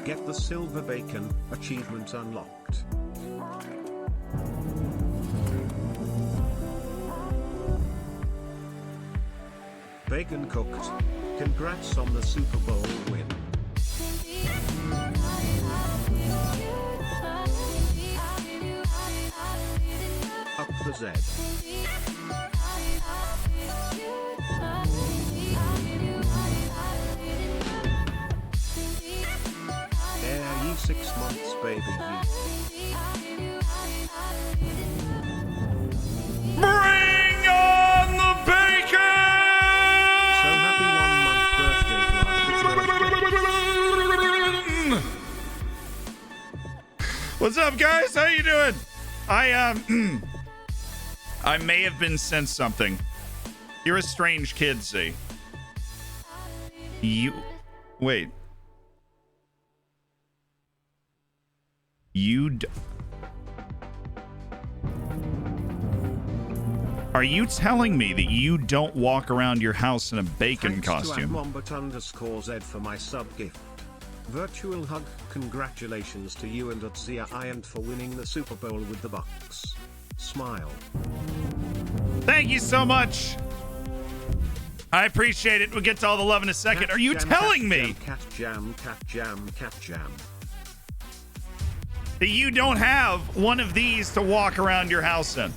Get the silver bacon, achievement unlocked. Bacon cooked. Congrats on the Super Bowl win. Up the Z. Air ye 6 months baby ye. Bring on the bacon! So happy 1 month birthday. What's up, guys? How you doing? I may have been sent something. You're a strange kid, Z. Wait. Are you telling me that you don't walk around your house in a bacon Thanks costume? @Mombert_Z for my sub gift. Virtual hug. Congratulations to you and Zia and for winning the Super Bowl with the Bucs. Smile. Thank you so much. I appreciate it. We'll get to all the love in a second. Cat Are you jam, telling cat me jam, cat jam, cat jam. that you don't have one of these to walk around your house in?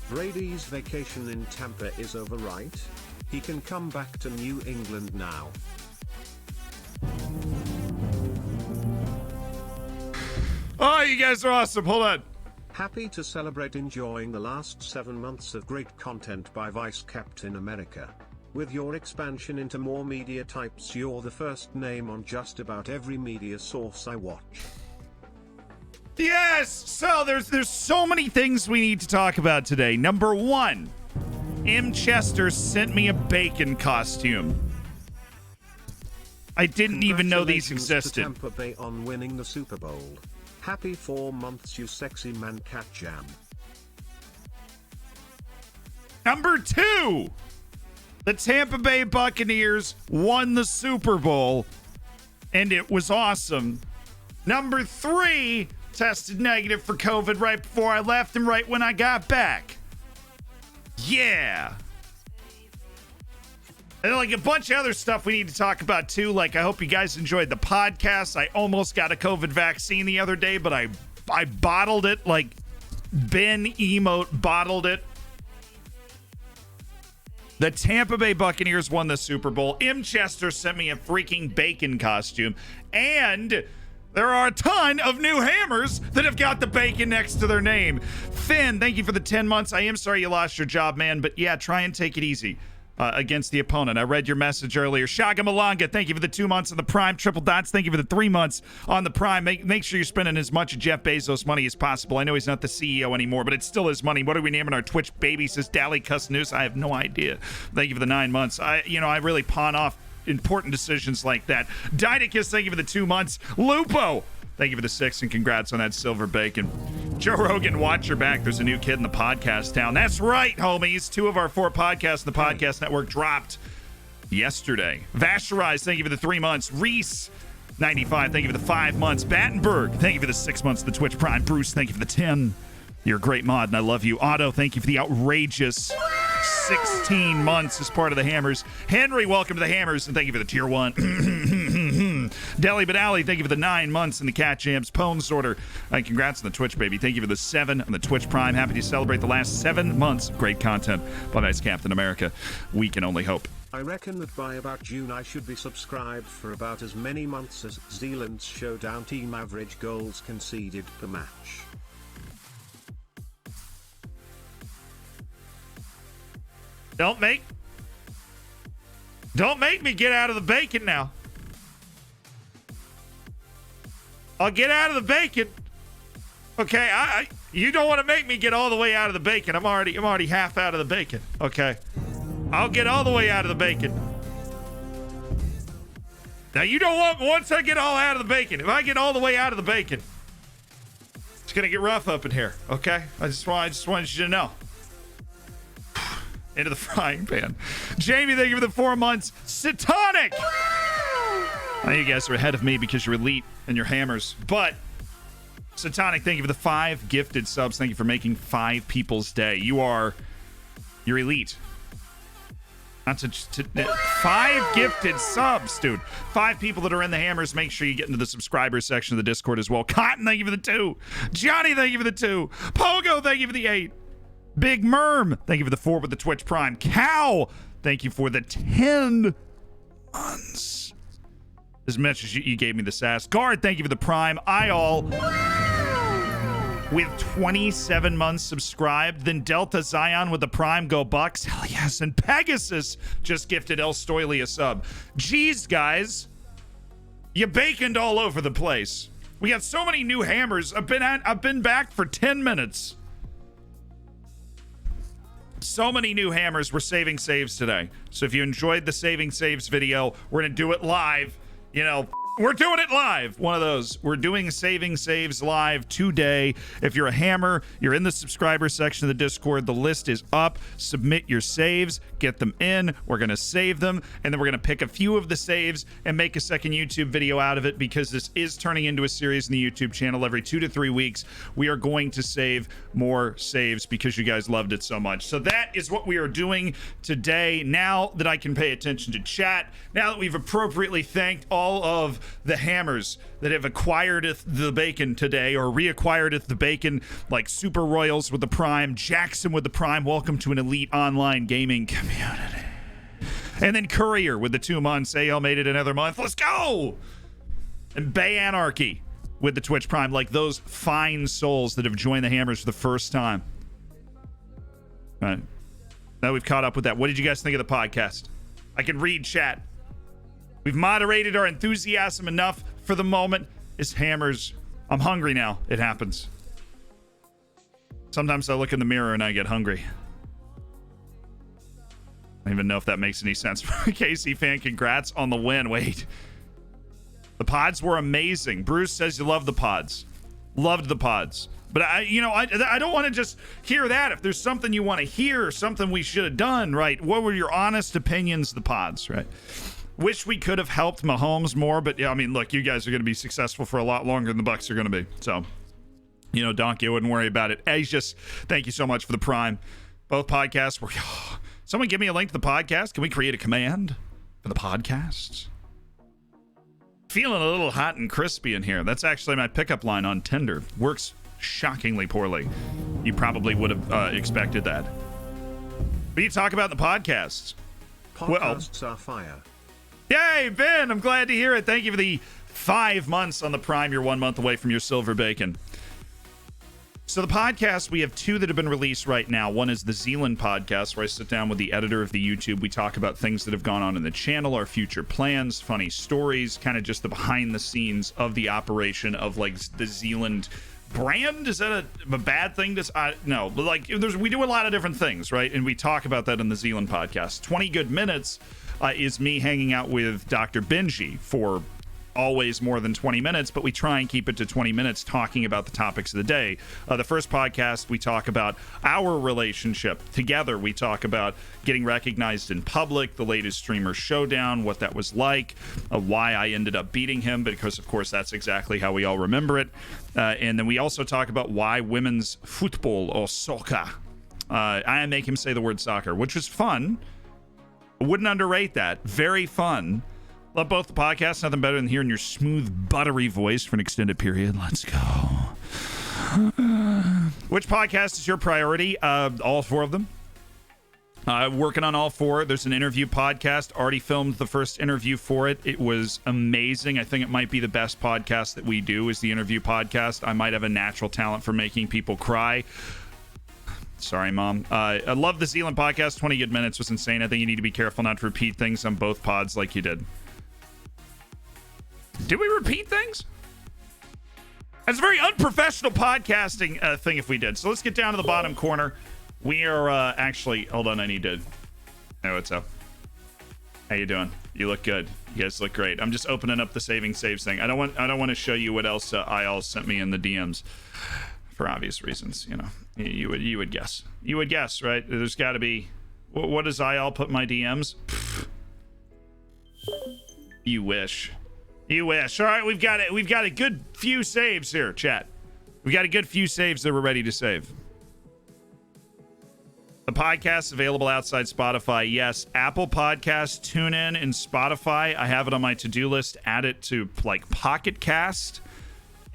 Brady's vacation in Tampa is over, right? He can come back to New England now. Oh, you guys are awesome. Hold on. Happy to celebrate enjoying the last 7 months of great content by Vice Captain America. With your expansion into more media types, you're the first name on just about every media source I watch. Yes. So there's so many things we need to talk about today. Number one, M. Chester sent me a bacon costume. I didn't even know these Congratulations to existed. Tampa Bay on winning the Super Bowl. Happy 4 months, you sexy man, cat jam. Number two, the Tampa Bay Buccaneers won the Super Bowl, and it was awesome. Number three, tested negative for COVID right before I left and right when I got back. Yeah. And like a bunch of other stuff we need to talk about too. Like, I hope you guys enjoyed the podcast. I almost got a COVID vaccine the other day, but I bottled it, like Ben Emote bottled it. The Tampa Bay Buccaneers won the Super Bowl. M. Chester sent me a freaking bacon costume. And there are a ton of new hammers that have got the bacon next to their name. Finn, thank you for the 10 months. I am sorry you lost your job, man. But yeah, try and take it easy against the opponent. I read your message earlier. Shaga Malanga, thank you for the 2 months on the Prime. Triple Dots, thank you for the 3 months on the Prime. Make sure you're spending as much of Jeff Bezos' money as possible. I know he's not the CEO anymore, but it's still his money. What are we naming our Twitch baby? Says Dally Cuss News. I have no idea. Thank you for the 9 months. I really pawn off important decisions like that. Didicus, thank you for the 2 months. Lupo, thank you for the 6, and congrats on that silver bacon. Joe Rogan, watch your back. There's a new kid in the podcast town. That's right, homies. 2 of our 4 podcasts in the podcast network dropped yesterday. Vasharize, thank you for the 3 months. Reece, 95, thank you for the 5 months. Battenberg, thank you for the 6 months of the Twitch Prime. Bruce, thank you for the 10. You're a great mod, and I love you. Otto, thank you for the outrageous 16 months as part of the Hammers. Henry, welcome to the Hammers, and thank you for the tier 1. Deli Badali, thank you for the 9 months in the Cat Jams. Pone Sorter, and congrats on the Twitch, baby. Thank you for the 7 on the Twitch Prime. Happy to celebrate the last 7 months of great content by Vice Captain America. We can only hope. I reckon that by about June I should be subscribed for about as many months as Zealand's Showdown team average goals conceded per match. Don't make me get out of the bacon now. I'll get out of the bacon. Okay, you don't want to make me get all the way out of the bacon. I'm already half out of the bacon. Okay. I'll get all the way out of the bacon. Now, you don't want, once I get all out of the bacon, if I get all the way out of the bacon, it's going to get rough up in here, okay? I just wanted you to know. Into the frying pan. Jamie, thank you for the 4 months. Satanic! I know you guys are ahead of me because you're elite and you're hammers, but Satanic, thank you for the 5 gifted subs. Thank you for making 5 people's day. You're elite. Not to 5 gifted subs, dude. 5 people that are in the hammers. Make sure you get into the subscribers section of the Discord as well. Cotton, thank you for the 2. Johnny, thank you for the 2. Pogo, thank you for the 8. Big Merm, thank you for the 4 with the Twitch Prime. Cow, thank you for the 10 months. As much as you gave me the sass. Guard, thank you for the Prime. All with 27 months subscribed. Then Delta Zion with the Prime. Go Bucs. Hell yes. And Pegasus just gifted El Stoily a sub. Jeez, guys. You baconed all over the place. We got so many new hammers. I've been back for 10 minutes. So many new hammers. We're saving saves today. So if you enjoyed the saving saves video, we're going to do it live. You know, we're doing it live. One of those. We're doing saving saves live today. If you're a hammer, you're in the subscriber section of the Discord. The list is up. Submit your saves. Get them in. We're going to save them. And then we're going to pick a few of the saves and make a second YouTube video out of it, because this is turning into a series in the YouTube channel. Every 2 to 3 weeks, we are going to save more saves because you guys loved it so much. So that is what we are doing today. Now that I can pay attention to chat, now that we've appropriately thanked all of the hammers that have acquired the bacon today, or reacquired the bacon, like Super Royals with the Prime, Jackson with the Prime, welcome to an elite online gaming community. And then Courier with the 2 months, AL made it another month, let's go! And Bay Anarchy with the Twitch Prime, like those fine souls that have joined the hammers for the first time. All right, now we've caught up with that. What did you guys think of the podcast? I can read chat. We've moderated our enthusiasm enough for the moment. It's hammers. I'm hungry now. It happens. Sometimes I look in the mirror and I get hungry. I don't even know if that makes any sense. KC fan, congrats on the win. Wait. The pods were amazing. Bruce says you love the pods. Loved the pods. But I don't want to just hear that. If there's something you want to hear, something we should have done, right? What were your honest opinions of the pods, right? Wish we could have helped Mahomes more, but yeah, I mean, look, you guys are going to be successful for a lot longer than the Bucs are going to be. So, you know, Donkey, I wouldn't worry about it. Aegis, thank you so much for the Prime. Both podcasts were... someone give me a link to the podcast. Can we create a command for the podcasts? Feeling a little hot and crispy in here. That's actually my pickup line on Tinder. Works shockingly poorly. You probably would have expected that. What do you talk about in the podcasts? Podcasts are fire. Yay, Ben, I'm glad to hear it. Thank you for the 5 months on the Prime. You're 1 month away from your silver bacon. So the podcast, we have 2 that have been released right now. One is the Zealand podcast, where I sit down with the editor of the YouTube. We talk about things that have gone on in the channel, our future plans, funny stories, kind of just the behind the scenes of the operation of like the Zealand brand. Is that a bad thing to no, but like we do a lot of different things, right? And we talk about that in the Zealand podcast. 20 Good Minutes is me hanging out with Dr. Benji for always more than 20 minutes, but we try and keep it to 20 minutes talking about the topics of the day. The first podcast, we talk about our relationship together. We talk about getting recognized in public, the latest streamer showdown, what that was like, why I ended up beating him, because of course that's exactly how we all remember it. And then we also talk about why women's football, or soccer, I make him say the word soccer, which was fun. I wouldn't underrate that. Very fun. Love both the podcasts. Nothing better than hearing your smooth, buttery voice for an extended period. Let's go. Which podcast is your priority? All 4 of them. Working on all 4. There's an interview podcast. Already filmed the first interview for it. It was amazing. I think it might be the best podcast that we do is the interview podcast. I might have a natural talent for making people cry. Sorry, Mom. I love the Zealand podcast. 20 Good Minutes was insane. I think you need to be careful not to repeat things on both pods like you did. Did we repeat things? That's a very unprofessional podcasting thing if we did. So let's get down to the bottom corner. We are actually... Hold on, I need to... Hey, what's up? How you doing? You look good. You guys look great. I'm just opening up the saving saves thing. I don't want to show you what else IL sent me in the DMs for obvious reasons. You know, you would guess. You would guess, right? There's got to be. What does IL put in my DMs? Pfft. You wish. You wish. All right, we've got it. We've got a good few saves here, chat. We got a good few saves that we're ready to save. The podcast's available outside Spotify. Yes, Apple Podcasts, TuneIn, and Spotify. I have it on my to-do list. Add it to like Pocket Cast.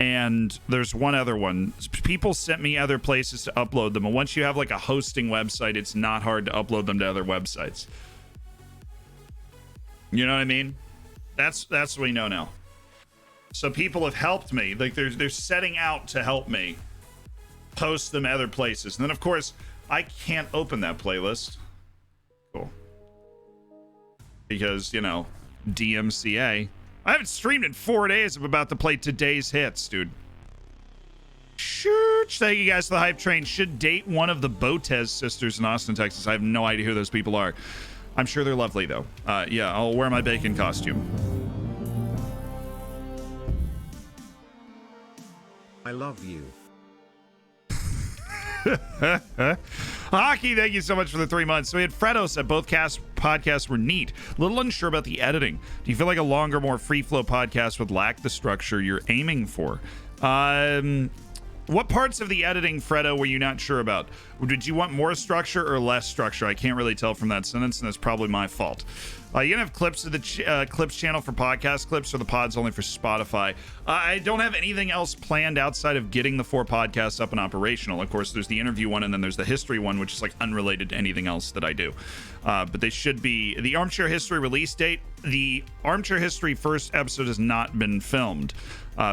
And there's one other one. People sent me other places to upload them. And once you have like a hosting website, it's not hard to upload them to other websites. You know what I mean? That's what we know now. So people have helped me. Like they're setting out to help me post them other places. And then of course, I can't open that playlist. Cool. Because, you know, DMCA. I haven't streamed in 4 days. I'm about to play today's hits, dude. Shoot. Thank you guys for the hype train. Should date one of the Botez sisters in Austin, Texas. I have no idea who those people are. I'm sure they're lovely, though. Yeah, I'll wear my bacon costume. I love you. Hockey, thank you so much for the 3 months. So we had Fredo said both podcasts were neat. A little unsure about the editing. Do you feel like a longer, more free-flow podcast would lack the structure you're aiming for? What parts of the editing, Fredo, were you not sure about? Did you want more structure or less structure? I can't really tell from that sentence, and that's probably my fault. You gonna have clips of the clips channel for podcast clips, or the pods only for Spotify? I don't have anything else planned outside of getting the 4 podcasts up and operational. Of course, there's the interview one, and then there's the history one, which is like unrelated to anything else that I do. But they should be the Armchair History release date. The Armchair History first episode has not been filmed.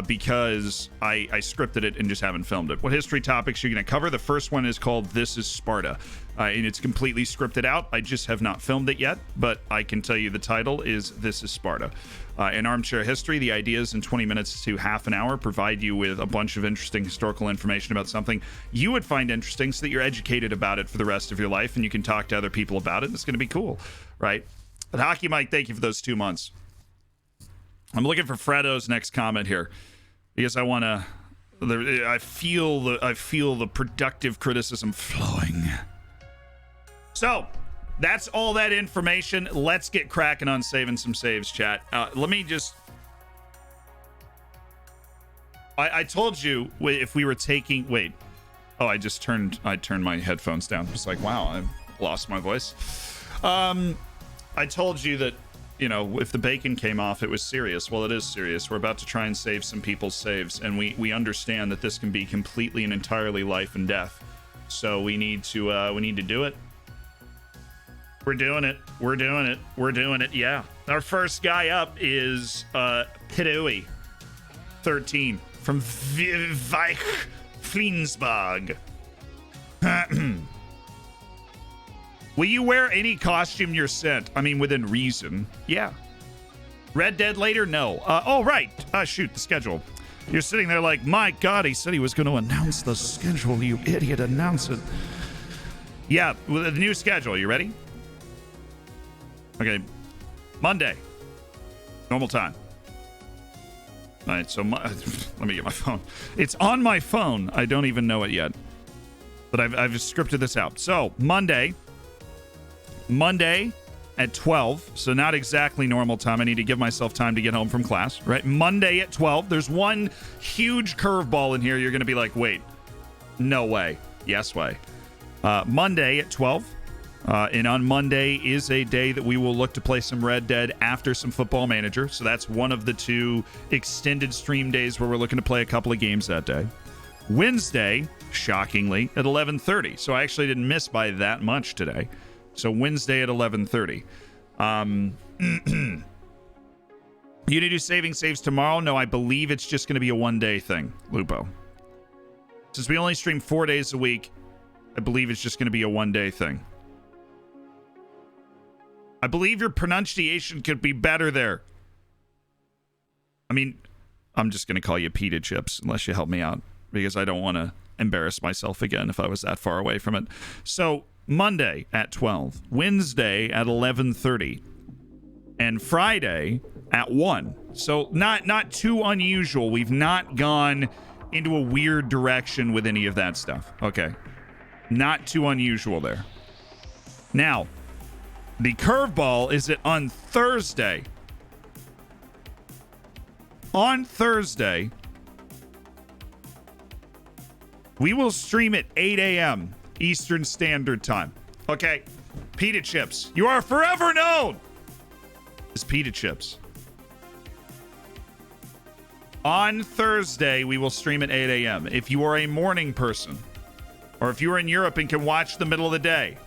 Because I scripted it and just haven't filmed it. What history topics you're going to cover? The first one is called This is Sparta. And it's completely scripted out. I just have not filmed it yet, but I can tell you the title is This is Sparta. In Armchair History, the ideas in 20 minutes to half an hour provide you with a bunch of interesting historical information about something you would find interesting so that you're educated about it for the rest of your life and you can talk to other people about it. And it's going to be cool, right? But Hockey Mike, thank you for those 2 months. I'm looking for Fredo's next comment here because I want to. I feel the productive criticism flowing. So that's all that information. Let's get cracking on saving some saves, chat. Let me just. I told you if we were taking. Wait. Oh, I turned my headphones down. It's like, wow, I lost my voice. I told you that. You know, if the bacon came off, it was serious. Well, it is serious. We're about to try and save some people's saves, and we understand that this can be completely and entirely life and death. So we need to do it. We're doing it. We're doing it. We're doing it. Yeah. Our first guy up is Pidui, 13 from Vich Flensburg. Will you wear any costume you're sent? I mean, within reason. Yeah. Red Dead later? No. Oh, right. Shoot, the schedule. You're sitting there like, my God, he said he was going to announce the schedule. You idiot, announce it. Yeah, with the new schedule. You ready? Okay. Monday. Normal time. All right, so let me get my phone. It's on my phone. I don't even know it yet. But I've scripted this out. So, Monday at 12, so not exactly normal time. I need to give myself time to get home from class, right? Monday at 12. There's one huge curveball in here. You're going to be like, wait, no way. Yes way. Monday at 12. And on Monday is a day that we will look to play some Red Dead after some Football Manager. So that's one of the 2 extended stream days where we're looking to play a couple of games that day. Wednesday, shockingly, at 11:30. So I actually didn't miss by that much today. So Wednesday at 11:30. You gonna do saving saves tomorrow? No, I believe it's just gonna be a 1-day thing, Lupo. Since we only stream 4 days a week, I believe it's just gonna be a 1-day thing. I believe your pronunciation could be better there. I mean, I'm just gonna call you pita chips unless you help me out, because I don't want to embarrass myself again if I was that far away from it. So Monday at 12, Wednesday at 11:30, and Friday at 1. So not too unusual. We've not gone into a weird direction with any of that stuff. Okay. Not too unusual there. Now, the curveball is that on Thursday. On Thursday, we will stream at 8 a.m. Eastern Standard Time. Okay. Pita Chips. You are forever known as Pita Chips. On Thursday, we will stream at 8 a.m. If you are a morning person, or if you're in Europe and can watch the middle of the day,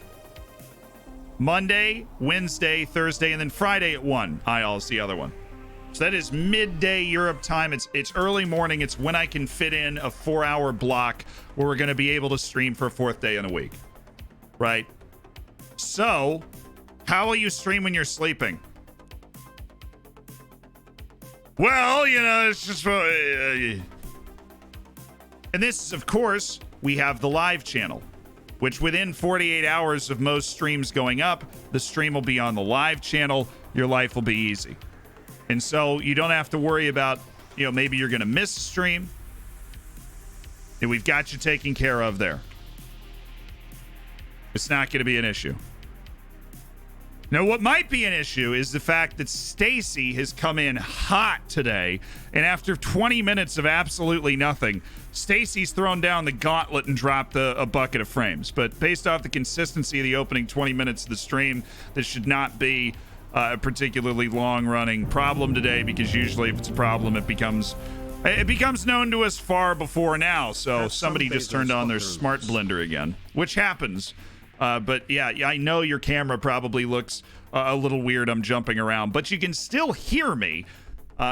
Monday, Wednesday, Thursday, and then Friday at 1. IAL's the other one. So that is midday Europe time. It's early morning. It's when I can fit in a 4-hour block where we're going to be able to stream for a 4th day in a week. Right? So, how will you stream when you're sleeping? Well, it's just... and this is, of course, we have the live channel, which within 48 hours of most streams going up, the stream will be on the live channel. Your life will be easy. And so you don't have to worry about, maybe you're going to miss a stream. And we've got you taken care of there. It's not going to be an issue. Now, what might be an issue is the fact that Stacey has come in hot today, and after 20 minutes of absolutely nothing, Stacey's thrown down the gauntlet and dropped a bucket of frames. But based off the consistency of the opening 20 minutes of the stream, this should not be a particularly long-running problem today, because usually if it's a problem, it becomes known to us far before now. So somebody just turned on their smart blender again, which happens. But yeah, I know your camera probably looks a little weird. I'm jumping around, but you can still hear me,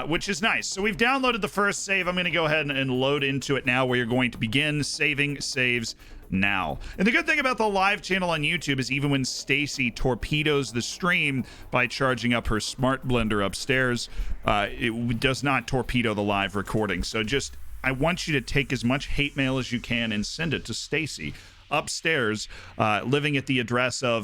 which is nice. So we've downloaded the first save. I'm going to go ahead and load into it now, where you're going to begin saving saves now. And the good thing about the live channel on YouTube is even when Stacey torpedoes the stream by charging up her smart blender upstairs, it does not torpedo the live recording. So I want you to take as much hate mail as you can and send it to Stacey upstairs, living at the address of...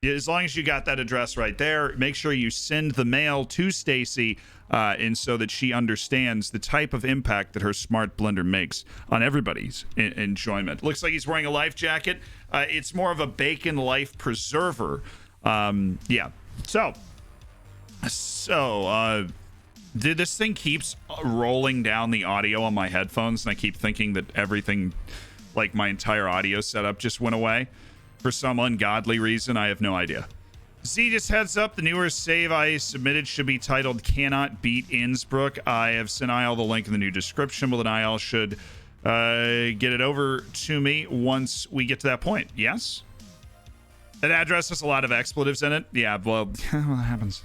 As long as you got that address right there, make sure you send the mail to Stacey, and so that she understands the type of impact that her smart blender makes on everybody's enjoyment. Looks like he's wearing a life jacket. It's more of a bacon life preserver. Yeah. So this thing keeps rolling down the audio on my headphones, and I keep thinking that everything, like my entire audio setup, just went away for some ungodly reason. I have no idea. Z just heads up, the newer save I submitted should be titled Cannot Beat Innsbruck. I have sent IL the link in the new description. Well, then IL should get it over to me once we get to that point. Yes? That address has a lot of expletives in it. Yeah, well, what happens?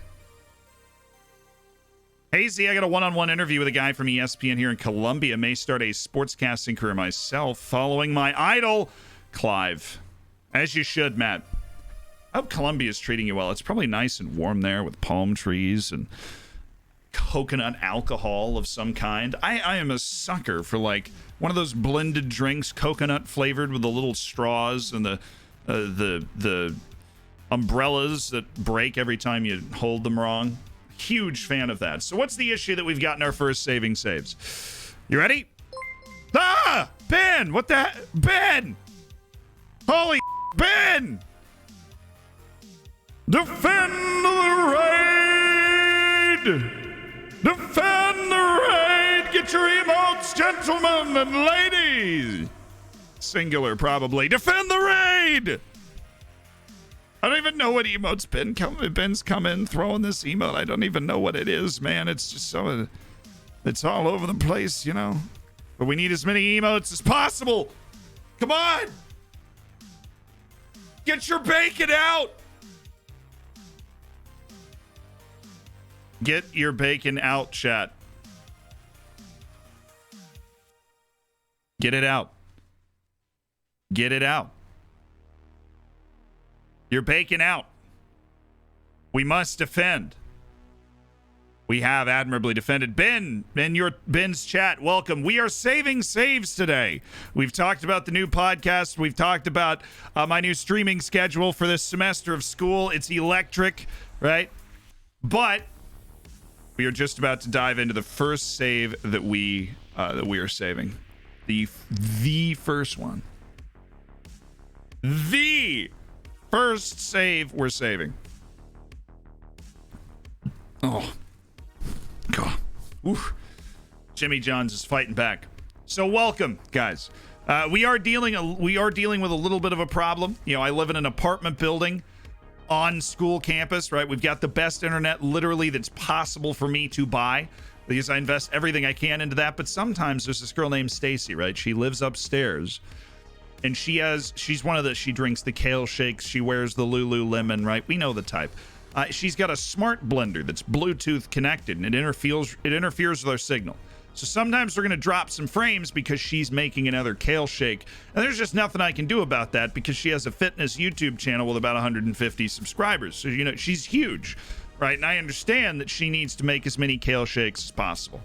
Hey, Z, I got a one-on-one interview with a guy from ESPN here in Columbia. May start a sportscasting career myself, following my idol, Clive. As you should, Matt. I hope Columbia's treating you well. It's probably nice and warm there with palm trees and coconut alcohol of some kind. I am a sucker for, like, one of those blended drinks, coconut flavored, with the little straws and the umbrellas that break every time you hold them wrong. Huge fan of that. So what's the issue that we've got in our first saving saves? You ready? Ah! Ben! What the... Ben! Holy Ben! Defend the raid! Defend the raid! Get your emotes, gentlemen and ladies! Singular, probably. Defend the raid! I don't even know what emotes Ben's come in throwing this emote. I don't even know what it is, man. It's just so... It's all over the place, you know? But we need as many emotes as possible! Come on! Get your bacon out! Get your bacon out, chat. Get it out. Get it out. Your bacon out. We must defend. We have admirably defended. Ben, Ben's chat, welcome. We are saving saves today. We've talked about the new podcast. We've talked about my new streaming schedule for this semester of school. It's electric, right? But we are just about to dive into the first save that we are saving. The first one. The first save we're saving. Oh. God. Oof. Jimmy Johns is fighting back. So welcome, guys. We are dealing with a little bit of a problem. You know, I live in an apartment building on school campus, right? We've got the best internet literally that's possible for me to buy because I invest everything I can into that. But sometimes there's this girl named Stacey, right? She lives upstairs and she's she drinks the kale shakes. She wears the Lululemon, right? We know the type. She's got a smart blender that's Bluetooth connected, and it interferes with our signal. So sometimes we're going to drop some frames because she's making another kale shake. And there's just nothing I can do about that because she has a fitness YouTube channel with about 150 subscribers. So, you know, she's huge, right? And I understand that she needs to make as many kale shakes as possible.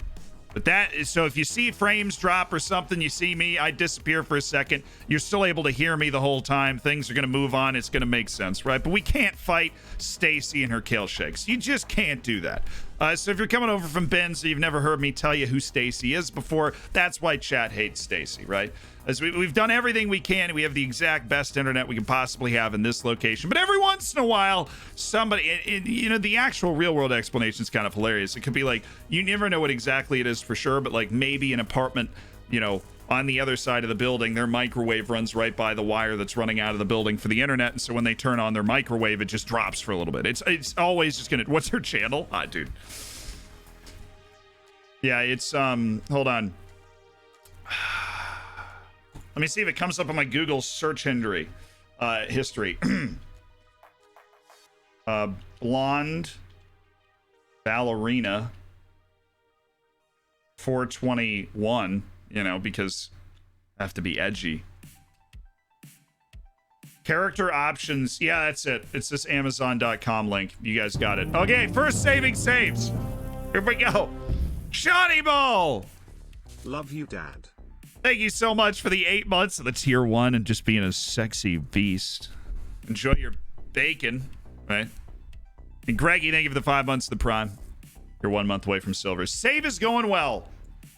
But so if you see frames drop or something, you see me, I disappear for a second, you're still able to hear me the whole time. Things are going to move on. It's going to make sense, right? But we can't fight Stacey and her kale shakes. You just can't do that. So if you're coming over from Ben, so you've never heard me tell you who Stacey is before, that's why chat hates Stacey, right? As we've done everything we can. We have the exact best internet we can possibly have in this location. But every once in a while, somebody, you know, the actual real world explanation is kind of hilarious. It could be like, you never know what exactly it is for sure, but like maybe an apartment, you know, on the other side of the building, their microwave runs right by the wire that's running out of the building for the internet. And so when they turn on their microwave, it just drops for a little bit. It's always just gonna, what's her channel? Ah, dude. Yeah, it's, hold on. Let me see if it comes up on my Google search history. Blonde ballerina 421, you know, because I have to be edgy. Character options. Yeah, that's it. It's this Amazon.com link. You guys got it. Okay, first saving saves. Here we go. Shoddy Ball. Love you, Dad. Thank you so much for the 8 months of the tier 1 and just being a sexy beast. Enjoy your bacon, right? And Greggy, thank you for the 5 months of the prime. You're 1 month away from silver. Save is going well.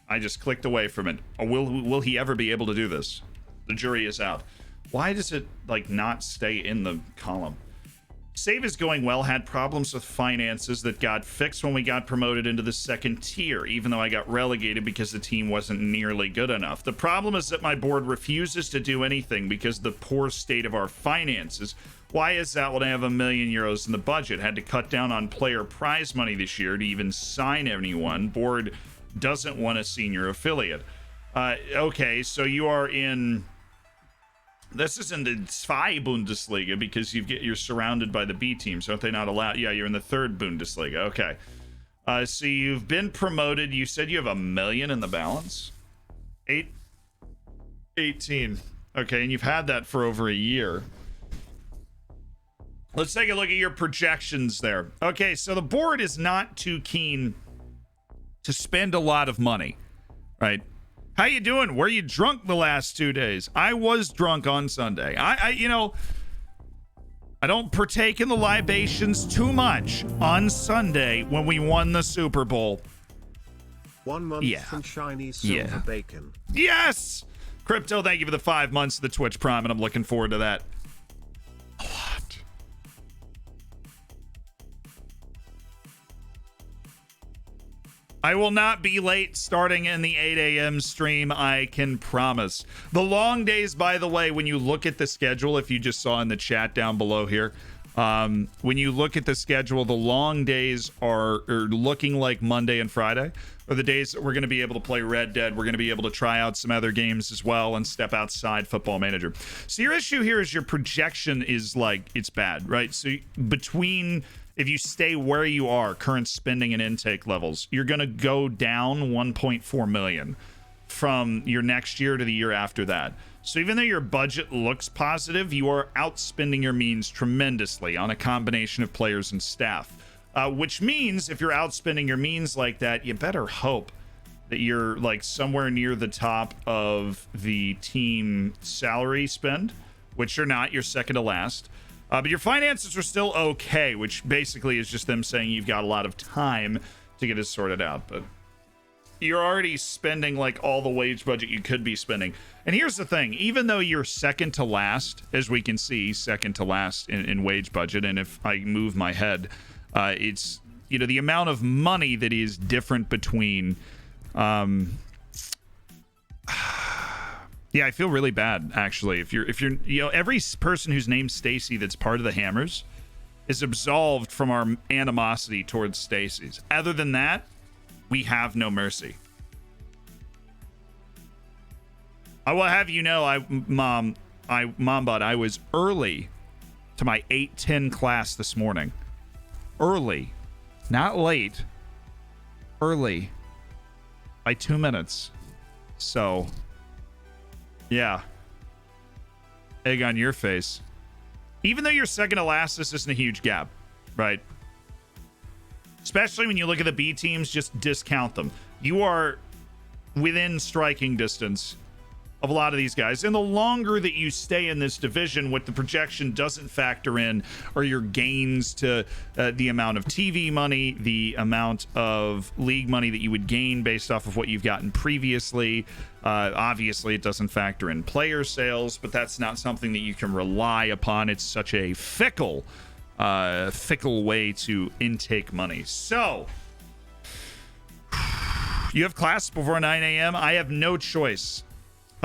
I just clicked away from it. Or will he ever be able to do this? The jury is out. Why does it like not stay in the column? Save is going well. Had problems with finances that got fixed when we got promoted into the second tier, even though I got relegated because the team wasn't nearly good enough. The problem is that my board refuses to do anything because of the poor state of our finances. Why is that when I have €1 million in the budget? Had to cut down on player prize money this year to even sign anyone. Board doesn't want a senior affiliate. Okay, so you are in... This is in the Zwei Bundesliga because you're surrounded by the B teams. Aren't they not allowed? Yeah, you're in the third Bundesliga. Okay. So you've been promoted. You said you have $1 million in the balance? 18. Okay, and you've had that for over a year. Let's take a look at your projections there. Okay, so the board is not too keen to spend a lot of money, right? How you doing? Were you drunk the last 2 days? I was drunk on Sunday. I don't partake in the libations too much on Sunday when we won the Super Bowl. 1 month from shiny silver bacon. Yes! Crypto, thank you for the 5 months of the Twitch Prime, and I'm looking forward to that. A lot. I will not be late starting in the 8 a.m. stream, I can promise. The long days, by the way, when you look at the schedule, if you just saw in the chat down below here, when you look at the schedule, the long days are looking like Monday and Friday are the days that we're going to be able to play Red Dead. We're going to be able to try out some other games as well and step outside Football Manager. So your issue here is your projection is like, it's bad, right? So between... If you stay where you are, current spending and intake levels, you're going to go down 1.4 million from your next year to the year after that. So even though your budget looks positive, you are outspending your means tremendously on a combination of players and staff. which means if you're outspending your means like that, you better hope that you're like somewhere near the top of the team salary spend, which you're not. You're second to last. But your finances are still okay, which basically is just them saying you've got a lot of time to get it sorted out. But you're already spending like all the wage budget you could be spending. And here's the thing, even though you're second to last, as we can see, second to last in wage budget, and if I move my head, it's, you know, the amount of money that is different between yeah, I feel really bad actually. If you're you know, every person who's named Stacey that's part of the Hammers is absolved from our animosity towards Stacey's. Other than that, we have no mercy. I will have you know, Mombot, I was early to my 8:10 class this morning. Early, not late. Early by 2 minutes. So, yeah. Egg on your face. Even though you're second to last, this isn't a huge gap, right? Especially when you look at the B teams, just discount them. You are within striking distance of a lot of these guys. And the longer that you stay in this division, what the projection doesn't factor in are your gains to the amount of TV money, the amount of league money that you would gain based off of what you've gotten previously. Obviously, it doesn't factor in player sales, but that's not something that you can rely upon. It's such a fickle way to intake money. So, you have class before 9 a.m. I have no choice.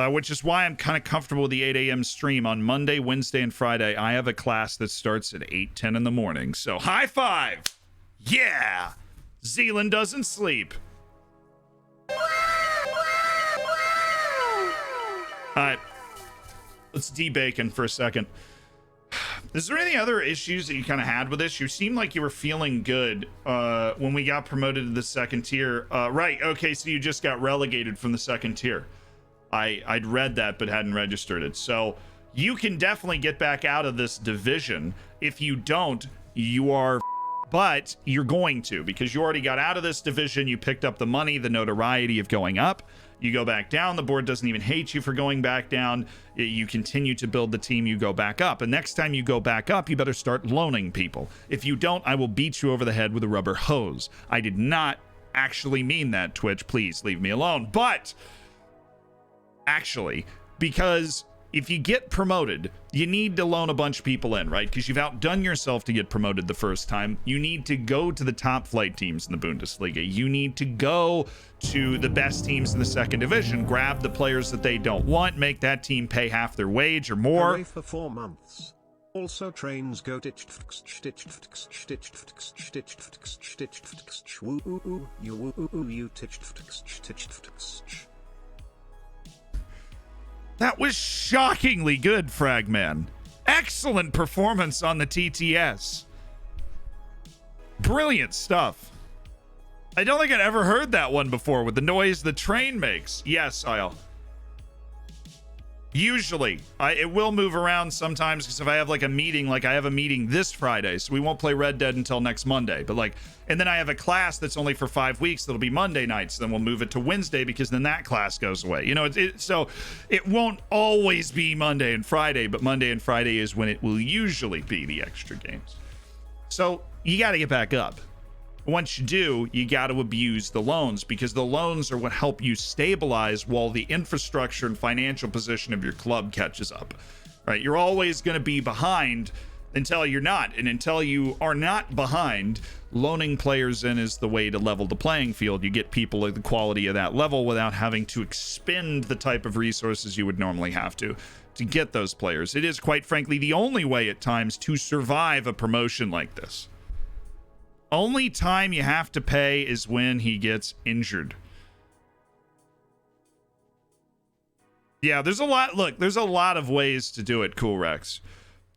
Which is why I'm kind of comfortable with the 8 a.m. stream on Monday, Wednesday, and Friday. I have a class that starts at 8:10 in the morning. So high five. Yeah. Zealand doesn't sleep. All right. Let's debacon for a second. Is there any other issues that you kind of had with this? You seemed like you were feeling good when we got promoted to the second tier. Right. Okay. So you just got relegated from the second tier. I'd read that but hadn't registered it. So you can definitely get back out of this division. If you don't, you are, but you're going to, because you already got out of this division. You picked up the money, the notoriety of going up. You go back down. The board doesn't even hate you for going back down. You continue to build the team. You go back up. And next time you go back up, you better start loaning people. If you don't, I will beat you over the head with a rubber hose. I did not actually mean that, Twitch. Please leave me alone. But actually, because if you get promoted, you need to loan a bunch of people in, right? Because you've outdone yourself to get promoted the first time. You need to go to the top flight teams in the Bundesliga. You need to go to the best teams in the second division, grab the players that they don't want, make that team pay half their wage or more. Away for 4 months. Also trains go That was shockingly good, Fragman. Excellent performance on the TTS. Brilliant stuff. I don't think I'd ever heard that one before with the noise the train makes. Yes, I'll. Usually, it will move around sometimes because if I have like a meeting, like I have a meeting this Friday, so we won't play Red Dead until next Monday. But like, and then I have a class that's only for 5 weeks that'll be Monday nights. Then we'll move it to Wednesday because then that class goes away. You know, so it won't always be Monday and Friday, but Monday and Friday is when it will usually be the extra games. So you got to get back up. Once you do, you got to abuse the loans because the loans are what help you stabilize while the infrastructure and financial position of your club catches up, right? You're always going to be behind until you're not. And until you are not behind, loaning players in is the way to level the playing field. You get people at the quality of that level without having to expend the type of resources you would normally have to get those players. It is, quite frankly, the only way at times to survive a promotion like this. Only time you have to pay is when he gets injured. Yeah, there's a lot. Look, there's a lot of ways to do it, Cool Rex.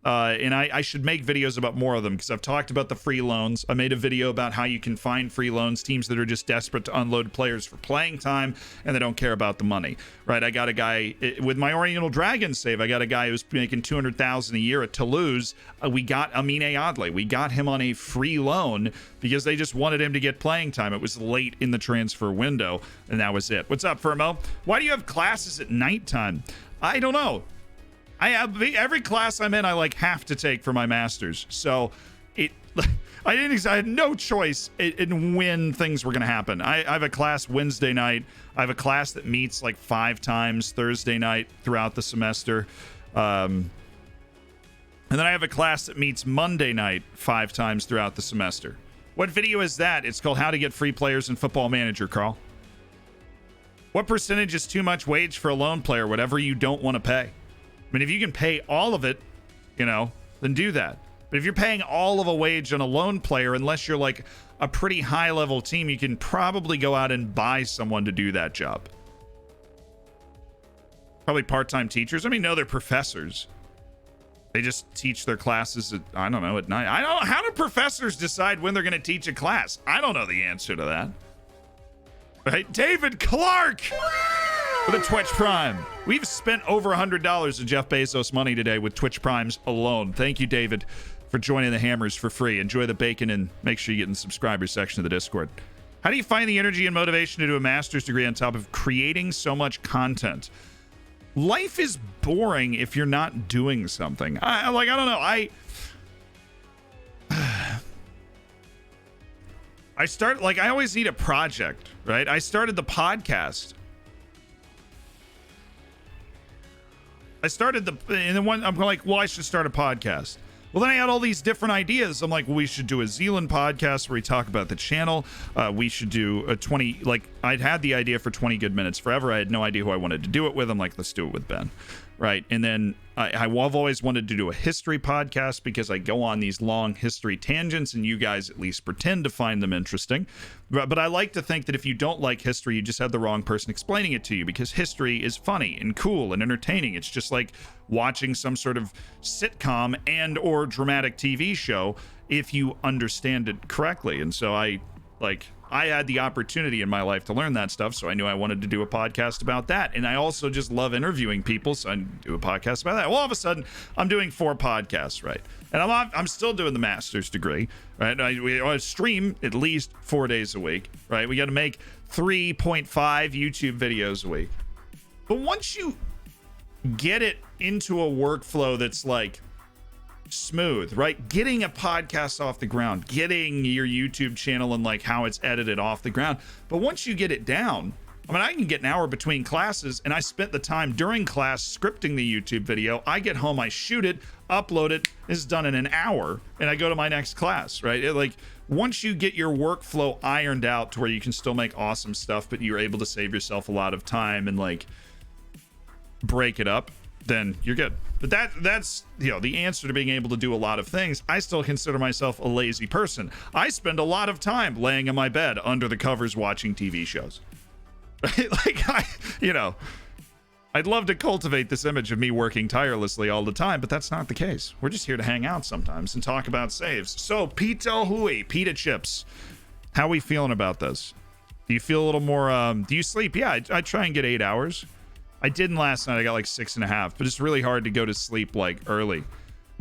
And I should make videos about more of them because I've talked about the free loans. I made a video about how you can find free loans, teams that are just desperate to unload players for playing time and they don't care about the money, right? I got a guy with my Oriental Dragon save. I got a guy who's making $200,000 a year at Toulouse. We got Amine Adli. We got him on a free loan because they just wanted him to get playing time. It was late in the transfer window, and that was it. What's up, Firmo? Why do you have classes at nighttime? I don't know. I have every class I'm in, I like have to take for my master's. So I had no choice in when things were going to happen. I have a class Wednesday night. I have a class that meets like 5 times Thursday night throughout the semester. And then I have a class that meets Monday night 5 times throughout the semester. What video is that? It's called How to Get Free Players in Football Manager, Carl. What percentage is too much wage for a loan player? Whatever you don't want to pay. I mean, if you can pay all of it, then do that. But if you're paying all of a wage on a loan player, unless you're like a pretty high-level team, you can probably go out and buy someone to do that job. Probably part-time teachers. I mean, no, they're professors. They just teach their classes at, I don't know, at night. I don't know. How do professors decide when they're going to teach a class? I don't know the answer to that. Right? David Clark! With a Twitch Prime. We've spent over $100 of Jeff Bezos money today with Twitch Primes alone. Thank you, David, for joining the Hammers for free. Enjoy the bacon and make sure you get in the subscriber section of the Discord. How do you find the energy and motivation to do a master's degree on top of creating so much content? Life is boring if you're not doing something. I don't know. I always need a project, right? I started the podcast. And then I'm like, well, I should start a podcast. Well, then I had all these different ideas. I'm like, well, we should do a Zealand podcast where we talk about the channel. We should do a 20, I'd had the idea for 20 Good Minutes forever. I had no idea who I wanted to do it with. I'm like, let's do it with Ben. Right. And then I've always wanted to do a history podcast because I go on these long history tangents and you guys at least pretend to find them interesting. But I like to think that if you don't like history, you just have the wrong person explaining it to you because history is funny and cool and entertaining. It's just like watching some sort of sitcom and or dramatic TV show if you understand it correctly. And so I had the opportunity in my life to learn that stuff, so I knew I wanted to do a podcast about that. And I also just love interviewing people, so I do a podcast about that. Well, all of a sudden, I'm doing 4 podcasts, right? And I'm still doing the master's degree, right? I stream at least 4 days a week, right? We got to make 3.5 YouTube videos a week. But once you get it into a workflow that's like smooth, right? Getting a podcast off the ground, getting your YouTube channel and like how it's edited off the ground. But once you get it down, I mean, I can get an hour between classes and I spent the time during class scripting the YouTube video. I get home, I shoot it, upload it. This is done in an hour and I go to my next class, right? Once you get your workflow ironed out to where you can still make awesome stuff, but you're able to save yourself a lot of time and like break it up, then you're good. But that's the answer to being able to do a lot of things. I still consider myself a lazy person. I spend a lot of time laying in my bed under the covers watching TV shows. Right? I'd love to cultivate this image of me working tirelessly all the time, but that's not the case. We're just here to hang out sometimes and talk about saves. So, Pita Hui, Pita Chips, how are we feeling about this? Do you feel a little more, do you sleep? Yeah, I try and get 8 hours. I didn't last night. I got like 6.5, but it's really hard to go to sleep like early.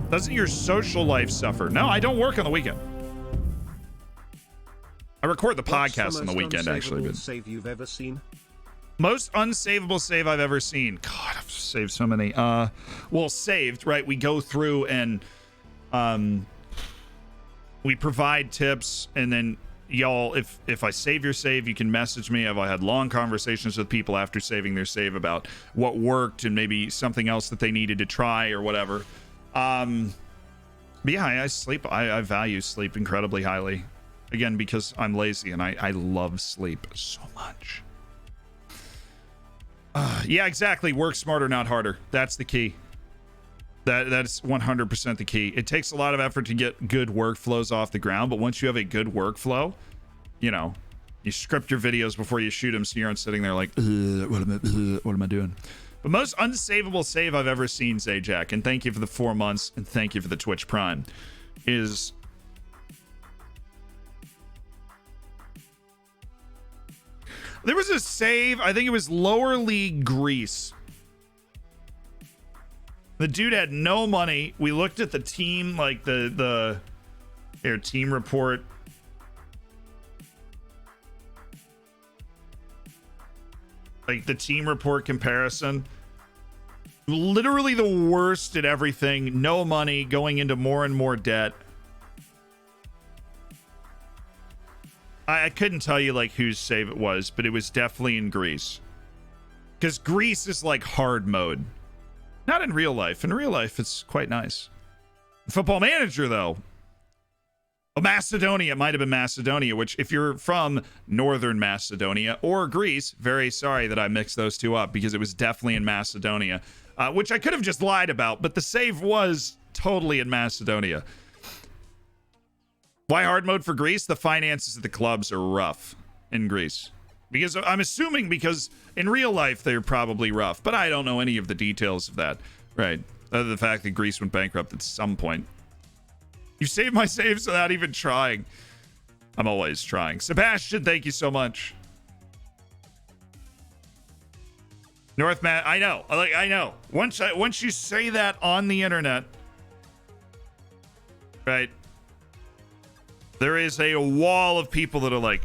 Doesn't your social life suffer? No, I don't work on the weekend. I record the podcast on the weekend, actually. But save you've ever seen? Most unsavable save I've ever seen. God, I've saved so many. Saved, right? We go through and we provide tips, and then y'all, if I save your save, you can message me. I had long conversations with people after saving their save about what worked and maybe something else that they needed to try or whatever. But yeah, I sleep. I value sleep incredibly highly. Again, because I'm lazy and I love sleep so much. Yeah, exactly. Work smarter, not harder. That's the key. That's 100% the key. It takes a lot of effort to get good workflows off the ground, but once you have a good workflow, you script your videos before you shoot them, so you aren't sitting there like, what am I doing? But most unsavable save I've ever seen, Zajac, and thank you for the 4 months, and thank you for the Twitch Prime, is... There was a save, I think it was lower league Reece. The dude had no money. We looked at the team, like the team report. Like the team report comparison. Literally the worst at everything. No money, going into more and more debt. I couldn't tell you like whose save it was, but it was definitely in Greece. Because Greece is like hard mode. Not in real life. In real life, it's quite nice. Football Manager, though. Oh, Macedonia. It might have been Macedonia, which if you're from Northern Macedonia or Greece, very sorry that I mixed those two up because it was definitely in Macedonia, which I could have just lied about, but the save was totally in Macedonia. Why hard mode for Greece? The finances of the clubs are rough in Greece. Because I'm assuming because in real life they're probably rough, but I don't know any of the details of that. Right. Other than the fact that Greece went bankrupt at some point. You saved my saves without even trying. I'm always trying. Sebastian, thank you so much. North Matt, I know. I know. Once you say that on the internet, right? There is a wall of people that are like,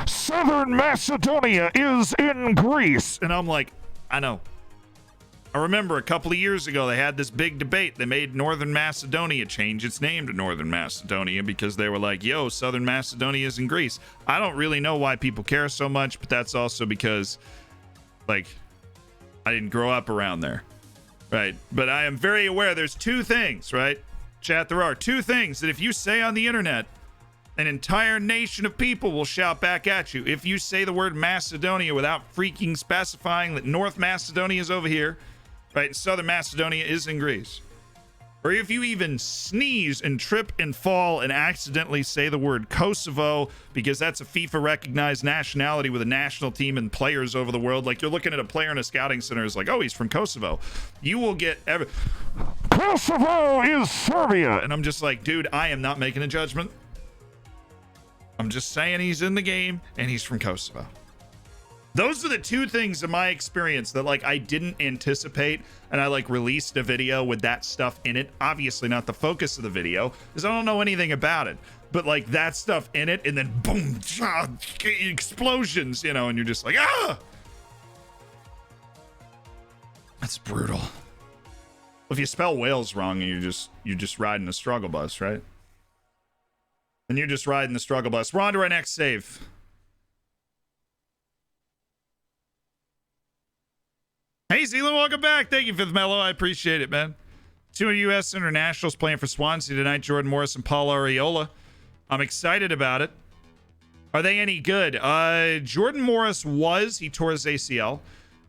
Southern Macedonia is in Greece. And I'm like, I know. I remember a couple of years ago, they had this big debate. They made Northern Macedonia change its name to Northern Macedonia because they were like, yo, Southern Macedonia is in Greece. I don't really know why people care so much, but that's also because, like, I didn't grow up around there. Right. But I am very aware there's two things, right? Chat, there are two things that if you say on the internet, an entire nation of people will shout back at you. If you say the word Macedonia without freaking specifying that North Macedonia is over here, right, Southern Macedonia is in Greece. Or if you even sneeze and trip and fall and accidentally say the word Kosovo, because that's a FIFA-recognized nationality with a national team and players over the world, like you're looking at a player in a scouting center, it's like, oh, he's from Kosovo. You will get Kosovo is Serbia! And I'm just like, dude, I am not making a judgment. I'm just saying he's in the game and he's from Kosovo. Those are the two things in my experience that like I didn't anticipate, and I like released a video with that stuff in it. Obviously not the focus of the video because I don't know anything about it, but like that stuff in it, and then boom, explosions, you know, and you're just like, ah, that's brutal. If you spell Wales wrong, you're just riding the struggle bus, right? And you're just riding the struggle bus. We're on to our next save. Hey, Zealand, welcome back. Thank you for the mellow. I appreciate it, man. 2 U.S. internationals playing for Swansea tonight, Jordan Morris and Paul Arriola. I'm excited about it. Are they any good? Jordan Morris he tore his ACL.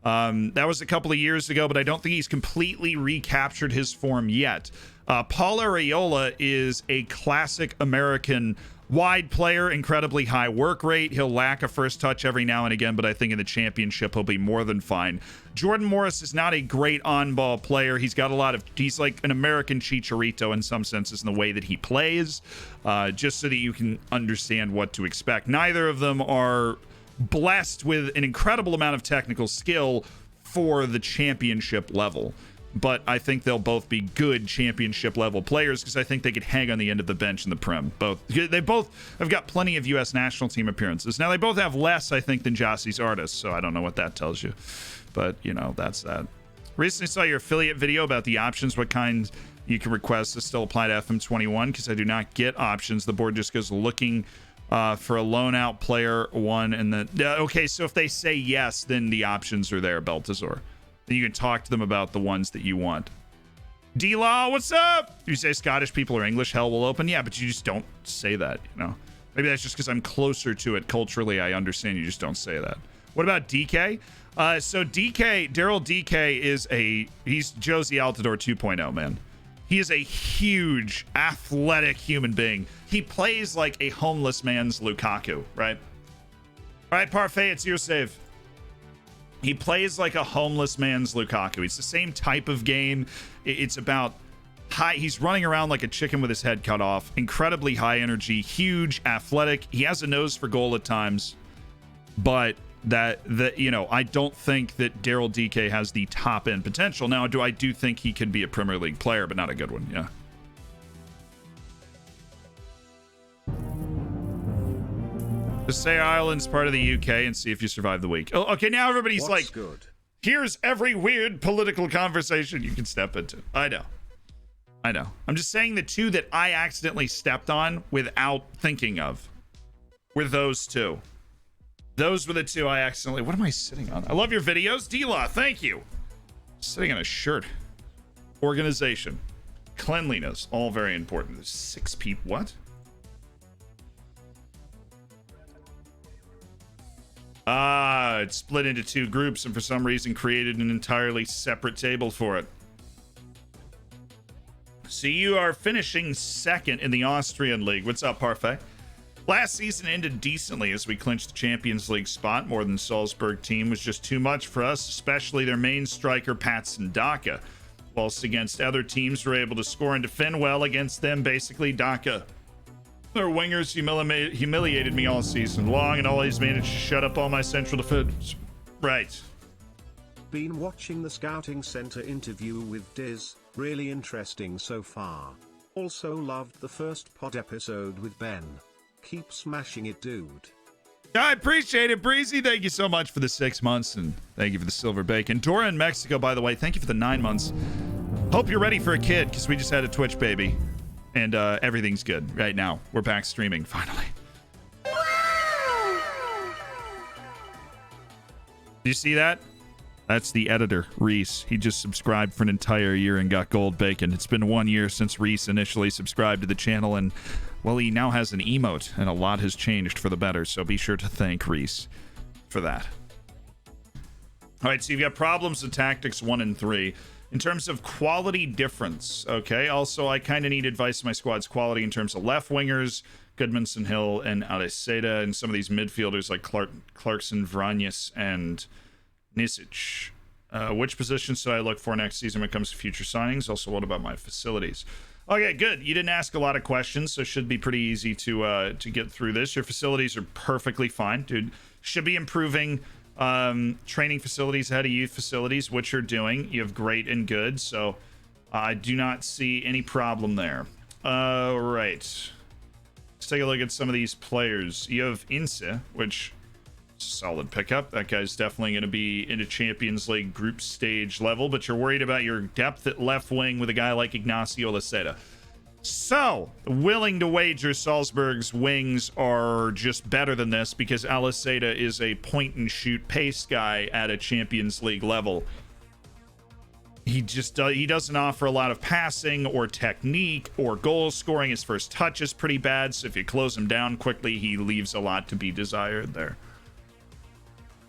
That was a couple of years ago, but I don't think he's completely recaptured his form yet. Paul Arriola is a classic American wide player, incredibly high work rate. He'll lack a first touch every now and again, but I think in the championship he'll be more than fine. Jordan Morris is not a great on-ball player. He's like an American Chicharito in some senses in the way that he plays, just so that you can understand what to expect. Neither of them are blessed with an incredible amount of technical skill for the championship level. But I think they'll both be good championship level players because I think they could hang on the end of the bench in the Prem. They both have got plenty of U.S. national team appearances. Now, they both have less, I think, than Jossie's artists, so I don't know what that tells you. But, you know, that's that. Recently saw your affiliate video about the options, what kind you can request to still apply to FM21, because I do not get options. The board just goes looking for a loan out player one, and then okay, so if they say yes, then the options are there, Beltazor. Then you can talk to them about the ones that you want. D-Law, what's up? You say Scottish people or English, hell will open. Yeah, but you just don't say that, you know? Maybe that's just because I'm closer to it culturally. I understand you just don't say that. What about DK? So DK, Daryl DK he's Josie Altidore 2.0, man. He is a huge, athletic human being. He plays like a homeless man's Lukaku, right? All right, Parfait, it's your save. He plays like a homeless man's Lukaku. It's the same type of game. It's about high. He's running around like a chicken with his head cut off. Incredibly high energy, huge, athletic. He has a nose for goal at times, but I don't think that Daryl DK has the top end potential. Now, I do think he could be a Premier League player, but not a good one. Yeah. Just say Ireland's part of the UK and see if you survive the week. Oh, okay, now everybody's What's like, good? Here's every weird political conversation you can step into. I know. I'm just saying the two that I accidentally stepped on without thinking of were those two. Those were the two I accidentally... What am I sitting on? I love your videos. D-Law, thank you. Sitting on a shirt. Organization. Cleanliness. All very important. There's 6 people. What? It's split into 2 groups and for some reason created an entirely separate table for it. So you are finishing 2nd in the Austrian League. What's up, Parfait? Last season ended decently as we clinched the Champions League spot. More than Salzburg team was just too much for us, especially their main striker, Patson Daka. Whilst against other teams, we're able to score and defend well. Against them, basically Daka. Their wingers humiliated me all season long and always managed to shut up all my central defenders. Right. Been watching the Scouting Center interview with Diz, really interesting so far. Also loved the first pod episode with Ben. Keep smashing it, dude. I appreciate it, Breezy. Thank you so much for the 6 months, and thank you for the silver bacon. Dora in Mexico, by the way, thank you for the 9 months. Hope you're ready for a kid, because we just had a Twitch baby. And everything's good right now. We're back streaming, finally. Do you see that? That's the editor, Reece. He just subscribed for an entire year and got gold bacon. It's been 1 year since Reece initially subscribed to the channel, and, well, he now has an emote, and a lot has changed for the better, so be sure to thank Reece for that. All right, so you've got problems with tactics 1 and 3. In terms of quality difference, okay? Also, I kind of need advice on my squad's quality in terms of left wingers, Goodmanson Hill and Aliseda, and some of these midfielders like Clarkson, Vranjes, and Nisic. Which positions should I look for next season when it comes to future signings? Also, what about my facilities? Okay, good. You didn't ask a lot of questions, so it should be pretty easy to get through this. Your facilities are perfectly fine, dude. Should be improving. Training facilities ahead of youth facilities, which you're doing. You have great and good, so I do not see any problem there. Right. Let's take a look at some of these players. You have Ince, which is a solid pickup. That guy's definitely going to be in a Champions League group stage level, but you're worried about your depth at left wing with a guy like Ignacio Aliseda. So, willing to wager Salzburg's wings are just better than this because Aliseda is a point-and-shoot pace guy at a Champions League level. He doesn't offer a lot of passing or technique or goal scoring. His first touch is pretty bad, so if you close him down quickly, he leaves a lot to be desired there.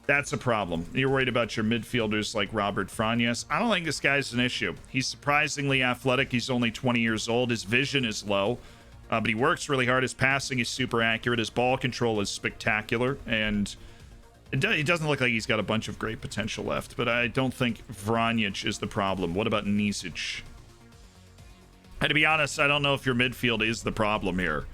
That's a problem. You're worried about your midfielders like Robert Vranjes. I don't think this guy's an issue. He's surprisingly athletic. He's only 20 years old. His vision is low, but he works really hard. His passing is super accurate. His ball control is spectacular, and it doesn't look like he's got a bunch of great potential left, but I don't think Vranjes is the problem. What about Nisic? And to be honest, I don't know if your midfield is the problem here.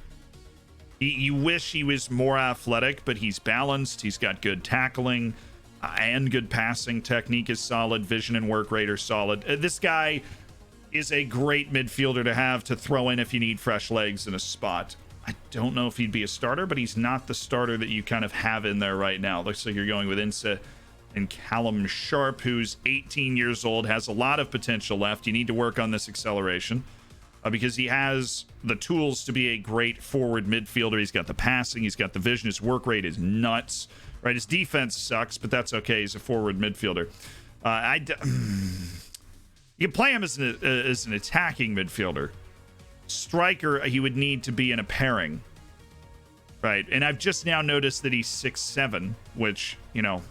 You wish he was more athletic, but he's balanced. He's got good tackling and good passing. Technique is solid. Vision and work rate are solid. This guy is a great midfielder to have to throw in if you need fresh legs in a spot. I don't know if he'd be a starter, but he's not the starter that you kind of have in there right now. Looks like you're going with Ince and Callum Sharp, who's 18 years old, has a lot of potential left. You need to work on this acceleration. Because he has the tools to be a great forward midfielder. He's got the passing, he's got the vision, his work rate is nuts, right? His defense sucks, but that's okay. He's a forward midfielder. You can play him as an attacking midfielder. Striker, he would need to be in a pairing, right? And I've just now noticed that he's 6'7", which, you know,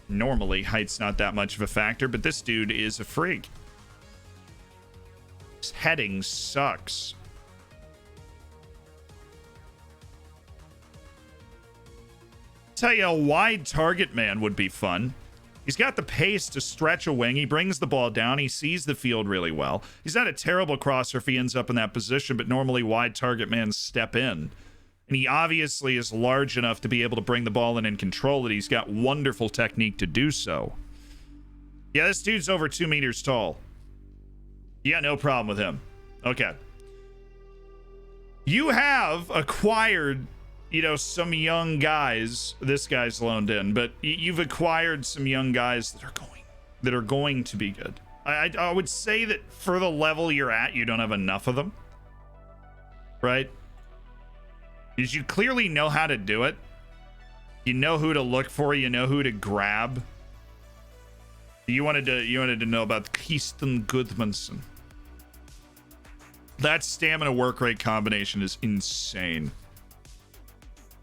normally height's not that much of a factor, but this dude is a freak. His heading sucks. Tell you, a wide target man would be fun. He's got the pace to stretch a wing. He brings the ball down. He sees the field really well. He's not a terrible crosser if he ends up in that position, but normally wide target men step in. And he obviously is large enough to be able to bring the ball in and control it. He's got wonderful technique to do so. Yeah, this dude's over 2 meters tall. Yeah, no problem with him. Okay. You have acquired, you know, some young guys. This guy's loaned in, but you've acquired some young guys that are going to be good. I would say that for the level you're at, you don't have enough of them, right? Because you clearly know how to do it. You know who to look for. You know who to grab. You wanted to know about Keaston Goodmanson. That stamina work rate combination is insane.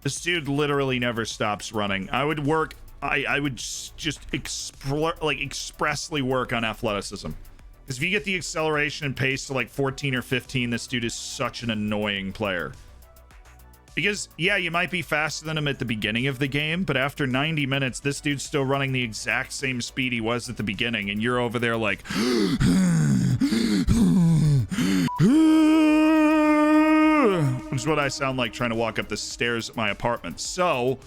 This dude literally never stops running. I would just explore, like, expressly work on athleticism. Because if you get the acceleration and pace to like 14 or 15, this dude is such an annoying player. Because, yeah, you might be faster than him at the beginning of the game, but after 90 minutes, this dude's still running the exact same speed he was at the beginning, and you're over there like... which is what I sound like trying to walk up the stairs at my apartment. So...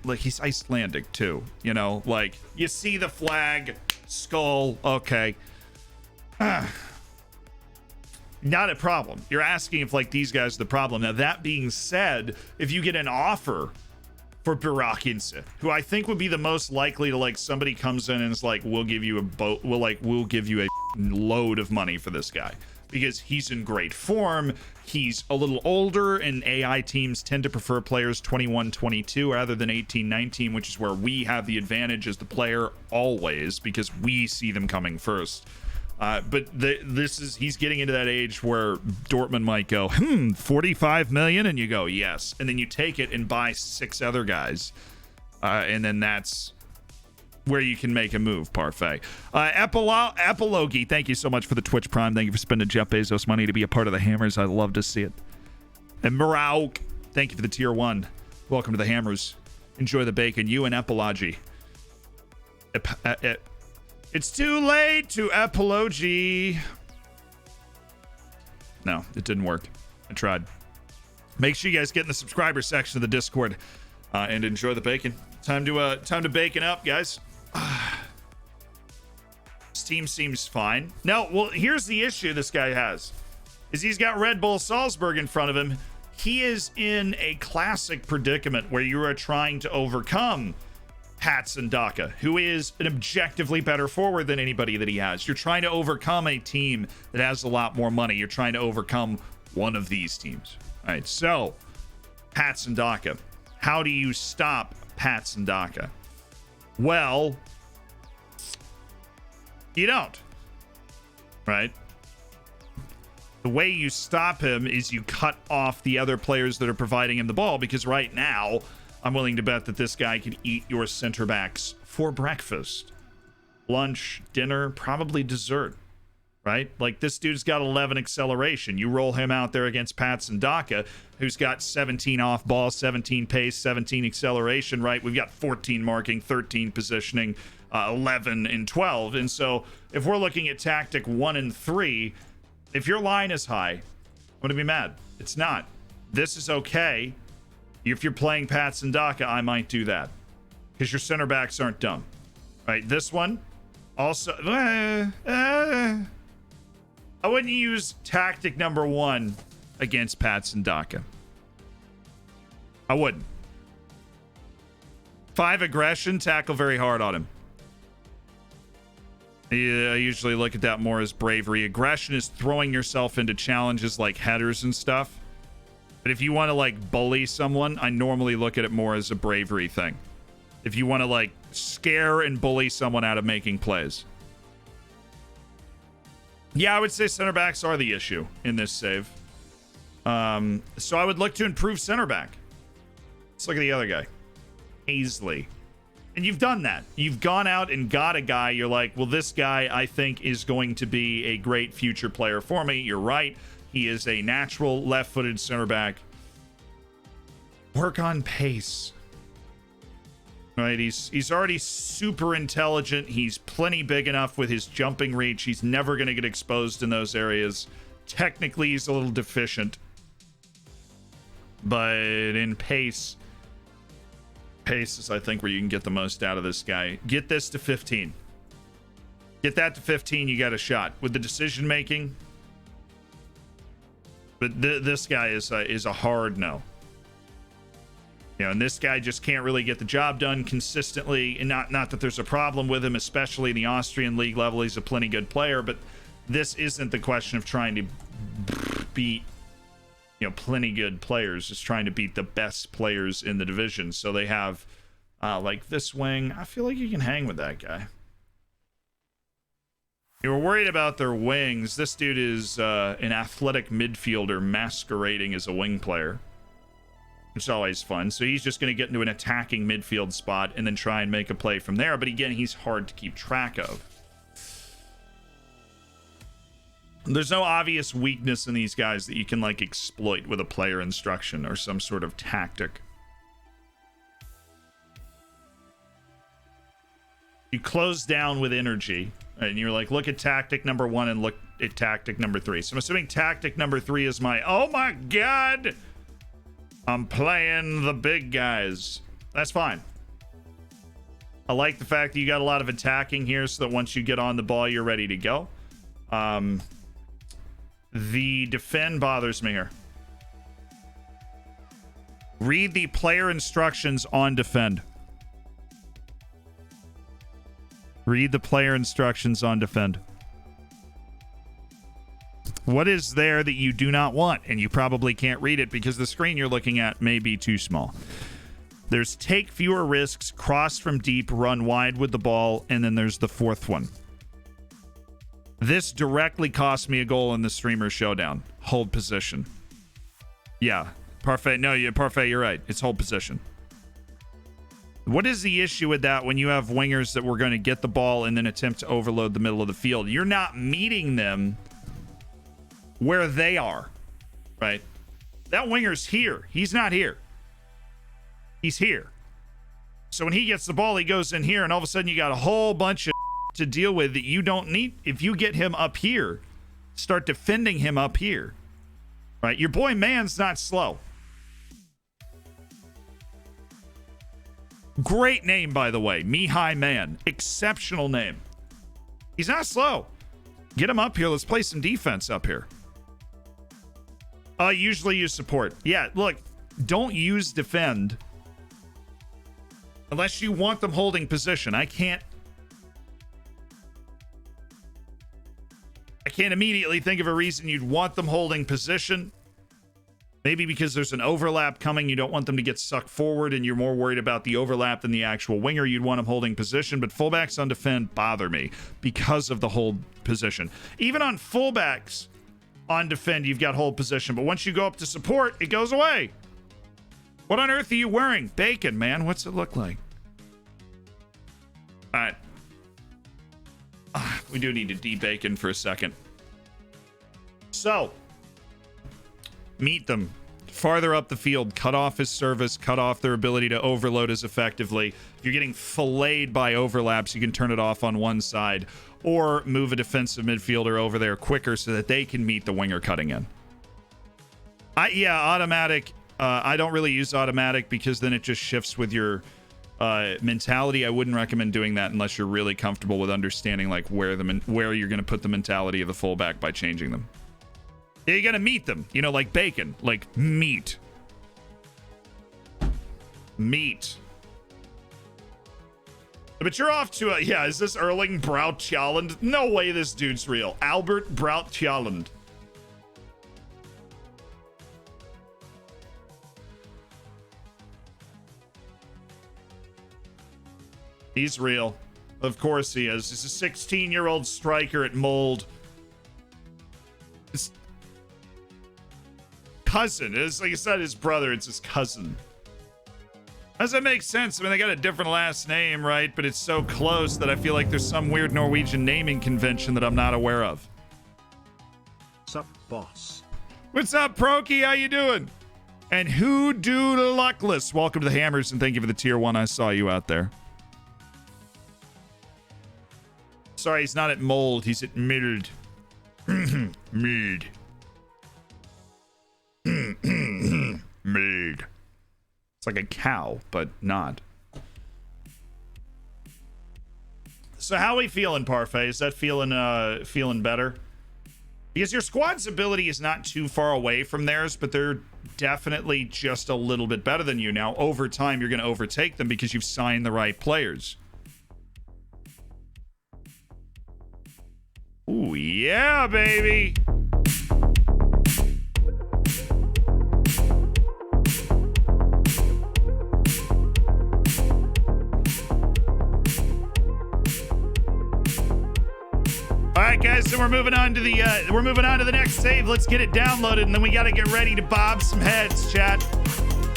Like he's Icelandic, too. You know, like, you see the flag, skull, okay. Not a problem. You're asking if, like, these guys are the problem. Now, that being said, if you get an offer for Barakinsa, who I think would be the most likely to, like, somebody comes in and is like, we'll give you a boat, we'll give you a load of money for this guy because he's in great form. He's a little older, and AI teams tend to prefer players 21, 22 rather than 18, 19, which is where we have the advantage as the player always because we see them coming first. But he's getting into that age where Dortmund might go, 45 million, and you go, yes. And then you take it and buy 6 other guys. And then that's where you can make a move, Parfait. Epilogi, thank you so much for the Twitch Prime. Thank you for spending Jeff Bezos money to be a part of the Hammers. I love to see it. And Marauk, thank you for the tier 1. Welcome to the Hammers. Enjoy the bacon. You and Epilogi. It's too late to apology. No, it didn't work. I tried. Make sure you guys get in the subscriber section of the Discord and enjoy the bacon. Time to bacon up, guys. Steam seems fine. No, well, here's the issue this guy has. Is he's got Red Bull Salzburg in front of him. He is in a classic predicament where you are trying to overcome Patson Daka, who is an objectively better forward than anybody that he has. You're trying to overcome a team that has a lot more money. You're trying to overcome one of these teams. All right, so Patson Daka. How do you stop Patson Daka? Well, you don't. Right? The way you stop him is you cut off the other players that are providing him the ball, because right now, I'm willing to bet that this guy could eat your center backs for breakfast, lunch, dinner, probably dessert, right? Like, this dude's got 11 acceleration. You roll him out there against Patson Daka, who's got 17 off ball, 17 pace, 17 acceleration, right? We've got 14 marking, 13 positioning, 11 and 12. And so if we're looking at tactic 1 and 3, if your line is high, I'm going to be mad. It's not. This is okay. If you're playing Patson Daka, I might do that because your center backs aren't dumb, right? This one also, I wouldn't use tactic number 1 against Patson Daka. I wouldn't. 5 aggression, tackle very hard on him. Yeah, I usually look at that more as bravery. Aggression is throwing yourself into challenges like headers and stuff. But if you want to, like, bully someone, I normally look at it more as a bravery thing. If you want to, like, scare and bully someone out of making plays. Yeah, I would say center backs are the issue in this save. So I would look to improve center back. Let's look at the other guy. Paisley. And you've done that. You've gone out and got a guy. You're like, well, this guy, I think, is going to be a great future player for me. You're right. He is a natural left-footed center back. Work on pace. Right, he's already super intelligent. He's plenty big enough with his jumping reach. He's never going to get exposed in those areas. Technically, he's a little deficient. But in pace is, I think, where you can get the most out of this guy. Get this to 15. Get that to 15, you got a shot. With the decision making, but this guy is a hard no. You know, and this guy just can't really get the job done consistently. And not that there's a problem with him, especially in the Austrian league level. He's a plenty good player, but this isn't the question of trying to beat, you know, plenty good players. It's trying to beat the best players in the division. So they have like this wing. I feel like you can hang with that guy. You were worried about their wings. This dude is an athletic midfielder masquerading as a wing player. It's always fun. So he's just going to get into an attacking midfield spot and then try and make a play from there. But again, he's hard to keep track of. There's no obvious weakness in these guys that you can like exploit with a player instruction or some sort of tactic. You close down with energy and you're like, look at tactic number 1 and look at tactic number 3. So I'm assuming tactic number 3 is my, oh my God, I'm playing the big guys. That's fine. I like the fact that you got a lot of attacking here so that once you get on the ball, you're ready to go. The defend bothers me here. Read the player instructions on defend. Read the player instructions on defend. What is there that you do not want? And you probably can't read it because the screen you're looking at may be too small. There's take fewer risks, cross from deep, run wide with the ball, and then there's the fourth one. This directly cost me a goal in the streamer showdown. Hold position. Yeah, Parfait. No, Parfait, you're right. It's hold position. What is the issue with that when you have wingers that were going to get the ball and then attempt to overload the middle of the field? You're not meeting them where they are, right? That winger's here. He's not here. He's here. So when he gets the ball, he goes in here, and all of a sudden you got a whole bunch of to deal with that you don't need. If you get him up here, start defending him up here, right? Your boy Man's not slow. Great name, by the way. Mihai Man. Exceptional name. He's not slow. Get him up here. Let's play some defense up here. Usually use support. Yeah, look, don't use defend unless you want them holding position. I can't immediately think of a reason you'd want them holding position. Maybe because there's an overlap coming. You don't want them to get sucked forward and you're more worried about the overlap than the actual winger. You'd want them holding position, but fullbacks on defend bother me because of the hold position. Even on fullbacks on defend, you've got hold position, but once you go up to support, it goes away. What on earth are you wearing? Bacon, man. What's it look like? All right. We do need to de-bacon for a second. So, meet them farther up the field, cut off his service, cut off their ability to overload as effectively. If you're getting filleted by overlaps, you can turn it off on one side or move a defensive midfielder over there quicker so that they can meet the winger cutting in. Automatic. I don't really use automatic because then it just shifts with your mentality. I wouldn't recommend doing that unless you're really comfortable with understanding like where you're going to put the mentality of the fullback by changing them. Yeah, you got to meet them, you know, like bacon, like meat. But you're off to is this Erling Braut Haaland? No way this dude's real. Albert Braut Haaland. He's real. Of course he is. He's a 16-year-old striker at Mold. His cousin. It's like I said, his brother. It's his cousin. Does that make sense? I mean, they got a different last name, right? But it's so close that I feel like there's some weird Norwegian naming convention that I'm not aware of. Sup, boss? What's up, Proki? How you doing? And Hoodoo Luckless, welcome to the Hammers, and thank you for the tier 1. I saw you out there. Sorry, he's not at mold. He's at mild. Mid. Mid. It's like a cow, but not. So how we feeling, Parfait? Is that feeling better? Because your squad's ability is not too far away from theirs, but they're definitely just a little bit better than you. Now, over time, you're going to overtake them because you've signed the right players. Ooh, yeah, baby. All right, guys, so we're moving on to the next save. Let's get it downloaded, and then we got to get ready to bob some heads, chat.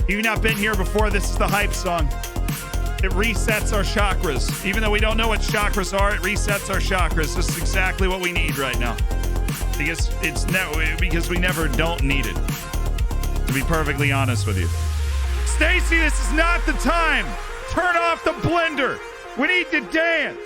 If you've not been here before, this is the hype song. It resets our chakras. Even though we don't know what chakras are, it resets our chakras. This is exactly what we need right now. Because we never don't need it. To be perfectly honest with you. Stacey, this is not the time. Turn off the blender. We need to dance.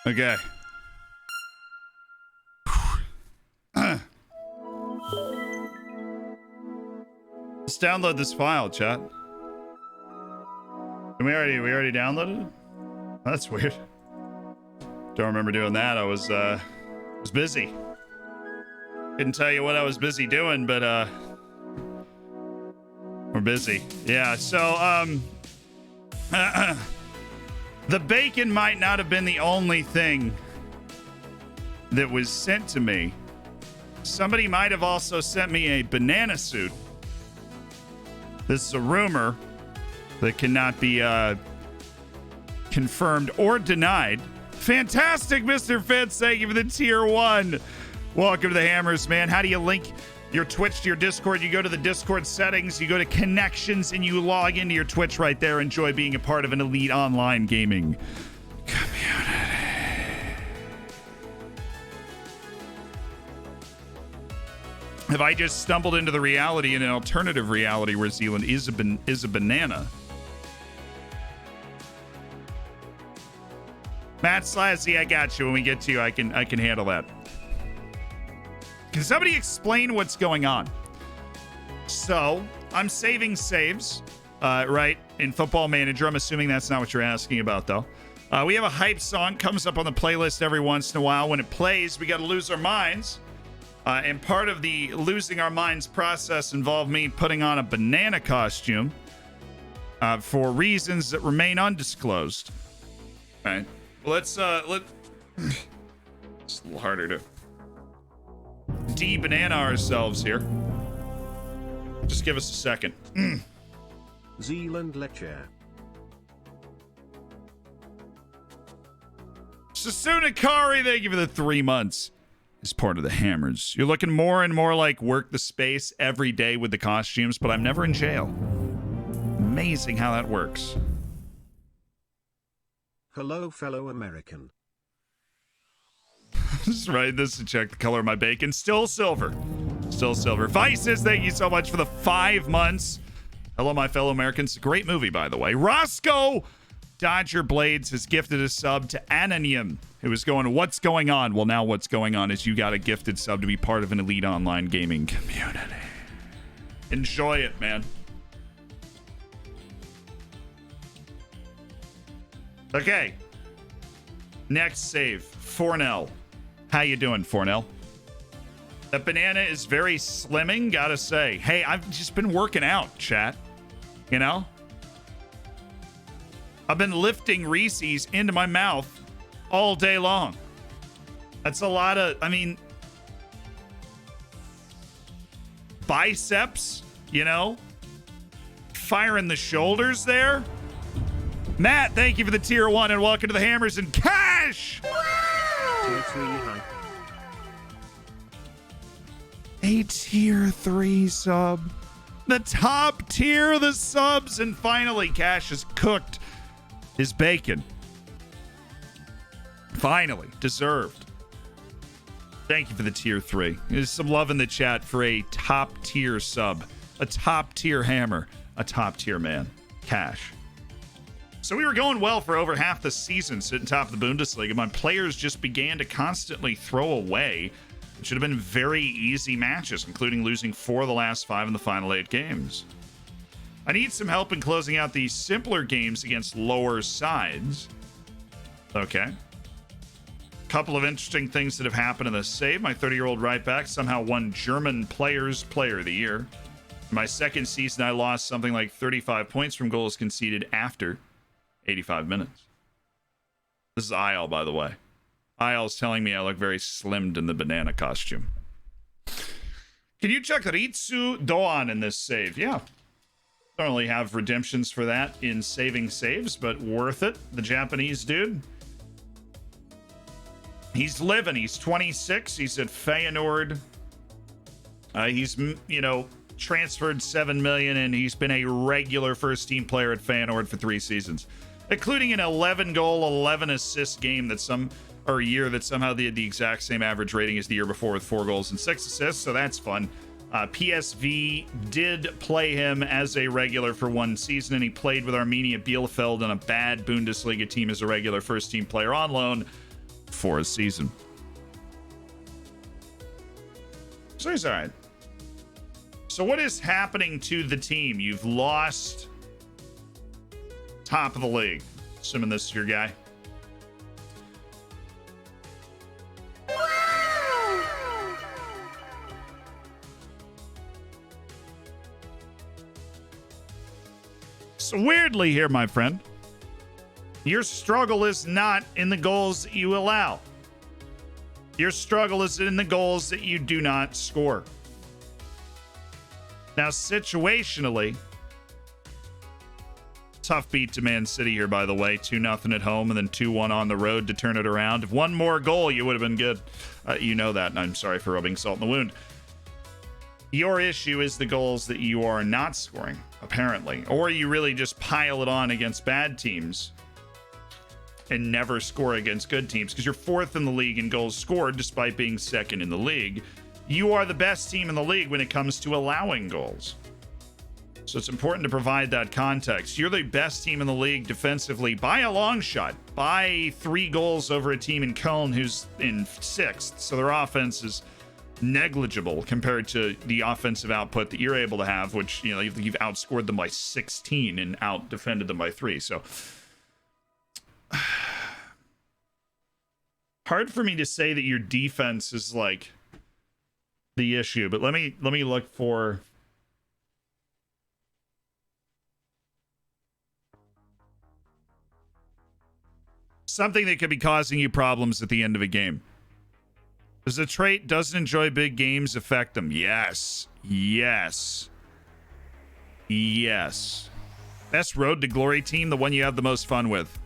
Okay. Let's download this file, chat. We already downloaded it? That's weird. Don't remember doing that. I was busy. Couldn't tell you what I was busy doing, but we're busy. Yeah, so the bacon might not have been the only thing that was sent to me. Somebody might have also sent me a banana suit. This is a rumor that cannot be confirmed or denied. Fantastic, Mr. Fitz. Thank you for the tier 1. Welcome to the Hammers, man. How do you link your Twitch to your Discord? You go to the Discord settings, you go to connections, and you log into your Twitch right there. Enjoy being a part of an elite online gaming community. Have I just stumbled into the reality in an alternative reality where Zealand is a banana? Matt Slaszy, I got you. When we get to you, I can handle that. Can somebody explain what's going on? So, I'm saving saves, right, in Football Manager. I'm assuming that's not what you're asking about, though. We have a hype song, comes up on the playlist every once in a while. When it plays, we got to lose our minds. And part of the losing our minds process involved me putting on a banana costume for reasons that remain undisclosed. All right. Let's it's a little harder to de-banana ourselves here. Just give us a second. Zealand Lecture. Sasunakari, thank you for the 3 months. As part of the Hammers. You're looking more and more like Work the Space every day with the costumes, but I'm never in jail. Amazing how that works. Hello, fellow American. Just write this to check the color of my bacon. Still silver. Still silver. Vices, thank you so much for the 5 months. Hello, my fellow Americans. Great movie, by the way. Roscoe Dodger Blades has gifted a sub to Ananium, who is going, what's going on? Well, now what's going on is you got a gifted sub to be part of an elite online gaming community. Enjoy it, man. Okay. Next save. Fornell. How you doing, Fornell? That banana is very slimming, gotta say. Hey, I've just been working out, chat. You know? I've been lifting Reese's into my mouth all day long. That's a lot of, I mean, biceps, you know? Firing the shoulders there. Matt, thank you for the tier 1 and welcome to the Hammers and Cash! Tier 3, hi. A tier 3 sub. The top tier of the subs. And finally, Cash has cooked his bacon. Finally, deserved. Thank you for the tier 3. There's some love in the chat for a top tier sub, a top tier hammer, a top tier man. Cash. So we were going well for over half the season, sitting top of the Bundesliga. My players just began to constantly throw away. It should have been very easy matches, including losing 4 of the last 5 in the final 8 games. I need some help in closing out these simpler games against lower sides. Okay. Couple of interesting things that have happened in this save. My 30-year-old right back somehow won German Players Player of the Year. In my second season, I lost something like 35 points from goals conceded after 85 minutes. This is Isle, by the way. Isle's telling me I look very slimmed in the banana costume. Can you check Ritsu Doan in this save? Yeah. Don't really have redemptions for that in saving saves, but worth it. The Japanese dude. He's living. He's 26. He's at Feyenoord. He's, you know, transferred $7 million, and he's been a regular first-team player at Feyenoord for 3 seasons, including an 11-goal, 11-assist game or a year that somehow they had the exact same average rating as the year before with 4 goals and 6 assists. So that's fun. PSV did play him as a regular for 1 season, and he played with Arminia Bielefeld on a bad Bundesliga team as a regular first-team player on loan for a season. So he's all right. So what is happening to the team? You've lost top of the league. Assuming this is your guy. So weirdly here, my friend, your struggle is not in the goals that you allow. Your struggle is in the goals that you do not score. Now, situationally, tough beat to Man City here, by the way. 2-0 at home and then 2-1 on the road to turn it around. If one more goal, you would have been good. You know that, and I'm sorry for rubbing salt in the wound. Your issue is the goals that you are not scoring, apparently. Or you really just pile it on against bad teams and never score against good teams, because you're 4th in the league in goals scored despite being 2nd in the league. You are the best team in the league when it comes to allowing goals. So it's important to provide that context. You're the best team in the league defensively by a long shot, by 3 goals over a team in Köln who's in 6th. So their offense is negligible compared to the offensive output that you're able to have, which, you know, you've outscored them by 16 and out defended them by 3. So hard for me to say that your defense is like the issue, but let me look for something that could be causing you problems at the end of a game. Does the trait doesn't enjoy big games affect them? Yes. Yes. Yes. Best road to glory team, the one you have the most fun with.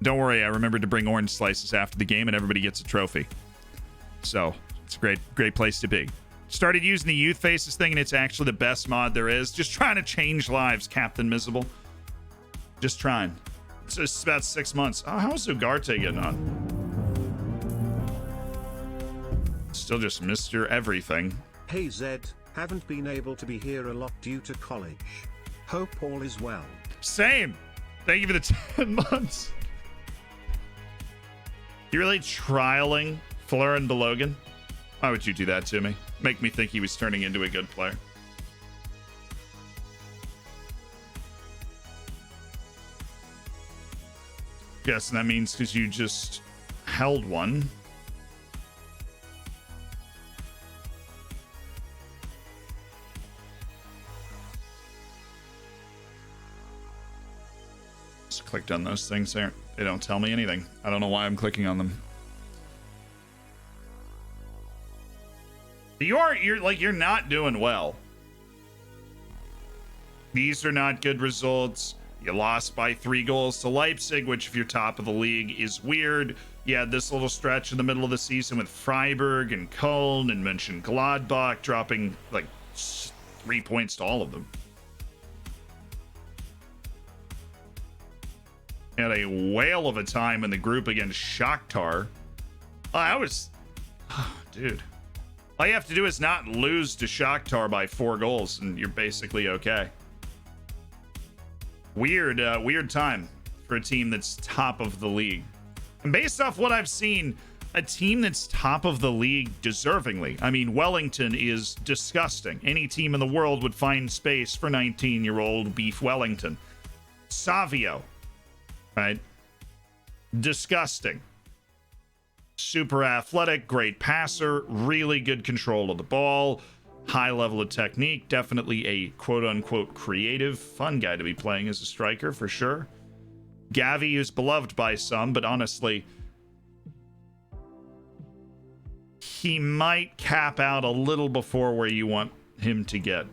Don't worry, I remembered to bring orange slices after the game and everybody gets a trophy. So, it's a great place to be. Started using the Youth Faces thing and it's actually the best mod there is. Just trying to change lives, Captain Miserable. Just trying. It's just about 6 months. Oh, how's Ugarte getting on? Still just Mr. Everything. Hey Zed, haven't been able to be here a lot due to college. Hope all is well. Same. Thank you for the 10 months. You really trialing Florin Belogan? Why would you do that to me? Make me think he was turning into a good player. Guessing that means because you just held one. Just clicked on those things there. They don't tell me anything. I don't know why I'm clicking on them. You're not doing well. These are not good results. You lost by 3 goals to Leipzig, which if you're top of the league is weird. You had this little stretch in the middle of the season with Freiburg and Köln and Mönchengladbach dropping like 3 points to all of them. Had a whale of a time in the group against Shakhtar. Dude. All you have to do is not lose to Shakhtar by 4 goals and you're basically okay. Weird time for a team that's top of the league. And based off what I've seen, a team that's top of the league deservingly. I mean, Wellington is disgusting. Any team in the world would find space for 19-year-old Beef Wellington. Savio, right? Disgusting. Super athletic, great passer, really good control of the ball. High level of technique, definitely a quote-unquote creative, fun guy to be playing as a striker for sure. Gavi is beloved by some, but honestly, he might cap out a little before where you want him to get.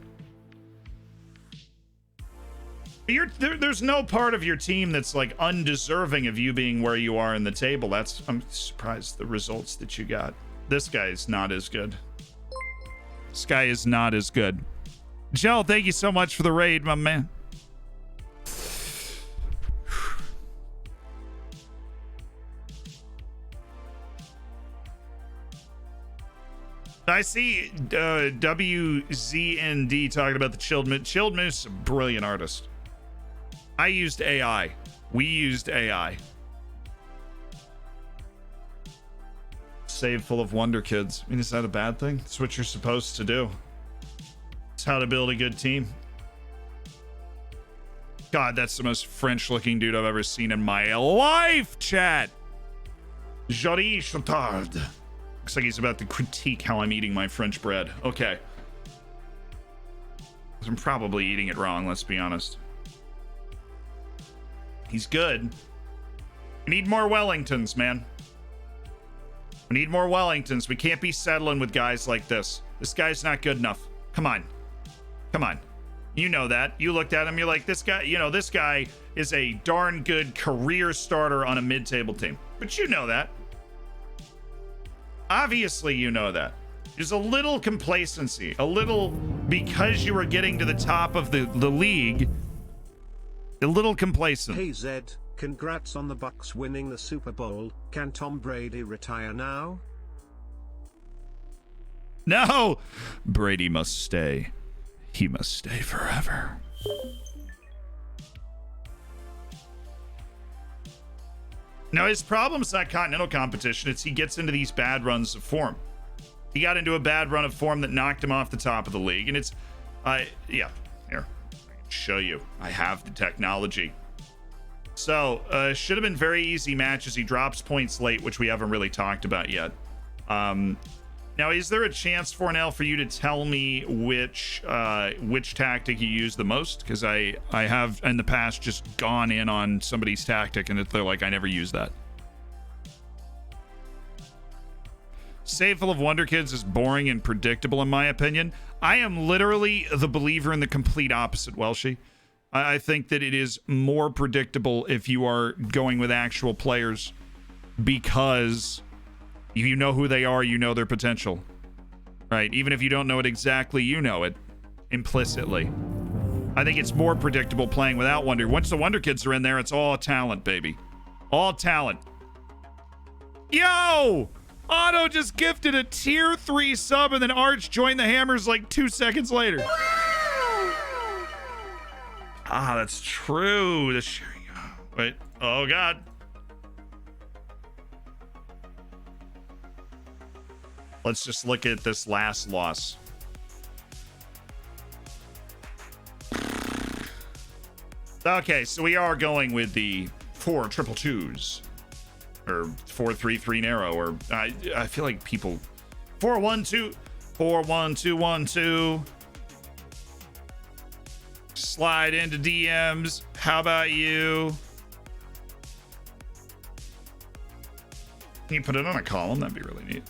There's no part of your team that's like undeserving of you being where you are in the table. I'm surprised the results that you got. This guy's not as good. This guy is not as good. Joe, thank you so much for the raid, my man. I see WZND talking about the Chilled Moose. Chilled Moose, a brilliant artist. I used AI. We used AI. Save full of wonder kids. I mean, is that a bad thing? It's what you're supposed to do. It's how to build a good team. God, that's the most French looking dude I've ever seen in my life, chat. Jory Chotard. Looks like he's about to critique how I'm eating my French bread. Okay. I'm probably eating it wrong, let's be honest. He's good. We need more Wellingtons, man. We need more Wellingtons. We can't be settling with guys like this. This guy's not good enough. Come on. Come on. You know that. You looked at him, you're like, this guy, this guy is a darn good career starter on a mid-table team. But you know that. Obviously, you know that. There's a little complacency, a little, because you were getting to the top of the league, a little complacent. Hey Zed, congrats on the Bucs winning the Super Bowl. Can Tom Brady retire now? No! Brady must stay. He must stay forever. No, his problem's not continental competition. It's he gets into these bad runs of form. He got into a bad run of form that knocked him off the top of the league. And it's, yeah, here, I can show you. I have the technology. So, should have been very easy matches. He drops points late, which we haven't really talked about yet. Now, is there a chance, Fornell, for you to tell me which tactic you use the most? Because I have in the past just gone in on somebody's tactic and they're like, I never use that. Save Full of Wonder Kids is boring and predictable in my opinion. I am literally the believer in the complete opposite, Welshie. I think that it is more predictable if you are going with actual players because you know who they are, you know their potential, right? Even if you don't know it exactly, you know it implicitly. I think it's more predictable playing without Wonder. Once the Wonder Kids are in there, it's all talent, baby. All talent. Yo! Otto just gifted a tier 3 sub and then Arch joined the Hammers like 2 seconds later. Ah, that's true. The sharing. Wait. Oh, God. Let's just look at this last loss. Okay, so we are going with the 4 triple twos. Or 4-3-3 narrow. Or I feel like people... 4-1-2. 4-1-2-1-2. Slide into DMs. How about you? Can you put it on a column? That'd be really neat.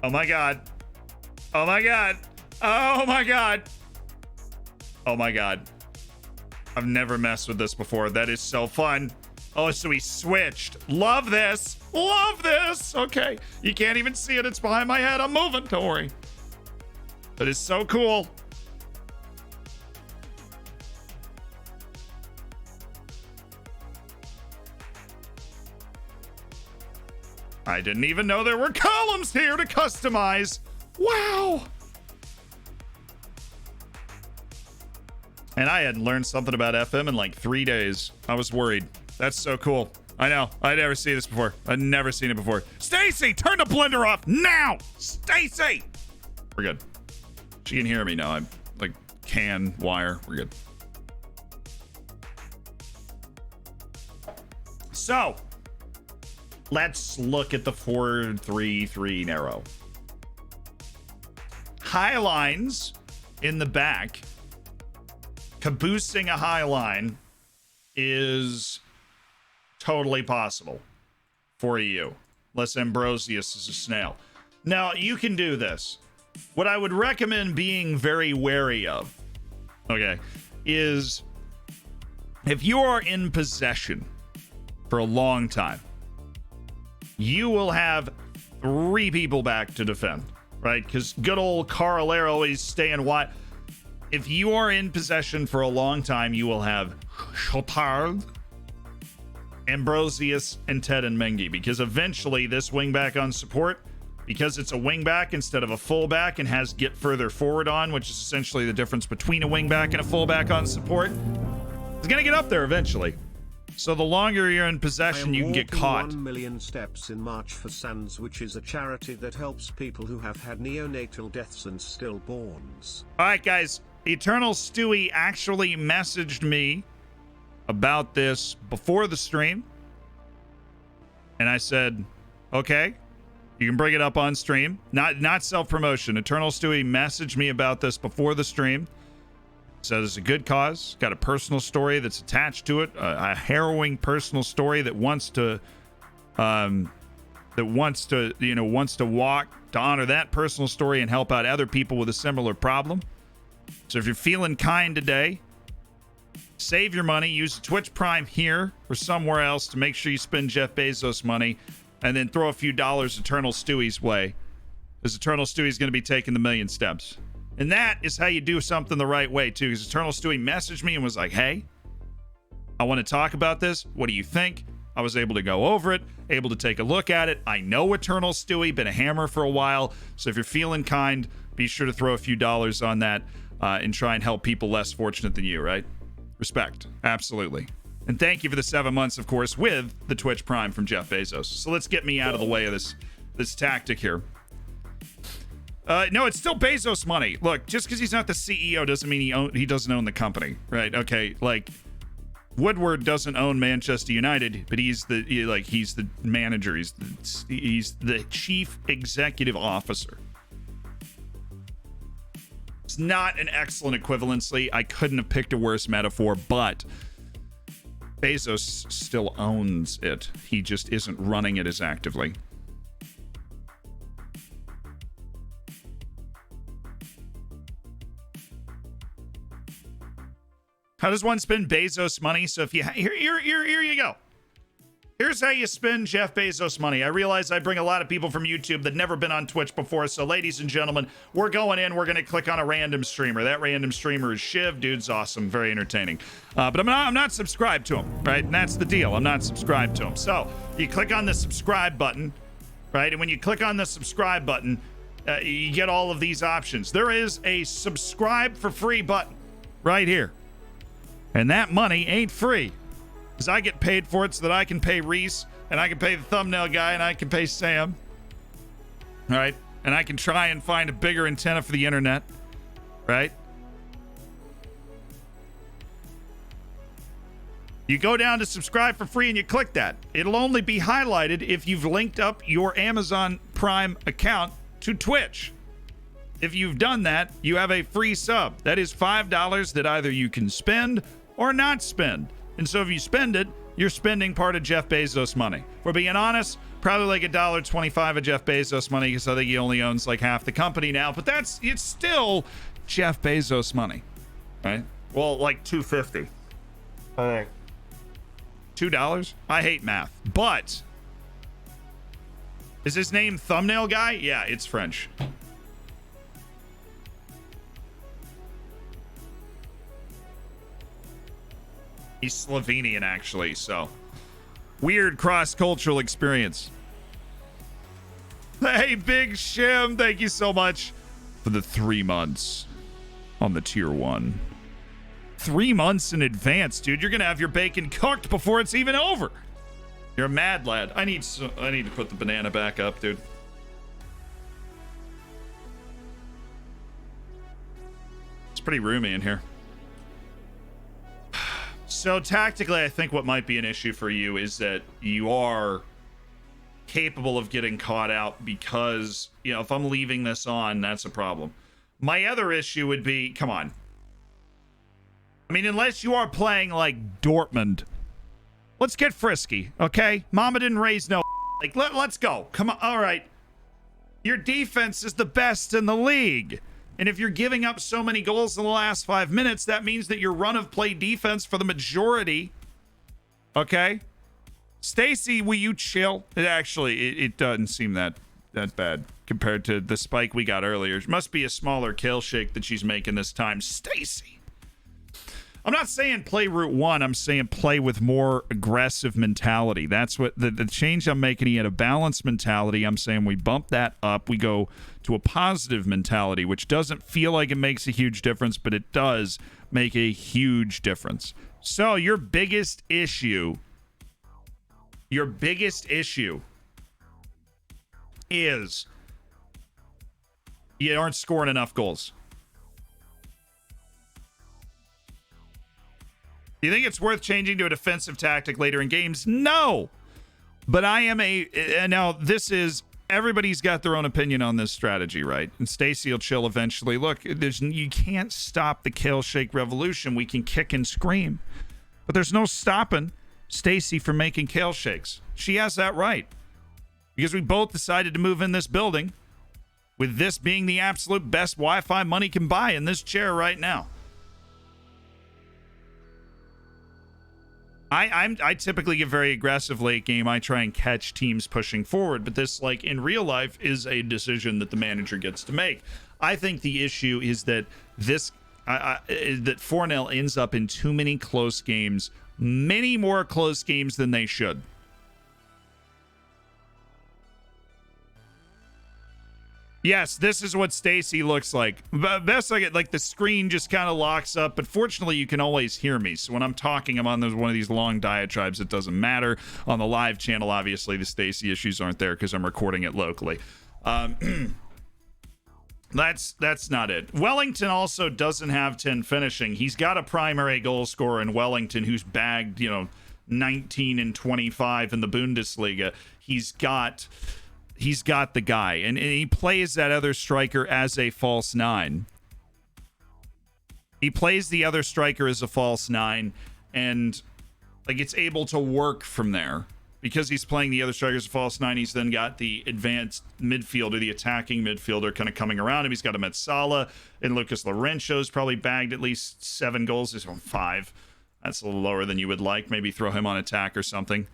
Oh my God. Oh my God. Oh my God. Oh my God. I've never messed with this before. That is so fun. Oh, so he switched. Love this. Love this. Okay. You can't even see it. It's behind my head. I'm moving. Don't worry. That is so cool. I didn't even know there were columns here to customize. Wow. And I hadn't learned something about FM in like 3 days. I was worried. That's so cool. I know. I'd never seen this before. I'd never seen it before. Stacey, turn the blender off now. Stacey. We're good. She can hear me now. I'm like can wire. We're good. So let's look at the 4-3-3 narrow. High lines in the back. Caboosing a high line is totally possible for you, unless Ambrosius is a snail. Now, you can do this. What I would recommend being very wary of, okay, is if you are in possession for a long time, you will have 3 people back to defend, right? Because good old Carolero always staying wide. If you are in possession for a long time, you will have Chotard, Ambrosius, and Ted and Mengi, because eventually this wingback on support, because it's a wingback instead of a fullback and has get further forward on, which is essentially the difference between a wingback and a fullback on support, it's going to get up there eventually. So the longer you're in possession, you can get caught. 1 million steps in March for SANS, which is a charity that helps people who have had neonatal deaths and stillborns. All right, guys. Eternal Stewie actually messaged me about this before the stream. And I said, okay, you can bring it up on stream. Not self-promotion. Eternal Stewie messaged me about this before the stream. Said it's a good cause. Got a personal story that's attached to it. A harrowing personal story that wants to walk to honor that personal story and help out other people with a similar problem. So if you're feeling kind today, save your money, use Twitch Prime here or somewhere else to make sure you spend Jeff Bezos money, and then throw a few dollars Eternal Stewie's way, because Eternal Stewie's going to be taking the 1,000,000 steps. And that is how you do something the right way, too, because Eternal Stewie messaged me and was like, hey, I want to talk about this. What do you think? I was able to go over it, able to take a look at it. I know Eternal Stewie, been a hammer for a while, so if you're feeling kind, be sure to throw a few dollars on that and try and help people less fortunate than you, right? Respect. Absolutely. And thank you for the 7 months, of course, with the Twitch Prime from Jeff Bezos. So let's get me out of the way of this tactic here. No, it's still Bezos money. Look, just because he's not the CEO doesn't mean he doesn't own the company, right? Okay, like Woodward doesn't own Manchester United, but he's the manager. He's the chief executive officer. It's not an excellent equivalency. I couldn't have picked a worse metaphor, but Bezos still owns it. He just isn't running it as actively. How does one spend Bezos money? So if you here you go. Here's how you spend Jeff Bezos money. I realize I bring a lot of people from YouTube that never been on Twitch before. So ladies and gentlemen, we're going in. We're going to click on a random streamer. That random streamer is Shiv. Dude's awesome. Very entertaining. But I'm not subscribed to him, right? And that's the deal. I'm not subscribed to him. So you click on the subscribe button, right? And when you click on the subscribe button, you get all of these options. There is a subscribe for free button right here. And that money ain't free. Because I get paid for it so that I can pay Reece, and I can pay the thumbnail guy, and I can pay Sam. All right? And I can try and find a bigger antenna for the internet. Right? You go down to subscribe for free and you click that. It'll only be highlighted if you've linked up your Amazon Prime account to Twitch. If you've done that, you have a free sub. That is $5 that either you can spend or not spend. And so if you spend it, you're spending part of Jeff Bezos' money. If we're being honest, probably like $1.25 of Jeff Bezos' money, because I think he only owns like half the company now. But it's still Jeff Bezos' money, right? Well, like $2.50. I think. $2? I hate math. But is his name Thumbnail Guy? Yeah, it's French. He's Slovenian, actually, so weird cross-cultural experience. Hey, Big Shim, thank you so much for the 3 months on the tier 1. 3 months in advance, dude. You're gonna have your bacon cooked before it's even over. You're a mad lad. I need to put the banana back up, dude. It's pretty roomy in here. So tactically, I think what might be an issue for you is that you are capable of getting caught out because, you know, if I'm leaving this on, that's a problem. My other issue would be, come on. I mean, unless you are playing like Dortmund, let's get frisky, okay? Mama didn't raise no. Like, let's go. Come on. All right. Your defense is the best in the league. And if you're giving up so many goals in the last 5 minutes, that means that your run of play defense for the majority. Okay? Stacey, will you chill? It doesn't seem that bad compared to the spike we got earlier. It must be a smaller kill shake that she's making this time. Stacey. I'm not saying play route 1. I'm saying play with more aggressive mentality. That's what the change I'm making. He had a balanced mentality. I'm saying we bump that up. We go to a positive mentality, which doesn't feel like it makes a huge difference, but it does make a huge difference. So your biggest issue is you aren't scoring enough goals. Do you think it's worth changing to a defensive tactic later in games? No. But I am now this is, everybody's got their own opinion on this strategy, right? And Stacey will chill eventually. Look, you can't stop the kill shake revolution. We can kick and scream. But there's no stopping Stacey from making kill shakes. She has that right. Because we both decided to move in this building with this being the absolute best Wi-Fi money can buy in this chair right now. I typically get very aggressive late game. I try and catch teams pushing forward, but this, like in real life, is a decision that the manager gets to make. I think the issue is that that 4-0 ends up in too many close games, many more close games than they should. Yes, this is what Stacey looks like. Best I get, like the screen just kind of locks up, but fortunately you can always hear me. So when I'm talking, I'm on one of these long diatribes. It doesn't matter. On the live channel, obviously the Stacey issues aren't there because I'm recording it locally. That's not it. Wellington also doesn't have 10 finishing. He's got a primary goal scorer in Wellington who's bagged, 19 and 25 in the Bundesliga. He's got the guy, and he plays that other striker as a false nine. He plays the other striker as a false nine, and like it's able to work from there. Because he's playing the other striker as a false nine, he's then got the advanced midfielder, the attacking midfielder kind of coming around him. He's got a Micellars, and Lucas Lourenço's probably bagged at least 7 goals. He's on 5. That's a little lower than you would like. Maybe throw him on attack or something.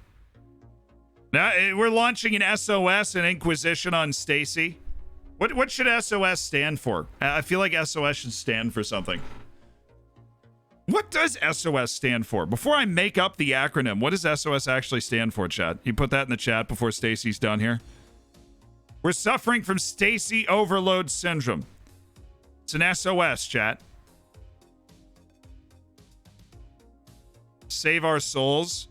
Now, we're launching an SOS and Inquisition on Stacey. What should SOS stand for? I feel like SOS should stand for something. What does SOS stand for? Before I make up the acronym, what does SOS actually stand for, chat? You put that in the chat before Stacey's done here. We're suffering from Stacey overload syndrome. It's an SOS, chat. Save our souls.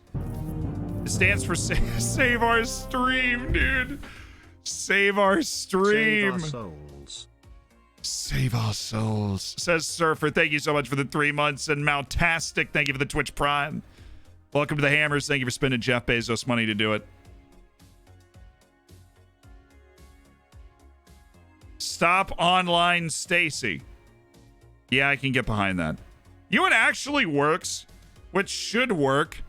It stands for save our stream, dude. Save our stream. Save our souls. Save our souls. Says Surfer, thank you so much for the 3 months. And Moutastic, thank you for the Twitch Prime. Welcome to the Hammers. Thank you for spending Jeff Bezos money to do it. Stop online Stacey. Yeah, I can get behind that. You know what actually works? What should work?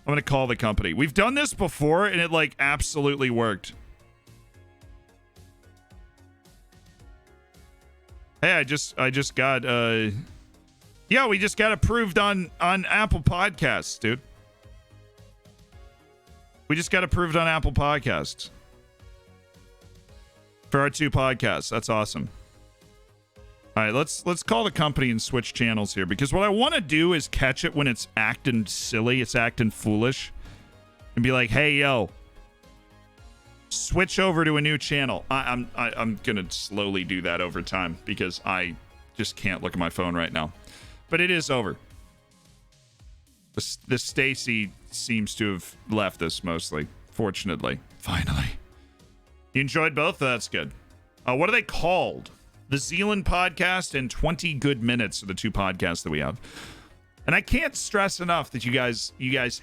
I'm going to call the company. We've done this before, and it, like, absolutely worked. Hey, I just got, yeah, we just got approved on Apple Podcasts, dude. We just got approved on Apple Podcasts. For our 2 podcasts. That's awesome. All right, let's call the company and switch channels here, because what I want to do is catch it when it's acting silly, it's acting foolish, and be like, "Hey, yo, switch over to a new channel." I'm gonna slowly do that over time because I just can't look at my phone right now. But it is over. The Stacey seems to have left us mostly. Fortunately, finally. You enjoyed both? That's good. What are they called? The Zealand podcast and 20 Good Minutes are the 2 podcasts that we have. And I can't stress enough that you guys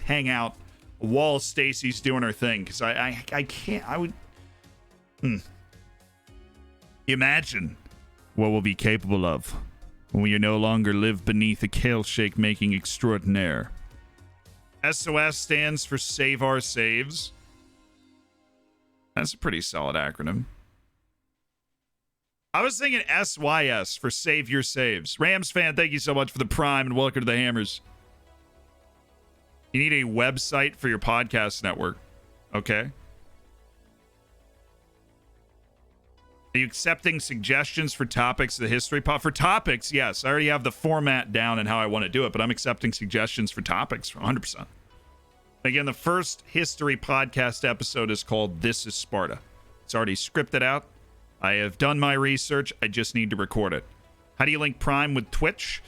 hang out while Stacey's doing her thing, because I can't. I would imagine what we'll be capable of when we no longer live beneath a kale shake making extraordinaire. SOS stands for Save Our Saves. That's a pretty solid acronym. I was thinking SYS for Save Your Saves. Rams fan, thank you so much for the Prime and welcome to the Hammers. You need a website for your podcast network. Okay. Are you accepting suggestions for topics of the history pod? For topics, yes. I already have the format down and how I want to do it, but I'm accepting suggestions for topics 100%. Again, the first history podcast episode is called This is Sparta. It's already scripted out. I have done my research. I just need to record it. How do you link Prime with Twitch?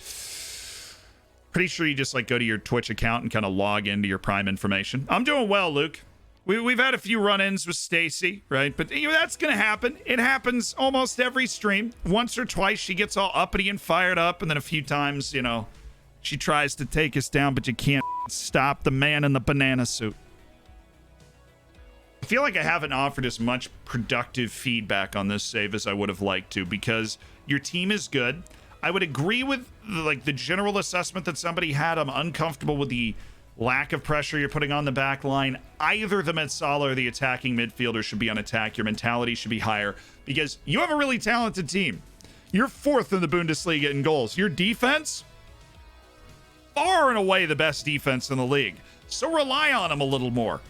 Pretty sure you just go to your Twitch account and kind of log into your Prime information. I'm doing well, Luke. We've had a few run-ins with Stacey, right? But that's going to happen. It happens almost every stream. Once or twice, she gets all uppity and fired up. And then a few times, she tries to take us down, but you can't stop the man in the banana suit. I feel like I haven't offered as much productive feedback on this save as I would have liked to, because your team is good. I would agree with the general assessment that somebody had. I'm uncomfortable with the lack of pressure you're putting on the back line. Either the Micellars or the attacking midfielder should be on attack. Your mentality should be higher, because you have a really talented team. You're 4th in the Bundesliga in goals. Your defense, far and away the best defense in the league. So rely on them a little more.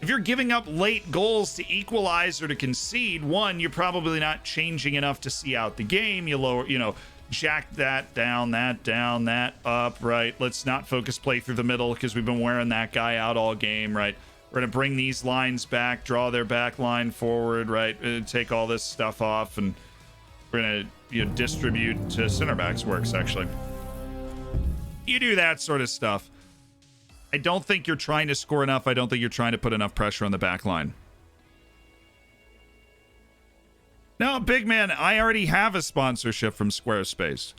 If you're giving up late goals to equalize or to concede, one, you're probably not changing enough to see out the game. You lower, jack that down, that up, right? Let's not focus play through the middle because we've been wearing that guy out all game, right? We're going to bring these lines back, draw their back line forward, right? Take all this stuff off, and we're going to distribute to center backs works, actually. You do that sort of stuff. I don't think you're trying to score enough. I don't think you're trying to put enough pressure on the back line. No, big man, I already have a sponsorship from Squarespace.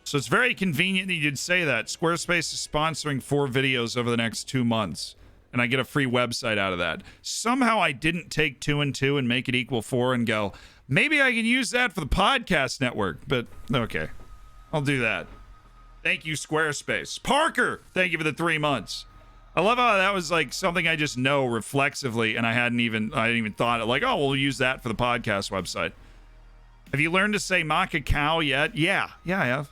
So it's very convenient that you'd say that. Squarespace is sponsoring 4 videos over the next 2 months, and I get a free website out of that. Somehow I didn't take 2 and 2 and make it equal 4 and go, maybe I can use that for the podcast network, but okay, I'll do that. Thank you, Squarespace. Parker, thank you for the 3 months. I love how that was like something I just know reflexively, and I hadn't even thought it, like, oh, we'll use that for the podcast website. Have you learned to say Macacao yet? Yeah, I have.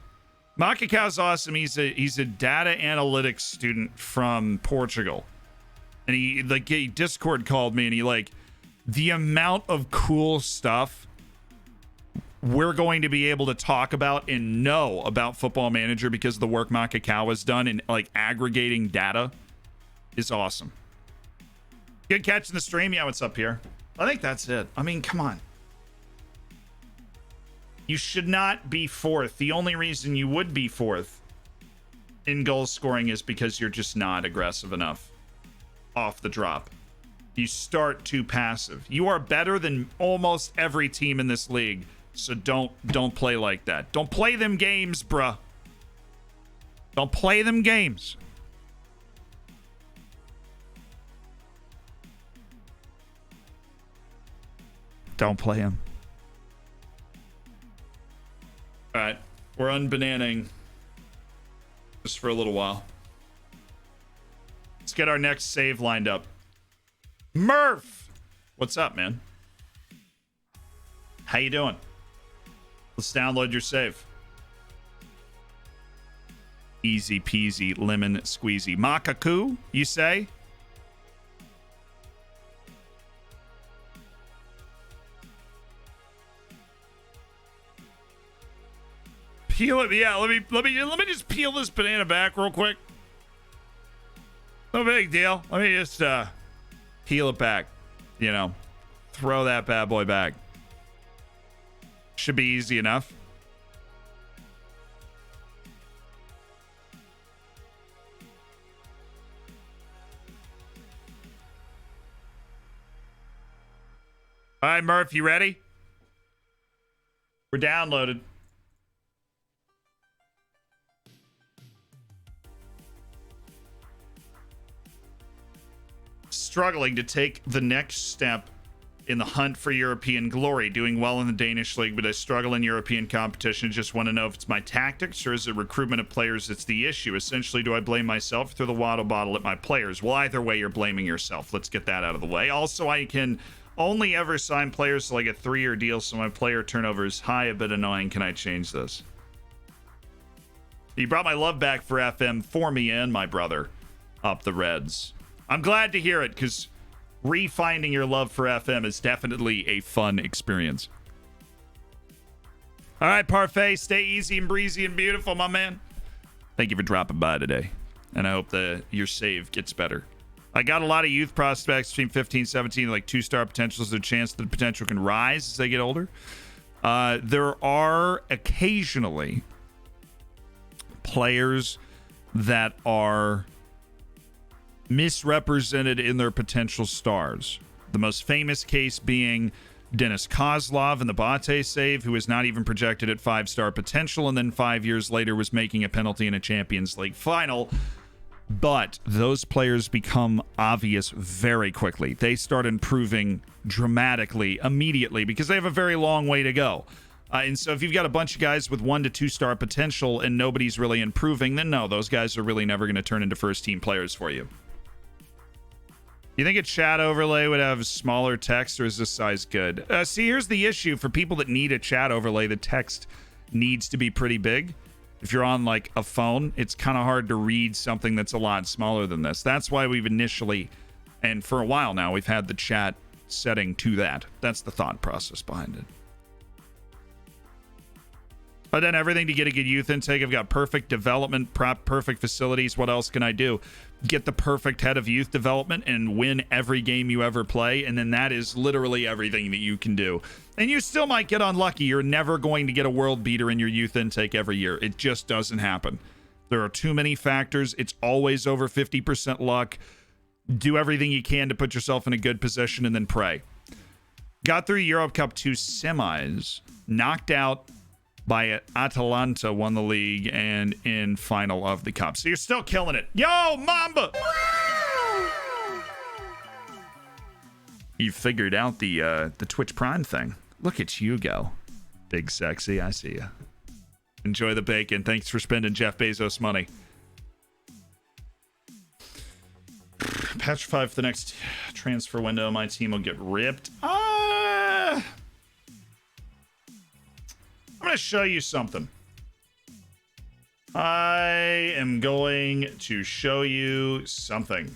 Macacao's awesome. He's a data analytics student from Portugal. And he Discord called me, and he the amount of cool stuff we're going to be able to talk about and know about Football Manager because of the work Macacao has done in aggregating data is awesome. Good catch in the stream. Yeah, what's up here? I think that's it. I mean, come on. You should not be 4th. The only reason you would be 4th in goal scoring is because you're just not aggressive enough off the drop. You start too passive. You are better than almost every team in this league, so don't play like that. Don't play them games, bruh. Don't play them games. Don't play them. All right, we're unbananing just for a little while. Let's get our next save lined up. Murph, what's up, man? How you doing? Let's download your save. Easy peasy, lemon squeezy. Makaku, you say? Peel it. Yeah, let me just peel this banana back real quick. No big deal. Let me just peel it back. Throw that bad boy back. Should be easy enough. All right, Murph, you ready? We're downloaded. Struggling to take the next step in the hunt for European glory, doing well in the Danish league, but I struggle in European competition. Just want to know if it's my tactics or is it recruitment of players that's the issue? Essentially, do I blame myself or throw the water bottle at my players? Well, either way, you're blaming yourself. Let's get that out of the way. Also, I can only ever sign players to a 3-year deal, so my player turnover is high, a bit annoying. Can I change this? You brought my love back for FM for me and my brother up the Reds. I'm glad to hear it, because refinding your love for FM is definitely a fun experience. All right, Parfait, stay easy and breezy and beautiful, my man. Thank you for dropping by today, and I hope that your save gets better. I got a lot of youth prospects between 15 and 17, 2-star potentials. There's a chance that the potential can rise as they get older. There are occasionally players that are misrepresented in their potential stars. The most famous case being Denis Kozlov in the Bate save, who was not even projected at 5-star potential, and then 5 years later was making a penalty in a Champions League final. But those players become obvious very quickly. They start improving dramatically immediately because they have a very long way to go. And so if you've got a bunch of guys with 1 to 2-star potential and nobody's really improving, then no, those guys are really never going to turn into first-team players for you. You think a chat overlay would have smaller text, or is this size good? See, here's the issue. For people that need a chat overlay, the text needs to be pretty big. If you're on a phone, it's kind of hard to read something that's a lot smaller than this. That's why we've initially, and for a while now, we've had the chat setting to that. That's the thought process behind it. I've done everything to get a good youth intake. I've got perfect development, perfect facilities. What else can I do? Get the perfect head of youth development and win every game you ever play. And then that is literally everything that you can do. And you still might get unlucky. You're never going to get a world beater in your youth intake every year. It just doesn't happen. There are too many factors. It's always over 50% luck. Do everything you can to put yourself in a good position and then pray. Got through Europe Cup 2 semis. Knocked out by Atalanta, won the league, and in final of the cup. So you're still killing it. Yo, Mamba! You figured out the Twitch Prime thing. Look at you go. Big sexy, I see you. Enjoy the bacon. Thanks for spending Jeff Bezos money. Patch 5 for the next transfer window. My team will get ripped. I'm going to show you something. I am going to show you something.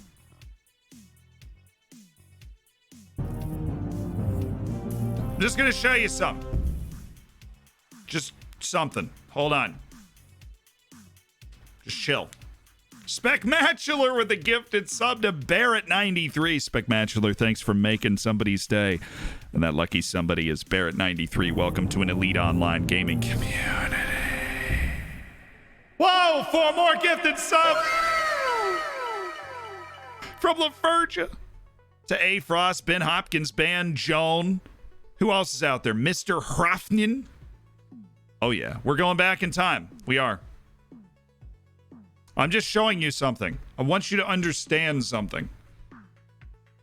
I'm just going to show you something. Just something. Hold on. Just chill. Specmacular with a gifted sub to Barrett93. Specmacular, thanks for making somebody's day. And that lucky somebody is Barrett93. Welcome to an elite online gaming community. Whoa, 4 more gifted subs! From LaFergia to A. Frost, Ben Hopkins, Ban, Joan. Who else is out there? Mr. Hrafnin. Oh yeah, we're going back in time. We are. I'm just showing you something. I want you to understand something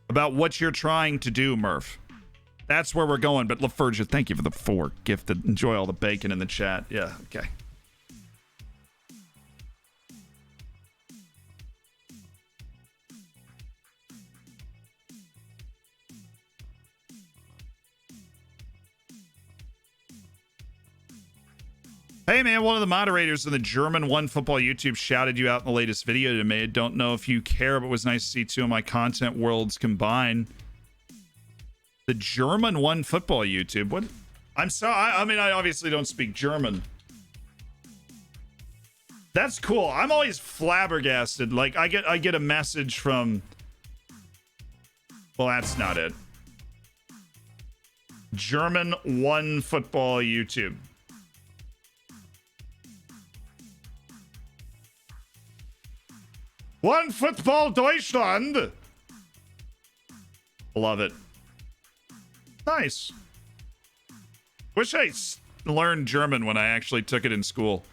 about what you're trying to do, Murph. That's where we're going. But LaFergia, thank you for the 4 gifted. Enjoy all the bacon in the chat. Yeah, okay. Hey man, one of the moderators in the German One Football YouTube shouted you out in the latest video to me. I don't know if you care, but it was nice to see 2 of my content worlds combine. The German One Football YouTube. What? I'm sorry. I mean, I obviously don't speak German. That's cool. I'm always flabbergasted. Like I get a message from. Well, that's not it. German One Football YouTube. One Football Deutschland. Love it. Nice. Wish I learned German when I actually took it in school.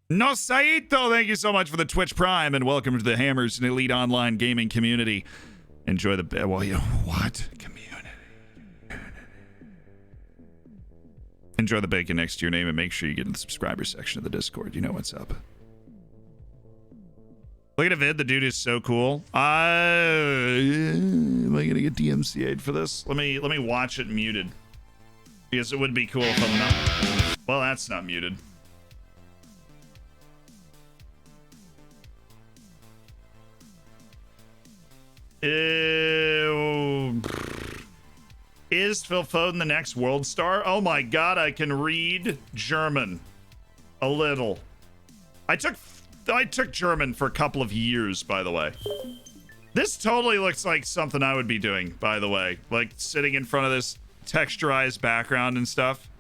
No Saito, thank you so much for the Twitch Prime and welcome to the Hammers and Elite Online Gaming Community. Enjoy the well, you know what? Community. Enjoy the bacon next to your name and make sure you get in the subscriber section of the Discord. You know what's up. Look at a vid. The dude is so cool. Am I gonna get DMCA'd for this? Let me watch it muted. Because it would be cool if I'm not. Well, that's not muted. Ew. Is Phil Foden the next world star? Oh my god, I can read German a little. I took German for a couple of years, by the way. This totally looks like something I would be doing, by the way. Like sitting in front of this texturized background and stuff.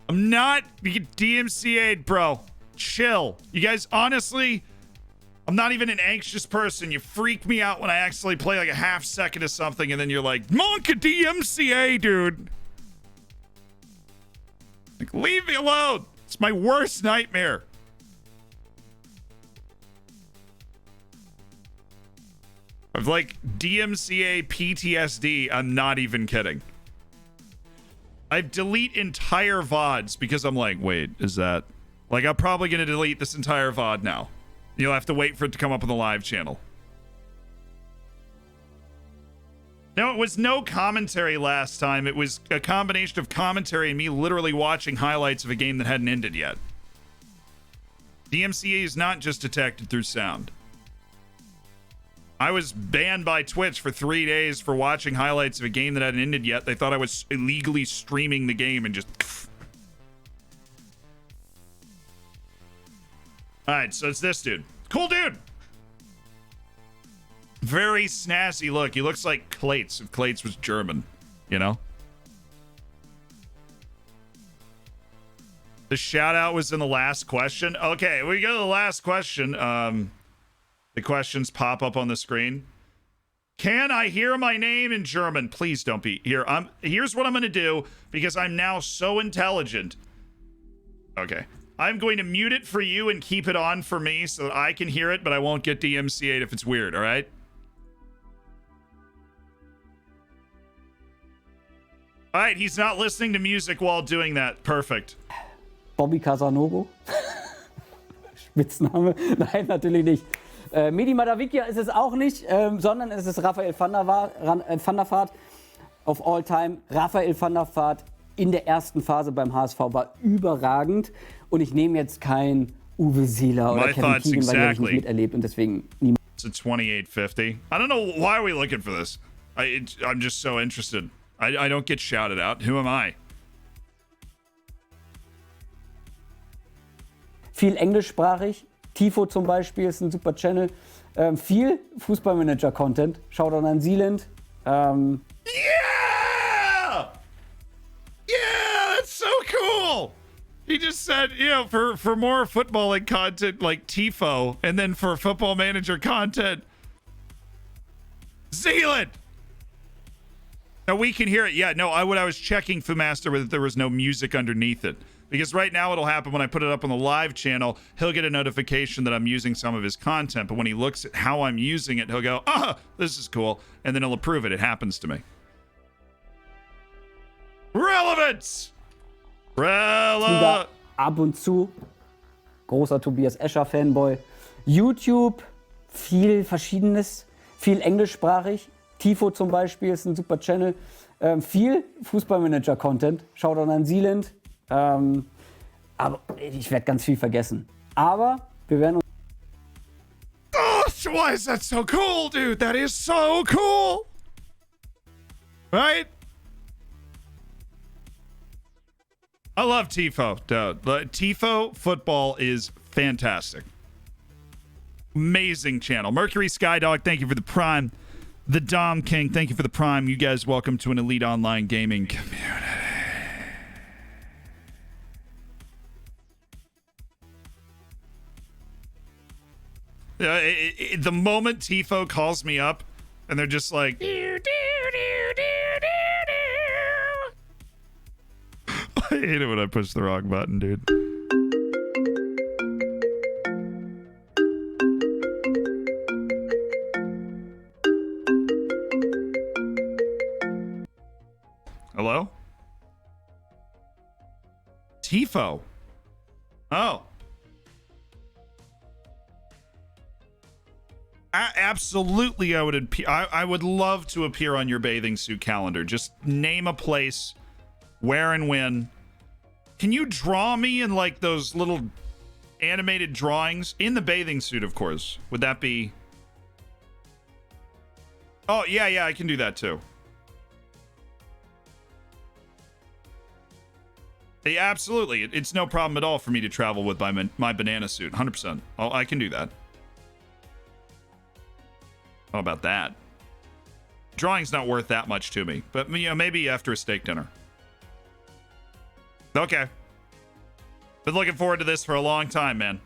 I'm not DMCA'd, bro. Chill. You guys, honestly, I'm not even an anxious person. You freak me out when I actually play like a half second of something and then you're like, Monka DMCA, dude. Like, leave me alone. It's my worst nightmare. I've like DMCA PTSD. I'm not even kidding. I delete entire VODs because I'm like, wait, is that... Like, I'm probably going to delete this entire VOD now. You'll have to wait for it to come up on the live channel. No, it was no commentary last time. It was a combination of commentary and me literally watching highlights of a game that hadn't ended yet. DMCA is not just detected through sound. I was banned by Twitch for 3 days for watching highlights of a game that hadn't ended yet. They thought I was illegally streaming the game and just... Alright, so it's this dude. Cool dude. Very snazzy look. He looks like Clates if Clates was German, you know? The shout out was in the last question. Okay, we go to the last question. The questions pop up on the screen. Can I hear my name in German? Please don't be here. Here's what I'm going to do because I'm now so intelligent. Okay. I'm going to mute it for you and keep it on for me so that I can hear it, but I won't get DMCA'd if it's weird, all right? All right, he's not listening to music while doing that. Perfect. Bobby Casanogo. Spitzname? Nein, natürlich nicht. Medi Madavikia ist es auch nicht, sondern es ist Raphael van der Vaart auf All-Time. Raphael van der Vaart in der ersten Phase beim HSV war überragend. Und ich nehme jetzt kein Uwe Seeler oder Kevin Keegan, weil er nicht miterlebt und deswegen niemand. It's a 2850. I don't know why are we looking for this. I'm just so interested. I don't get shouted out. Who am I? Viel englischsprachig. Tifo zum Beispiel ist ein super Channel. Viel Fußballmanager-Content. Shoutout an Zealand. Yeah! Yeah, that's so cool! He just said, you know, for more footballing content like Tifo, and then for football manager content, Zealand! Now we can hear it. Yeah, no, I was checking Fumaster whether there was no music underneath it. Because right now it'll happen when I put it up on the live channel, he'll get a notification that I'm using some of his content. But when he looks at how I'm using it, he'll go, this is cool. And then he'll approve it. It happens to me. Relevance! Ab und zu. Großer Tobias Escher-Fanboy. YouTube, viel Verschiedenes. Viel englischsprachig. Tifo zum Beispiel ist ein super Channel. Viel Fußballmanager-Content. Shoutout an Zealand. Aber ich werde ganz viel vergessen. Aber wir werden uns... Oh, why is that so cool, dude? That is so cool! Right? I love Tifo, dude. Tifo football is fantastic. Amazing channel. Mercury Skydog, thank you for the Prime. The Dom King, thank you for the Prime. You guys, welcome to an elite online gaming community. The moment Tifo calls me up and they're just like, I hate it when I push the wrong button, dude. Hello? Tifo. Oh. Absolutely, I would love to appear on your bathing suit calendar. Just name a place, where and when. Can you draw me in like those little animated drawings in the bathing suit? Of course. Would that be? Oh yeah, I can do that too. Yeah, absolutely. It's no problem at all for me to travel with my banana suit. 100%. I can do that. How about that? Drawing's not worth that much to me, but you know, maybe after a steak dinner. Okay. Been looking forward to this for a long time, man.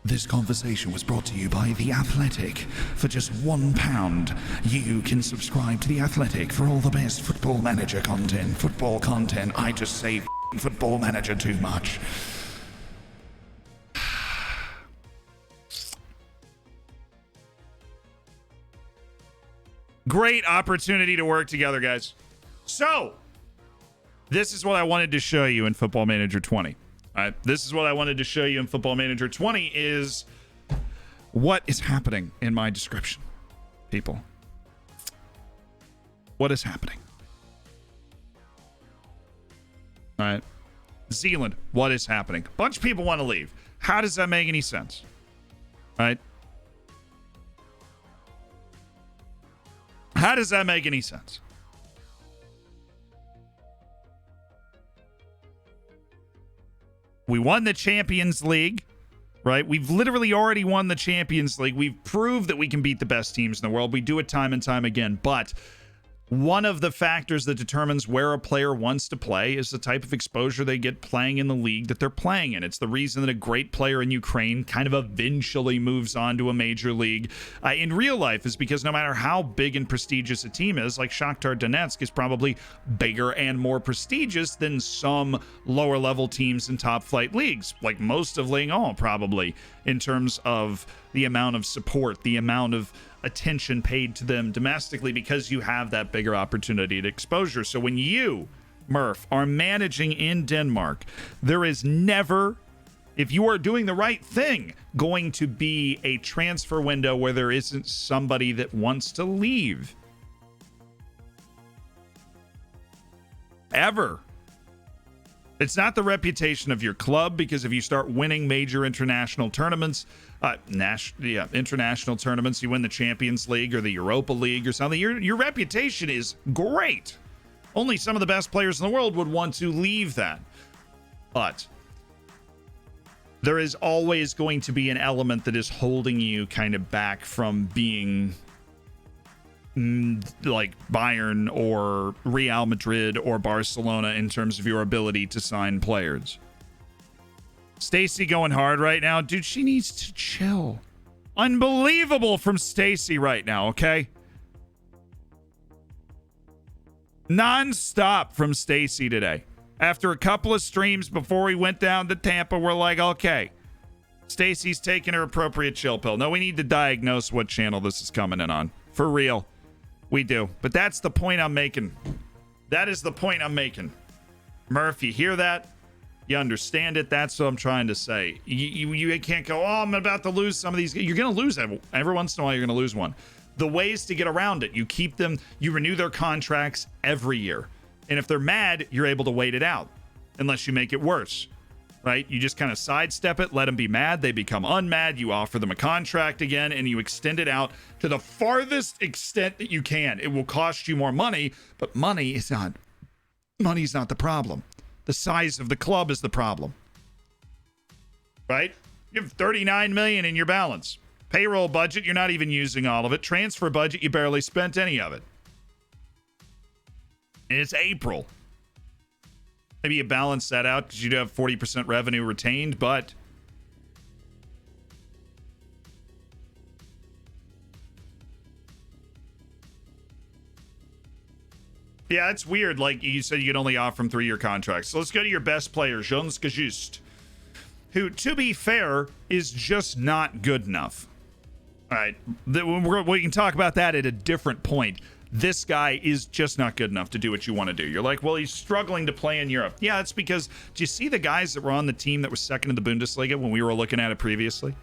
This conversation was brought to you by The Athletic. For just £1, you can subscribe to The Athletic for all the best football manager content. Football content. I just say football manager too much. Great opportunity to work together, guys. So, this is what I wanted to show you in Football Manager 20. All right, this is what I wanted to show you in Football Manager 20 is what is happening in my description, people. What is happening? All right. Zealand, what is happening? A bunch of people want to leave. How does that make any sense? Right? How does that make any sense? We won the Champions League, right? We've literally already won the Champions League. We've proved that we can beat the best teams in the world. We do it time and time again. But one of the factors that determines where a player wants to play is the type of exposure they get playing in the league that they're playing in. It's the reason that a great player in Ukraine kind of eventually moves on to a major league. In real life is because no matter how big and prestigious a team is, like Shakhtar Donetsk is probably bigger and more prestigious than some lower level teams in top flight leagues, like most of Ligue 1 probably, in terms of the amount of support, the amount of attention paid to them domestically, because you have that bigger opportunity to exposure. So when you, Murph, are managing in Denmark, there is never, if you are doing the right thing, going to be a transfer window where there isn't somebody that wants to leave. Ever. It's not the reputation of your club, because if you start winning major international tournaments, international tournaments, you win the Champions League or the Europa League or something, your reputation is great. Only some of the best players in the world would want to leave that. But there is always going to be an element that is holding you kind of back from being like Bayern or Real Madrid or Barcelona in terms of your ability to sign players. Stacey going hard right now. Dude, she needs to chill. Unbelievable from Stacey right now, okay? Non-stop from Stacey today. After a couple of streams before we went down to Tampa, we're like, okay, Stacey's taking her appropriate chill pill. No, we need to diagnose what channel this is coming in on. For real. We do. But that's the point I'm making. That is the point I'm making. Murph, you hear that? You understand it? That's what I'm trying to say. You can't go, oh, I'm about to lose some of these. You're going to lose every once in a while. You're going to lose one. The ways to get around it, you keep them, you renew their contracts every year. And if they're mad, you're able to wait it out unless you make it worse, right? You just kind of sidestep it, let them be mad. They become unmad. You offer them a contract again, and you extend it out to the farthest extent that you can. It will cost you more money, but money's not the problem. The size of the club is the problem, right? You have 39 million in your balance. Payroll budget, you're not even using all of it. Transfer budget, you barely spent any of it. And it's April. Maybe you balance that out because you do have 40% revenue retained, but yeah, it's weird. Like you said, you can only offer them 3-year contracts. So let's go to your best player, Jones Gajust, who, to be fair, is just not good enough. All right, we can talk about that at a different point. This guy is just not good enough to do what you want to do. You're like, well, he's struggling to play in Europe. Yeah, it's because, do you see the guys that were on the team that was second in the Bundesliga when we were looking at it previously?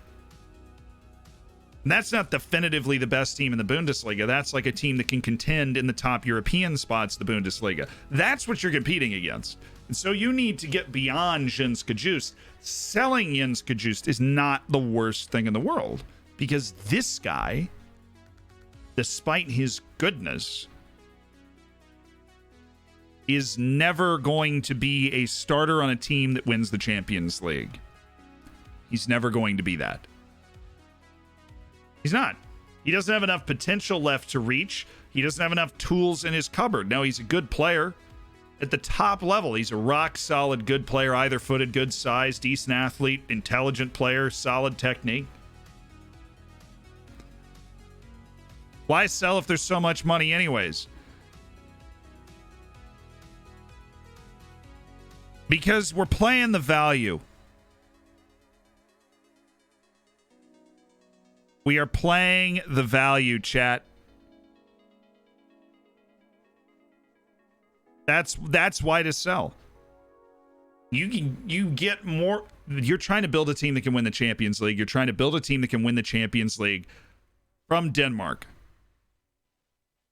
And that's not definitively the best team in the Bundesliga. That's like a team that can contend in the top European spots, the Bundesliga. That's what you're competing against. And so you need to get beyond Jens Kajust. Selling Jens Kajust is not the worst thing in the world, because this guy, despite his goodness, is never going to be a starter on a team that wins the Champions League. He's never going to be that. He's not. He doesn't have enough potential left to reach. He doesn't have enough tools in his cupboard. No, he's a good player. At the top level, he's a rock-solid good player, either-footed, good size, decent athlete, intelligent player, solid technique. Why sell if there's so much money anyways? Because we're playing the value. We are playing the value, chat. That's why to sell. You get more. You're trying to build a team that can win the Champions League. You're trying to build a team that can win the Champions League from Denmark.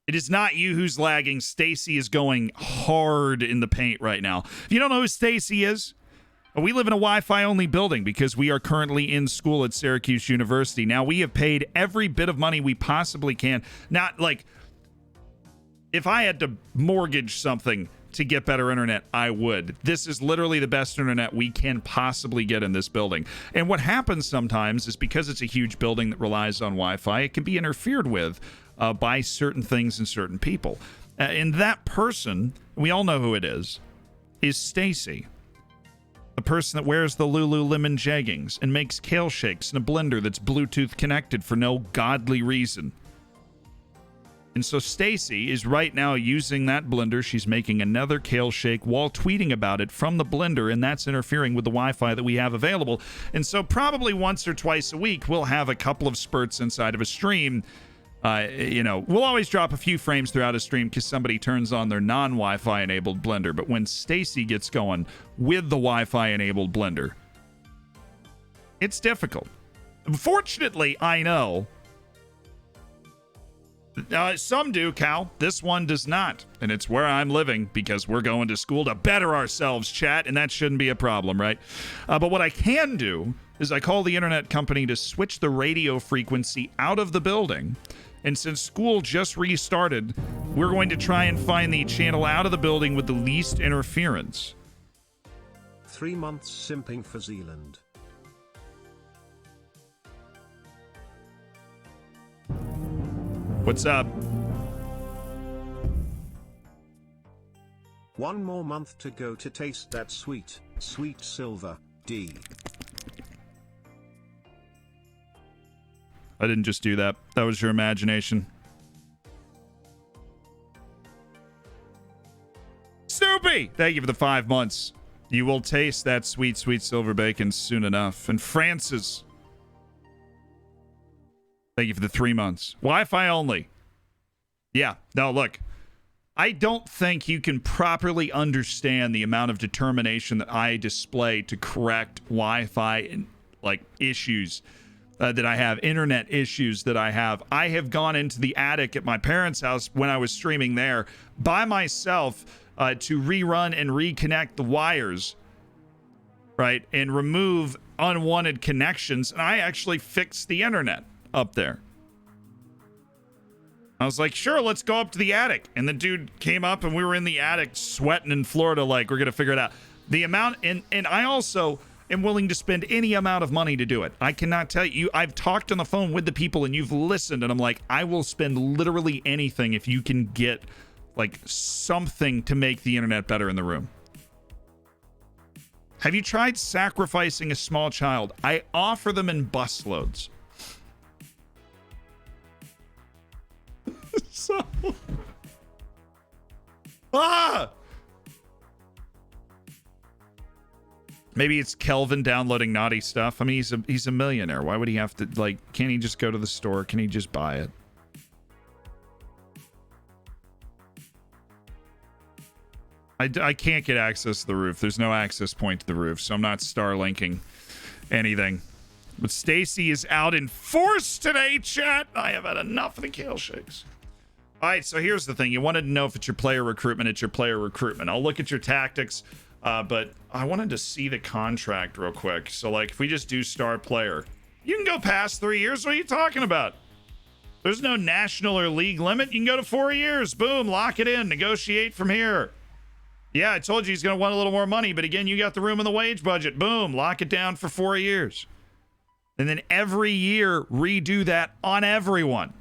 It is not you who's lagging. Stacey is going hard in the paint right now. If you don't know who Stacey is, we live in a Wi-Fi only building because we are currently in school at Syracuse University. Now, we have paid every bit of money we possibly can. Not like, if I had to mortgage something to get better internet, I would. This is literally the best internet we can possibly get in this building. And what happens sometimes is because it's a huge building that relies on Wi-Fi, it can be interfered with by certain things and certain people. And that person, we all know who it is Stacey. The person that wears the Lululemon jeggings and makes kale shakes in a blender that's Bluetooth connected for no godly reason. And so Stacey is right now using that blender. She's making another kale shake while tweeting about it from the blender, and that's interfering with the Wi-Fi that we have available. And so probably once or twice a week, we'll have a couple of spurts inside of a stream. We'll always drop a few frames throughout a stream because somebody turns on their non-Wi-Fi enabled blender. But when Stacey gets going with the Wi-Fi enabled blender, it's difficult. Fortunately, I know some do, Cal. This one does not. And it's where I'm living because we're going to school to better ourselves, chat, and that shouldn't be a problem, right? But what I can do is I call the internet company to switch the radio frequency out of the building. And since school just restarted, we're going to try and find the channel out of the building with the least interference. 3 months simping for Zealand. What's up? 1 more month to go to taste that sweet, sweet silver, D. I didn't just do that. That was your imagination. Snoopy! Thank you for the 5 months. You will taste that sweet, sweet silver bacon soon enough. And Francis, thank you for the 3 months. Wi-Fi only. Yeah. No, look. I don't think you can properly understand the amount of determination that I display to correct Wi-Fi and issues that I have, internet issues that I have. I have gone into the attic at my parents' house when I was streaming there by myself to rerun and reconnect the wires, right, and remove unwanted connections. And I actually fixed the internet up there. I was like, sure, let's go up to the attic. And the dude came up and we were in the attic sweating in Florida like we're going to figure it out. The amount, and I also am willing to spend any amount of money to do it. I cannot tell you, I've talked on the phone with the people and you've listened and I'm like, I will spend literally anything if you can get something to make the internet better in the room. Have you tried sacrificing a small child? I offer them in busloads. So, maybe it's Kelvin downloading naughty stuff. I mean, he's a millionaire. Why would he have to, can't he just go to the store? Can he just buy it? I can't get access to the roof. There's no access point to the roof, so I'm not Starlinking anything. But Stacey is out in force today, chat. I have had enough of the kale shakes. All right, so here's the thing. You wanted to know if it's your player recruitment. It's your player recruitment. I'll look at your tactics, but I wanted to see the contract real quick. So, if we just do star player, you can go past 3 years. What are you talking about? There's no national or league limit. You can go to 4 years. Boom, lock it in. Negotiate from here. Yeah, I told you he's going to want a little more money, but again, you got the room in the wage budget. Boom, lock it down for 4 years. And then every year, redo that on everyone.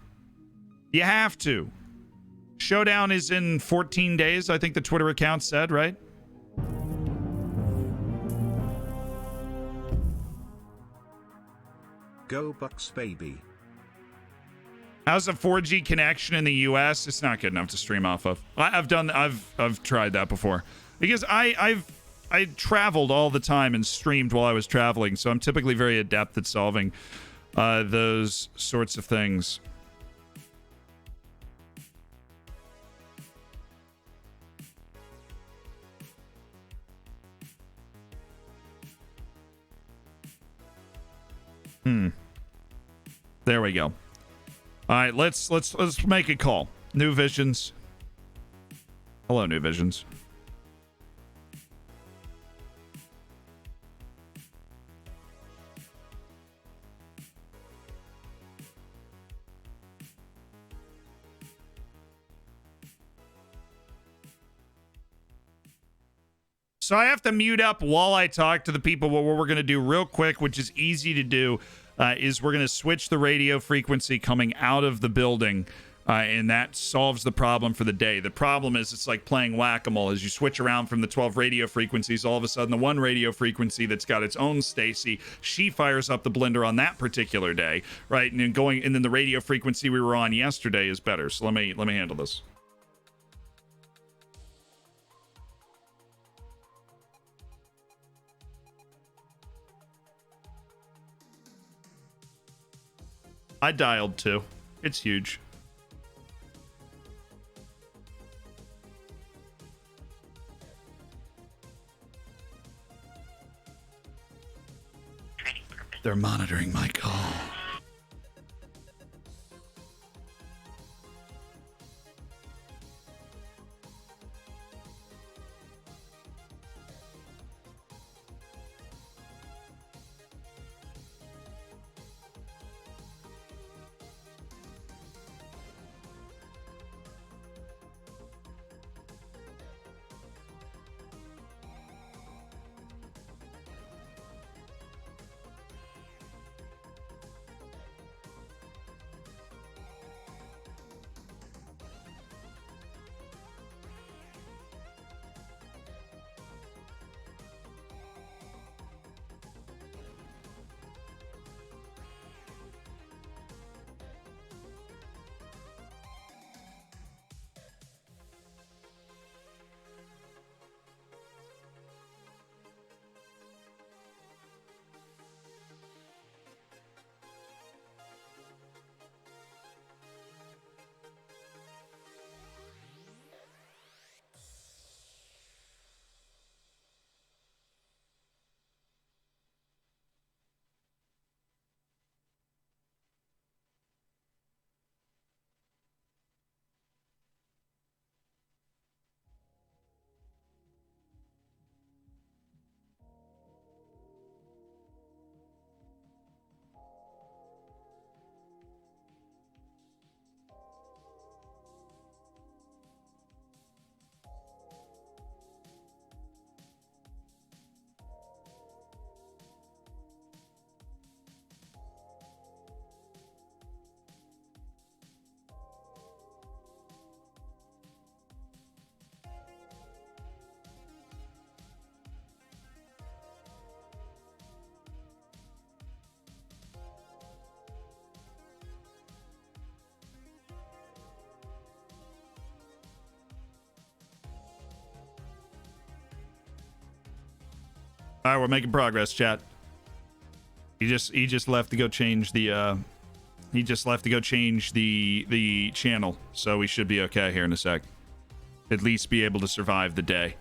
You have to. Showdown is in 14 days, I think the Twitter account said, right? Go Bucs, baby. How's a 4G connection in the US? It's not good enough to stream off of. I've tried that before. Because I traveled all the time and streamed while I was traveling, so I'm typically very adept at solving those sorts of things. There we go. All right, let's make a call. New Visions. Hello, New Visions. So I have to mute up while I talk to the people. What we're going to do real quick, which is easy to do, is we're going to switch the radio frequency coming out of the building, and that solves the problem for the day. The problem is it's like playing whack-a-mole. As you switch around from the 12 radio frequencies, all of a sudden the one radio frequency that's got its own Stacey, she fires up the blender on that particular day, right? And then the radio frequency we were on yesterday is better. So let me handle this. I dialed 2. It's huge. They're monitoring my call. All right, we're making progress, chat. He just left to go change the the channel, so we should be okay here in a sec. At least be able to survive the day.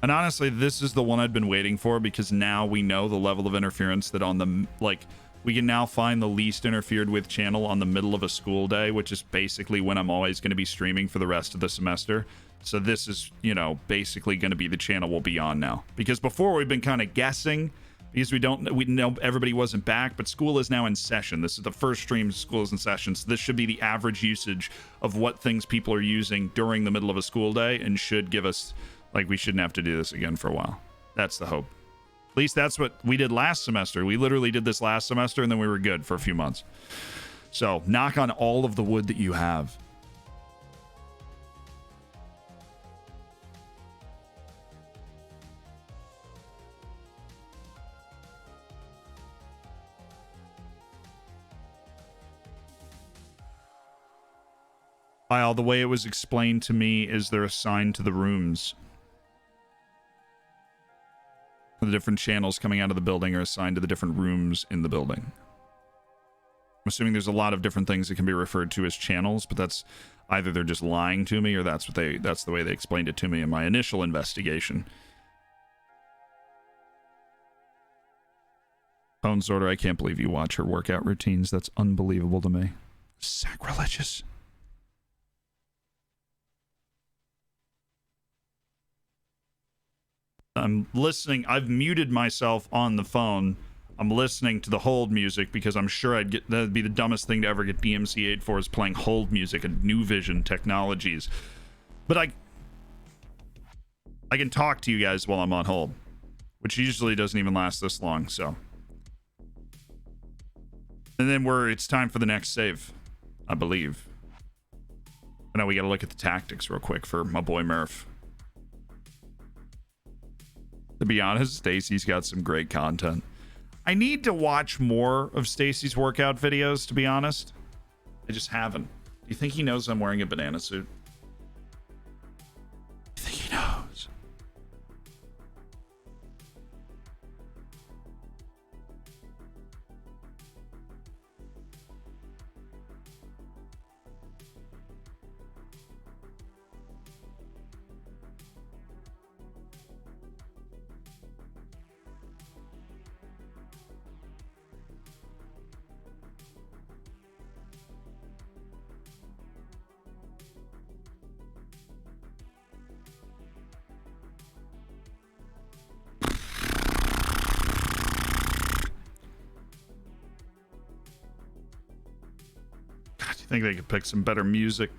And honestly, this is the one I'd been waiting for, because now we know the level of interference that on the, like, we can now find the least interfered with channel on the middle of a school day, which is basically when I'm always going to be streaming for the rest of the semester. So this is, you know, basically going to be the channel we'll be on now. Because before we've been kind of guessing, because we know everybody wasn't back, but school is now in session. This is the first stream school is in session, so this should be the average usage of what things people are using during the middle of a school day, and should give us, like, we shouldn't have to do this again for a while. That's the hope. At least that's what we did last semester. We literally did this last semester, and then we were good for a few months. So knock on all of the wood that you have. Kyle, the way it was explained to me is they're assigned to the rooms. The different channels coming out of the building are assigned to the different rooms in the building. I'm assuming there's a lot of different things that can be referred to as channels, but that's either they're just lying to me, or that's the way they explained it to me in my initial investigation. Pone Sorter, I can't believe you watch her workout routines. That's unbelievable to me. Sacrilegious. I'm listening. I've muted myself on the phone. I'm listening to the hold music because I'm sure that'd be the dumbest thing to ever get DMCA'd for, is playing hold music and New Vision Technologies. But I can talk to you guys while I'm on hold, which usually doesn't even last this long, so. And then it's time for the next save, I believe. I know we got to look at the tactics real quick for my boy Murph. To be honest, Stacey's got some great content. I need to watch more of Stacey's workout videos, to be honest. I just haven't. Do you think he knows I'm wearing a banana suit? I think he knows. I think they could pick some better music.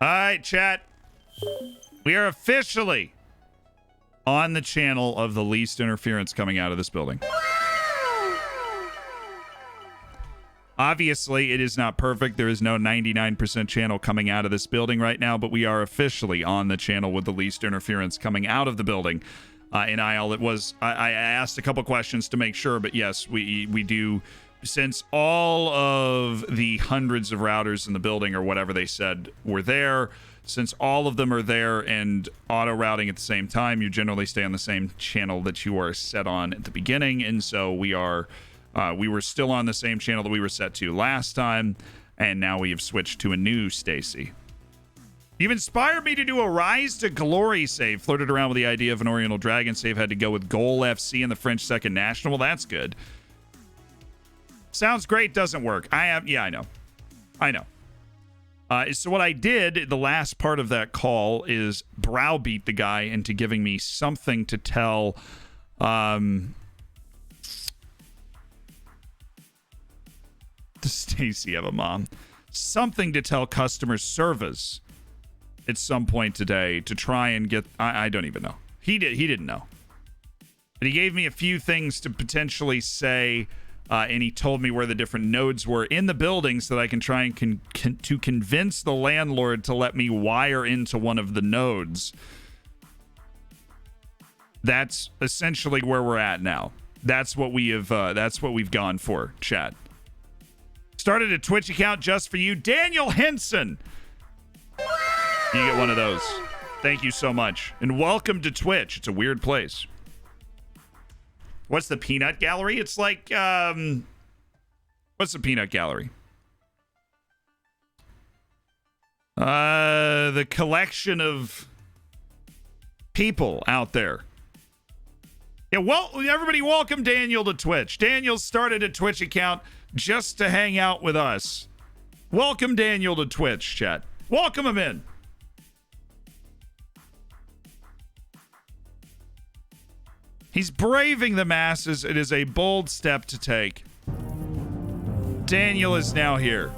All right, chat. We are officially on the channel of the least interference coming out of this building. Obviously, it is not perfect. There is no 99% channel coming out of this building right now, but we are officially on the channel with the least interference coming out of the building. In IL, it was, I asked a couple questions to make sure, but yes, we do, since all of the hundreds of routers in the building or whatever they said were there, since all of them are there and auto routing at the same time, you generally stay on the same channel that you are set on at the beginning, and so we were still on the same channel that we were set to last time, and now we have switched to a new Stacey. You've inspired me to do a Rise to Glory save. Flirted around with the idea of an Oriental Dragon save. Had to go with Goal FC in the French Second National. Well, that's good. Sounds great. Doesn't work. Yeah, I know. So what I did, the last part of that call, is browbeat the guy into giving me something to tell. Does Stacey have a mom? Something to tell customer service at some point today to try and get. I don't even know. He didn't know, but he gave me a few things to potentially say, and he told me where the different nodes were in the building so that I can try and to convince the landlord to let me wire into one of the nodes. That's essentially where we're at now. That's what we have. That's what we've gone for, chat. Started a Twitch account just for you, Daniel Henson. You get one of those. Thank you so much. And welcome to Twitch. It's a weird place. What's the peanut gallery? It's like, what's the peanut gallery? The collection of people out there. Yeah, well, everybody welcome Daniel to Twitch. Daniel started a Twitch account just to hang out with us. Welcome Daniel to Twitch, chat. Welcome him in. He's braving the masses. It is a bold step to take. Daniel is now here.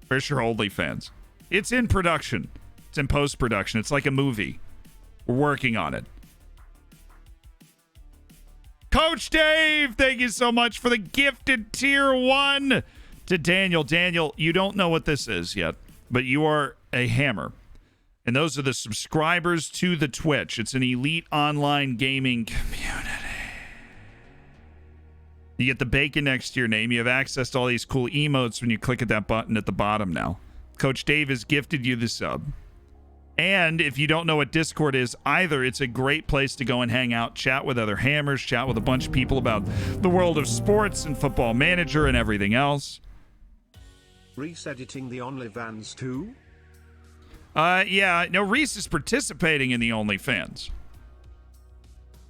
Where's your OnlyFans? It's in production. It's in post-production. It's like a movie. We're working on it. Coach Dave, thank you so much for the gifted tier 1 to Daniel. Daniel, you don't know what this is yet, but you are a hammer. And those are the subscribers to the Twitch. It's an elite online gaming community. You get the bacon next to your name. You have access to all these cool emotes when you click at that button at the bottom now. Coach Dave has gifted you the sub. And if you don't know what Discord is either, it's a great place to go and hang out, chat with other hammers, chat with a bunch of people about the world of sports and Football Manager and everything else. Reece editing the OnlyFans too? Yeah, no, Reece is participating in the OnlyFans.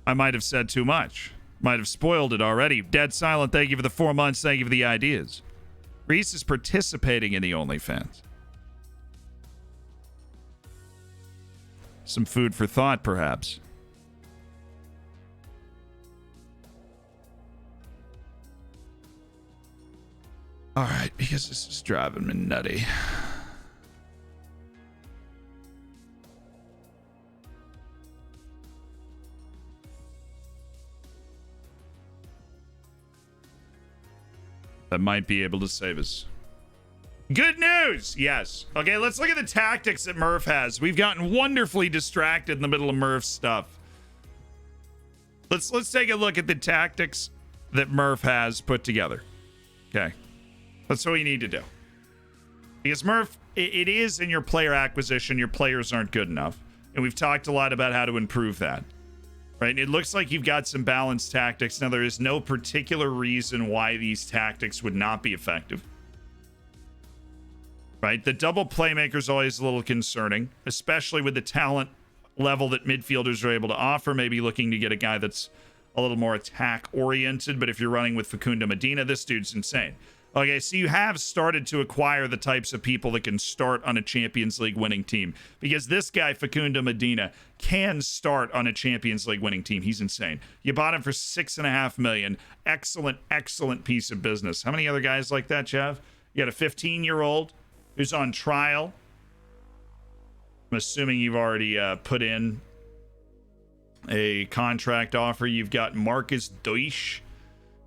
I might have said too much. Might have spoiled it already. Dead Silent, thank you for the 4 months. Thank you for the ideas. Reece is participating in the OnlyFans. Some food for thought, perhaps. All right, because this is driving me nutty. That might be able to save us. Good news! Yes. Okay, let's look at the tactics that Murph has. We've gotten wonderfully distracted in the middle of Murph's stuff. Let's take a look at the tactics that Murph has put together. Okay. That's what you need to do. Because Murph, it is in your player acquisition, your players aren't good enough. And we've talked a lot about how to improve that. Right? And it looks like you've got some balanced tactics. Now, there is no particular reason why these tactics would not be effective. Right? The double playmaker is always a little concerning, especially with the talent level that midfielders are able to offer. Maybe looking to get a guy that's a little more attack oriented. But if you're running with Facundo Medina, this dude's insane. Okay, so you have started to acquire the types of people that can start on a Champions League winning team. Because this guy, Facundo Medina, can start on a Champions League winning team. He's insane. You bought him for $6.5 million. Excellent, excellent piece of business. How many other guys like that, Jeff? You got a 15-year-old who's on trial. I'm assuming you've already put in a contract offer. You've got Marcus Deutsch,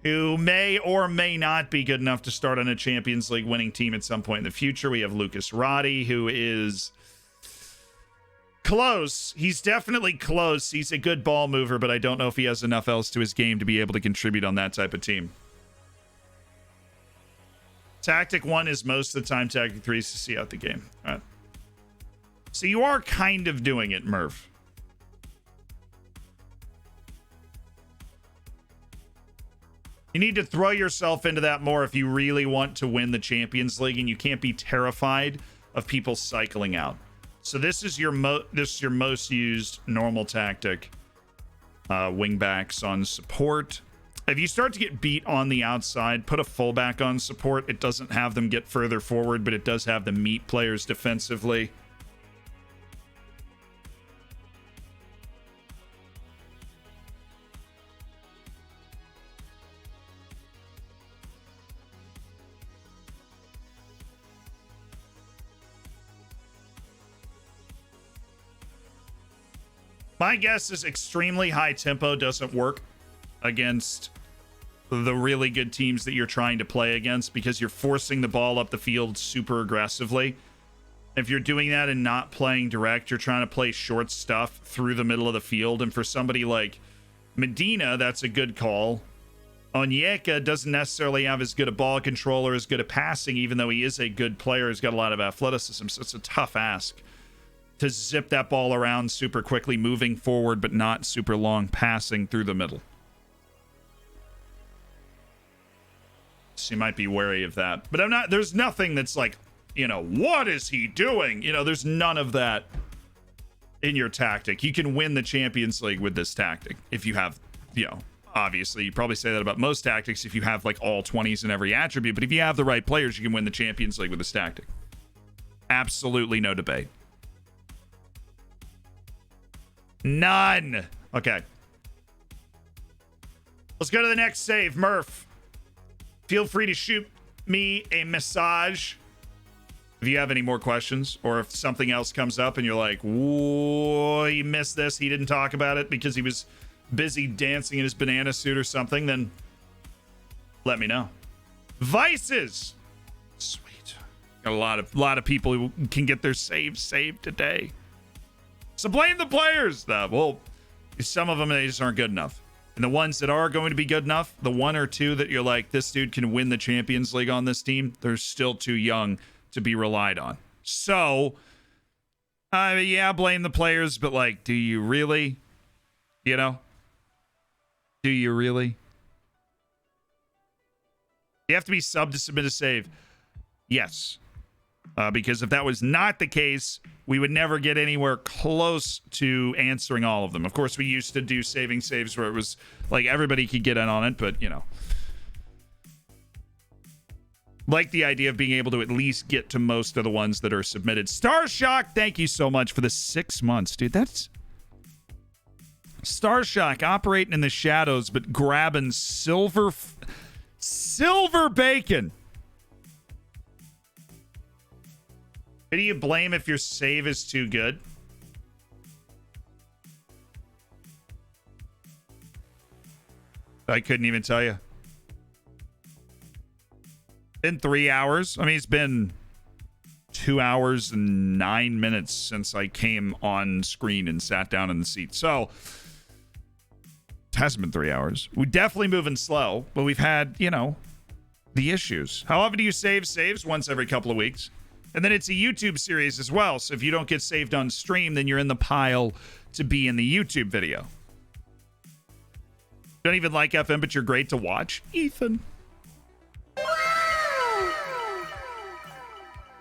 who may or may not be good enough to start on a Champions League winning team at some point in the future. We have Lucas Roddy, who is close. He's definitely close. He's a good ball mover, but I don't know if he has enough else to his game to be able to contribute on that type of team. Tactic 1 is most of the time. Tactic 3 is to see out the game. All right. So you are kind of doing it, Murph. You need to throw yourself into that more if you really want to win the Champions League, and you can't be terrified of people cycling out. So this is your most used normal tactic. Wingbacks on support. If you start to get beat on the outside, put a fullback on support. It doesn't have them get further forward, but it does have them meet players defensively. My guess is extremely high tempo doesn't work against the really good teams that you're trying to play against, because you're forcing the ball up the field super aggressively. If you're doing that and not playing direct, you're trying to play short stuff through the middle of the field. And for somebody like Medina, that's a good call. Onyeka doesn't necessarily have as good a ball control or as good a passing, even though he is a good player. He's got a lot of athleticism, so it's a tough ask to zip that ball around super quickly, moving forward, but not super long passing through the middle. So you might be wary of that. But there's nothing that's like, what is he doing? There's none of that in your tactic. You can win the Champions League with this tactic if you have, obviously, you probably say that about most tactics if you have like all 20s in every attribute. But if you have the right players, you can win the Champions League with this tactic. Absolutely no debate. None. Okay. Let's go to the next save. Murph, feel free to shoot me a message if you have any more questions, or if something else comes up and you're like, whoa, he missed this. He didn't talk about it because he was busy dancing in his banana suit or something, then let me know. Vices. Sweet. Got a lot of people who can get their saves saved today. So blame the players. Well, some of them, they just aren't good enough. And the ones that are going to be good enough, the one or two that you're like, this dude can win the Champions League on this team, they're still too young to be relied on. So, yeah, blame the players, but like, do you really? Do you really? You have to be sub to submit a save. Yes. Because if that was not the case, we would never get anywhere close to answering all of them. Of course, we used to do saving saves where it was like everybody could get in on it, but like the idea of being able to at least get to most of the ones that are submitted. Starshock, thank you so much for the 6 months, dude. That's Starshock operating in the shadows, but grabbing silver bacon. Who do you blame if your save is too good? I couldn't even tell you. Been 3 hours. I mean, it's been 2 hours and 9 minutes since I came on screen and sat down in the seat. So, it hasn't been 3 hours. We're definitely moving slow, but we've had, the issues. How often do you save saves? Once every couple of weeks. And then it's a YouTube series as well. So if you don't get saved on stream, then you're in the pile to be in the YouTube video. Don't even like FM, but you're great to watch. Ethan.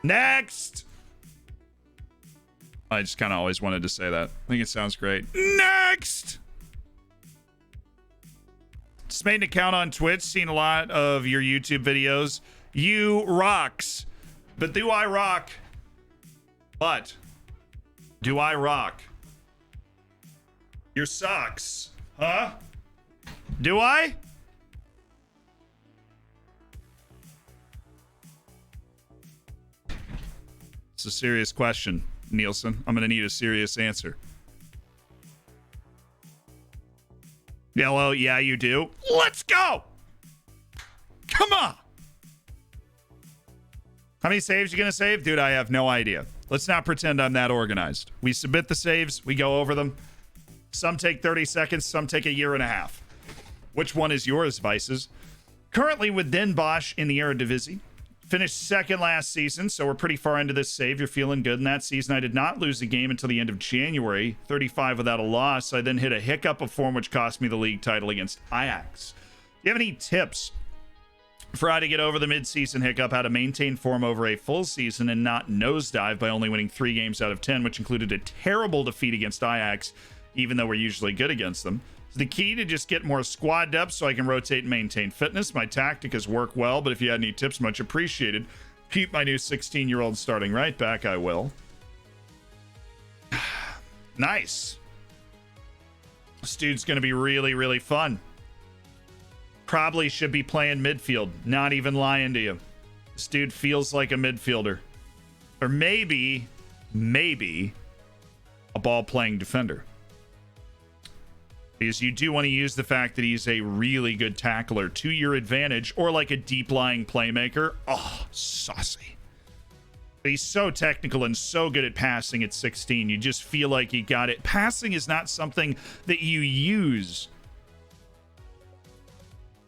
Next. I just kind of always wanted to say that. I think it sounds great. Next. Just made an account on Twitch. Seen a lot of your YouTube videos. You rocks. But do I rock? But do I rock your socks? Huh? Do I? It's a serious question, Nielsen. I'm going to need a serious answer. Yellow, yeah, you do. Let's go. Come on. How many saves you going to save? Dude, I have no idea. Let's not pretend I'm that organized. We submit the saves. We go over them. Some take 30 seconds. Some take a year and a half. Which one is yours, Vices? Currently with Den Bosch in the Eredivisie. Finished second last season, so we're pretty far into this save. You're feeling good in that season. I did not lose a game until the end of January. 35 without a loss. I then hit a hiccup of form, which cost me the league title against Ajax. Do you have any tips for how to get over the mid-season hiccup, how to maintain form over a full season and not nosedive by only winning 3 games out of 10, which included a terrible defeat against Ajax, even though we're usually good against them? The key to just get more squad depth so I can rotate and maintain fitness. My tactic has worked well, but if you had any tips, much appreciated. Keep my new 16-year-old starting right back, I will. Nice. This dude's going to be really, really fun. Probably should be playing midfield. Not even lying to you. This dude feels like a midfielder. Or maybe a ball-playing defender. Because you do want to use the fact that he's a really good tackler to your advantage, or like a deep-lying playmaker. Oh, saucy. But he's so technical and so good at passing at 16. You just feel like you got it. Passing is not something that you use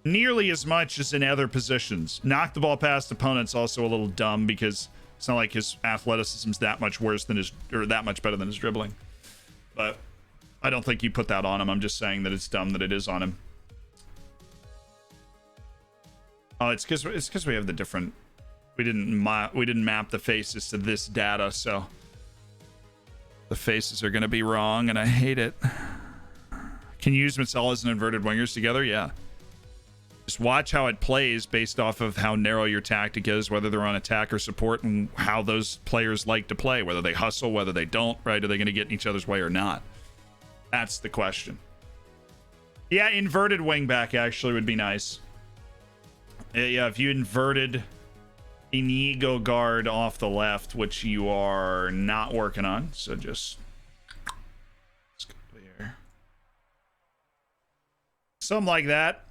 nearly as much as in other positions. Knock the ball past opponents also a little dumb because it's not like his athleticism's that much worse than his, or that much better than his dribbling. But I don't think you put that on him. I'm just saying that it's dumb that it is on him. Oh, it's because we have the different. We didn't map the faces to this data, so the faces are going to be wrong, and I hate it. Can you use Micellars and inverted wingers together? Yeah. Just watch how it plays based off of how narrow your tactic is, whether they're on attack or support, and how those players like to play, whether they hustle, whether they don't, right? Are they going to get in each other's way or not? That's the question. Yeah, inverted wingback actually would be nice. Yeah, if you inverted Inigo guard off the left, which you are not working on, so just let's go here. Something like that.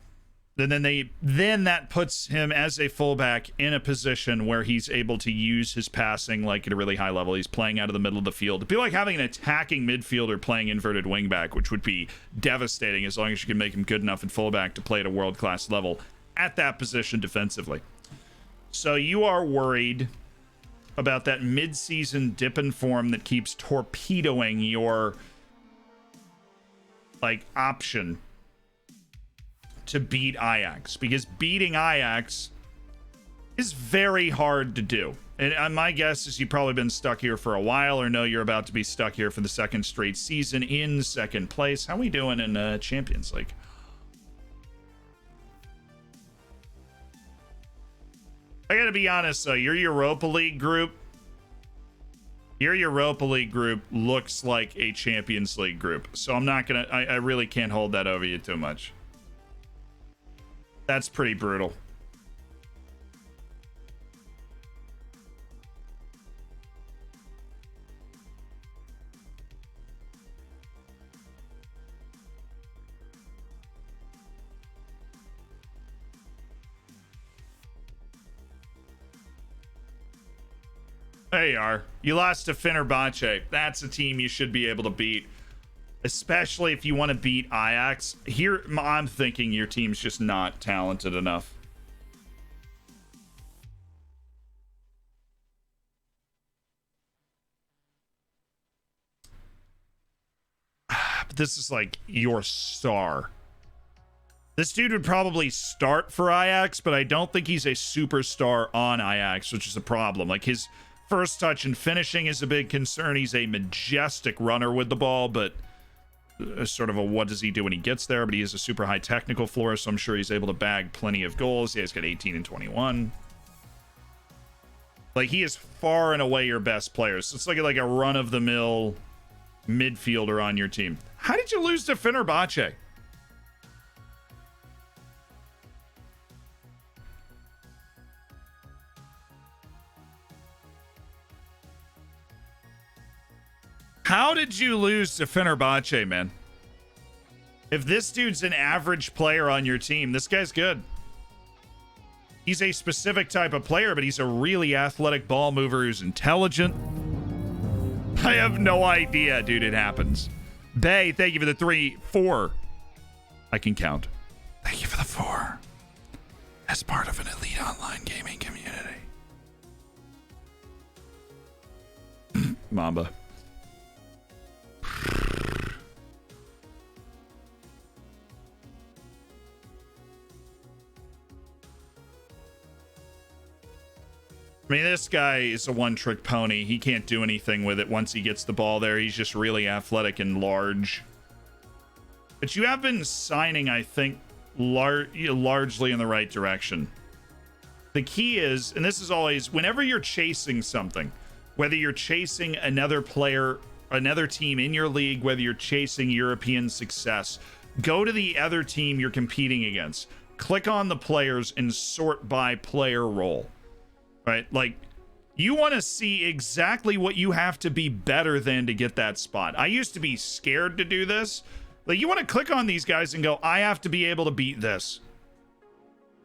And then that puts him as a fullback in a position where he's able to use his passing like at a really high level. He's playing out of the middle of the field. It'd be like having an attacking midfielder playing inverted wingback, which would be devastating as long as you can make him good enough at fullback to play at a world-class level at that position defensively. So you are worried about that mid-season dip in form that keeps torpedoing your option to beat Ajax, because beating Ajax is very hard to do. And my guess is you've probably been stuck here for a while, or know you're about to be stuck here for the second straight season in second place. How we doing in Champions League? I gotta be honest though, your Europa League group looks like a Champions League group. So I'm not gonna, I really can't hold that over you too much. That's pretty brutal. There you are. You lost to Fenerbahce. That's a team you should be able to beat. Especially if you want to beat Ajax. Here, I'm thinking your team's just not talented enough. But this is like your star. This dude would probably start for Ajax, but I don't think he's a superstar on Ajax, which is a problem. Like, his first touch and finishing is a big concern. He's a majestic runner with the ball, but sort of a what does he do when he gets there, but he has a super high technical floor, so I'm sure he's able to bag plenty of goals. Yeah, he's got 18 and 21. Like, he is far and away your best player. So it's like a run-of-the-mill midfielder on your team. How did you lose to Fenerbahce? How did you lose to Fenerbahce, man? If this dude's an average player on your team, this guy's good. He's a specific type of player, but he's a really athletic ball mover who's intelligent. I have no idea, dude. It happens. Bay, thank you for the 3, 4. I can count. Thank you for the 4. As part of an elite online gaming community. Mamba. I mean, this guy is a one-trick pony. He can't do anything with it once he gets the ball there. He's just really athletic and large. But you have been signing, I think, largely in the right direction. The key is, and this is always, whenever you're chasing something, whether you're chasing another player, another team in your league, whether you're chasing European success, go to the other team you're competing against. Click on the players and sort by player role. Right? Like, you want to see exactly what you have to be better than to get that spot. I used to be scared to do this. Like, you want to click on these guys and go, I have to be able to beat this.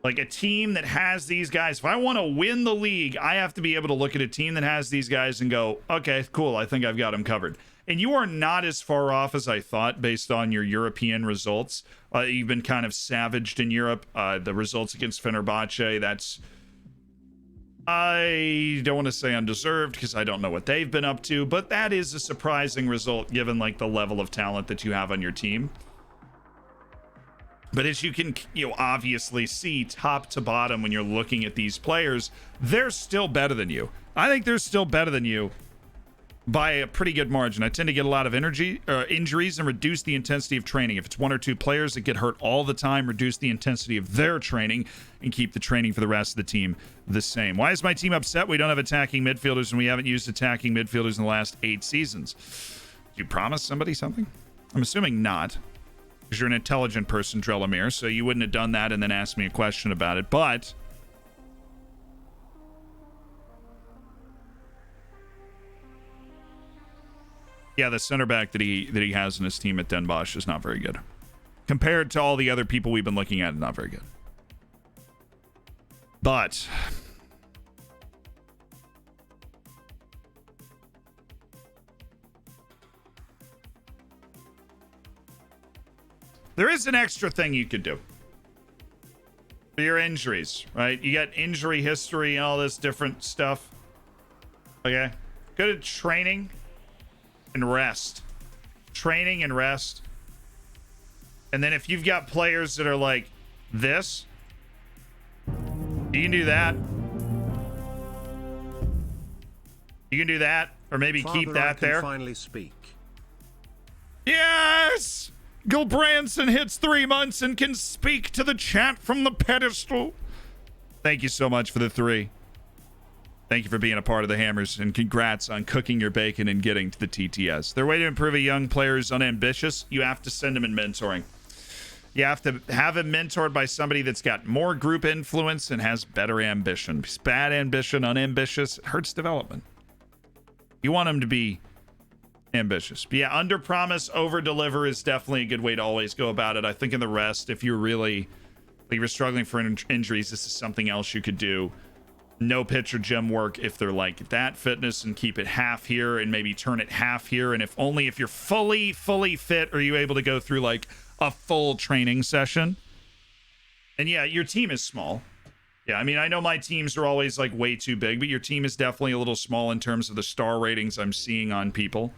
Like, a team that has these guys, if I want to win the league, I have to be able to look at a team that has these guys and go, okay, cool, I think I've got them covered. And you are not as far off as I thought based on your European results. You've been kind of savaged in Europe. The results against Fenerbahce, that's... I don't want to say undeserved because I don't know what they've been up to, but that is a surprising result given like the level of talent that you have on your team. But as you can, obviously see top to bottom when you're looking at these players, they're still better than you. I think they're still better than you by a pretty good margin. I tend to get a lot of injuries and reduce the intensity of training. If it's 1 or 2 players that get hurt all the time, reduce the intensity of their training and keep the training for the rest of the team the same. Why is my team upset? We don't have attacking midfielders and we haven't used attacking midfielders in the last 8 seasons. Did you promise somebody something? I'm assuming not, because you're an intelligent person, Drelamir, so you wouldn't have done that and then asked me a question about it. But yeah, the center back that he has in his team at Den Bosch is not very good. Compared to all the other people we've been looking at, not very good. But there is an extra thing you could do for your injuries, right? You got injury history and all this different stuff. Okay? Go to training and rest. Training and rest. And then if you've got players that are like this, you can do that. You can do that, or maybe Father, keep that I can there. Finally speak. Yes! Gilbranson hits 3 months and can speak to the chat from the pedestal. Thank you so much for the 3. Thank you for being a part of the Hammers, and congrats on cooking your bacon and getting to the TTS. Their way to improve a young player is unambitious. You have to send him in mentoring. You have to have him mentored by somebody that's got more group influence and has better ambition. Bad ambition, unambitious, it hurts development. You want him to be ambitious. But yeah, under promise, over deliver is definitely a good way to always go about it. I think in the rest, if you're really, like you're struggling for injuries, this is something else you could do. No pitch or gym work if they're like that. Fitness, and keep it half here and maybe turn it half here. And if you're fully fit, are you able to go through like a full training session? And yeah, your team is small. Yeah, I mean, I know my teams are always like way too big, but your team is definitely a little small in terms of the star ratings I'm seeing on people.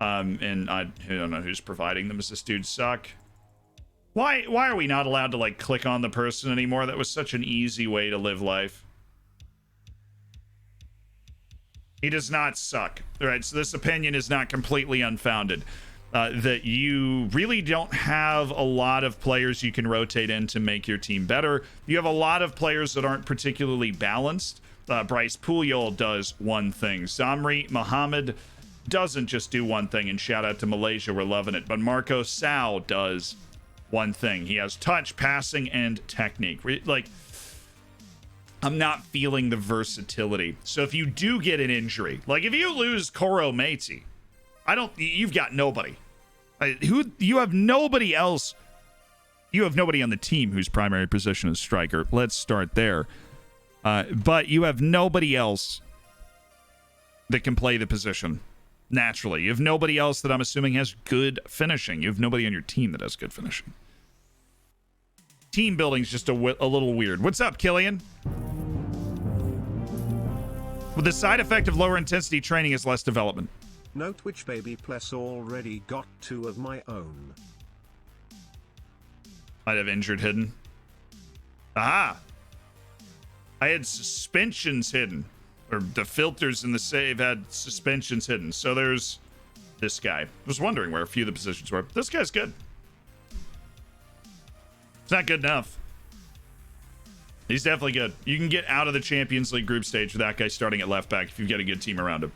And I don't know who's providing them. Does this dude suck? Why are we not allowed to like click on the person anymore? That was such an easy way to live life. He does not suck. All right, so this opinion is not completely unfounded. That you really don't have a lot of players you can rotate in to make your team better. You have a lot of players that aren't particularly balanced. Bryce Puyol does one thing. Zamri Mohammed doesn't just do one thing, and shout out to Malaysia, we're loving it. But Marco Sao does one thing. He has touch, passing, and technique. Like, I'm not feeling the versatility. So if you do get an injury, like if you lose Koro Meiti, You've got nobody. You have nobody else. You have nobody on the team whose primary position is striker. Let's start there. But you have nobody else that can play the position naturally. You have nobody else that I'm assuming has good finishing. You have nobody on your team that has good finishing. Team building's just a little weird. What's up, Killian? With the side effect of lower intensity training is less development. No Twitch baby plus already got 2 of my own. Might have injured hidden. Aha! I had suspensions hidden. Or the filters in the save had suspensions hidden. So there's this guy. I was wondering where a few of the positions were. This guy's good. It's not good enough. He's definitely good. You can get out of the Champions League group stage with that guy starting at left back if you've got a good team around him.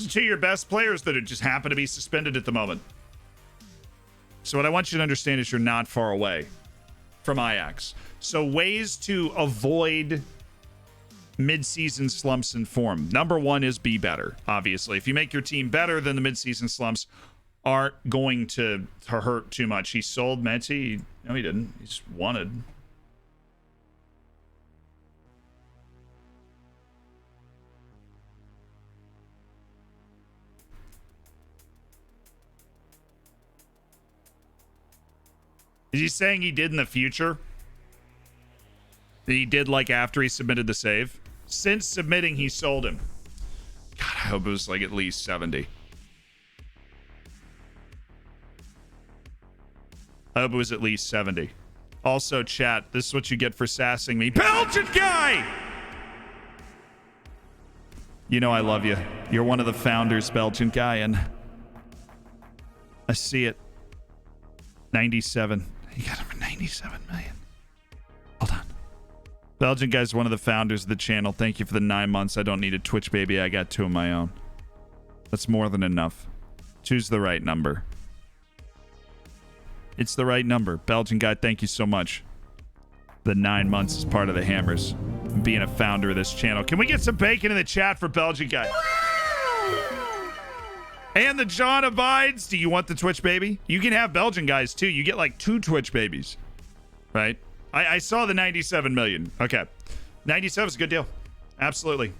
Two of your best players that just happen to be suspended at the moment. So what I want you to understand is you're not far away from Ajax. So ways to avoid mid-season slumps in form. Number one is be better, obviously. If you make your team better, then the mid-season slumps aren't going to hurt too much. He sold Meti. No, he didn't. He just wanted. Is he saying he did in the future? That he did like after he submitted the save? Since submitting, he sold him. God, I hope it was like at least 70. I hope it was at least 70. Also, chat, this is what you get for sassing me. Belgian guy! You know I love you. You're one of the founders, Belgian guy, and I see it. 97. You got him for 97 million. Hold on. Belgian guy's one of the founders of the channel. Thank you for the 9 months. I don't need a Twitch baby. I got 2 of my own. That's more than enough. Choose the right number. It's the right number. Belgian guy, thank you so much. The 9 months is part of the hammers. Being a founder of this channel. Can we get some bacon in the chat for Belgian guy? And the John abides. Do you want the Twitch baby? You can have Belgian guys too. You get like 2 Twitch babies, right? I saw the 97 million. Okay. 97 is a good deal. Absolutely.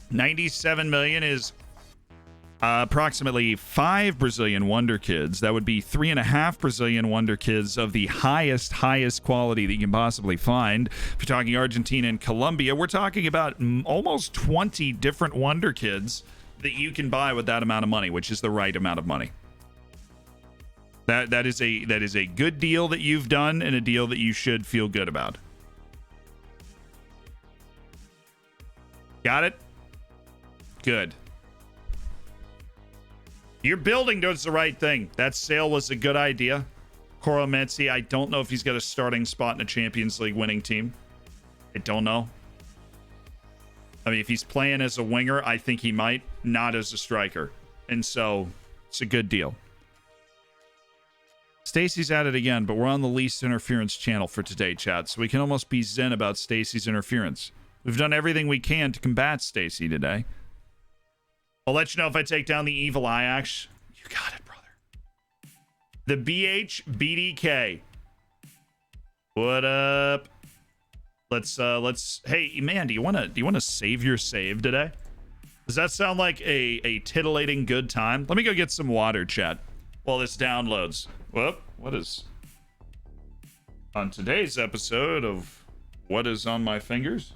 97 million is approximately 5 Brazilian Wonder Kids. That would be 3.5 Brazilian Wonder Kids of the highest quality that you can possibly find. If you're talking Argentina and Colombia, we're talking about almost 20 different Wonder Kids that you can buy with that amount of money, which is the right amount of money. That is a good deal that you've done and a deal that you should feel good about. Got it? Good. Your building does the right thing. That sale was a good idea. Coro Metzi, I don't know if he's got a starting spot in a Champions League winning team. I don't know. I mean, if he's playing as a winger, I think he might, not as a striker. And so, it's a good deal. Stacey's at it again, but we're on the least interference channel for today, chat, so we can almost be zen about Stacey's interference. We've done everything we can to combat Stacey today. I'll let you know if I take down the evil Ajax. You got it, brother. The BHBDK. What up? Let's hey man, do you wanna save your save today? Does that sound like a titillating good time? Let me go get some water, chat, while this downloads. Whoop, what is on today's episode of What Is on My Fingers?